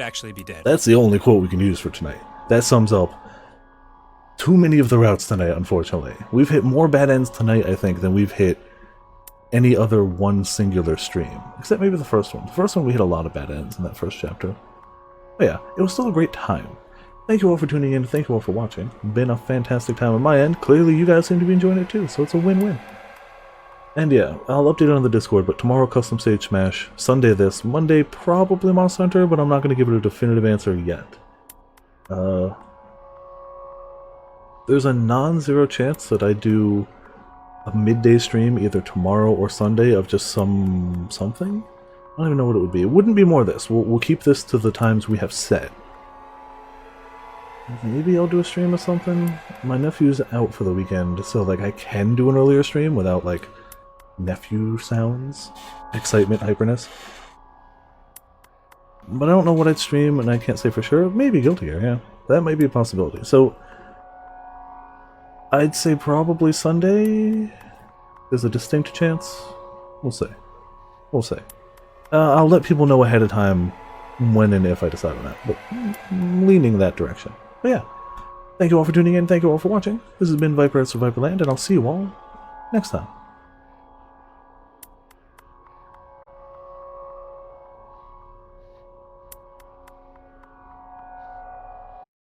actually be dead. that's the only quote we can use for tonight. That sums up too many of the routes tonight, unfortunately. We've hit more bad ends tonight, I think, than we've hit any other one singular stream. Except maybe the first one. The first one we hit a lot of bad ends in that first chapter. But yeah, it was still a great time. Thank you all for tuning in. Thank you all for watching. Been a fantastic time on my end. Clearly you guys seem to be enjoying it too, so it's a win-win. And yeah, I'll update it on the Discord, but tomorrow Custom Stage Smash, Sunday this, Monday probably Monster Hunter, but I'm not going to give it a definitive answer yet. There's a non-zero chance that I do a midday stream either tomorrow or Sunday of just something? I don't even know what it would be. It wouldn't be more of this. We'll keep this to the times we have set. Maybe I'll do a stream of something. My nephew's out for the weekend, so like I can do an earlier stream without like nephew sounds, excitement, hyperness. But I don't know what I'd stream, and I can't say for sure. Maybe Guilty Gear, yeah. That might be a possibility. So I'd say probably Sunday. There's a distinct chance. We'll see. We'll see. I'll let people know ahead of time when and if I decide on that, but leaning that direction. But yeah, thank you all for tuning in. Thank you all for watching. This has been Viper at Survivorland, and I'll see you all next time.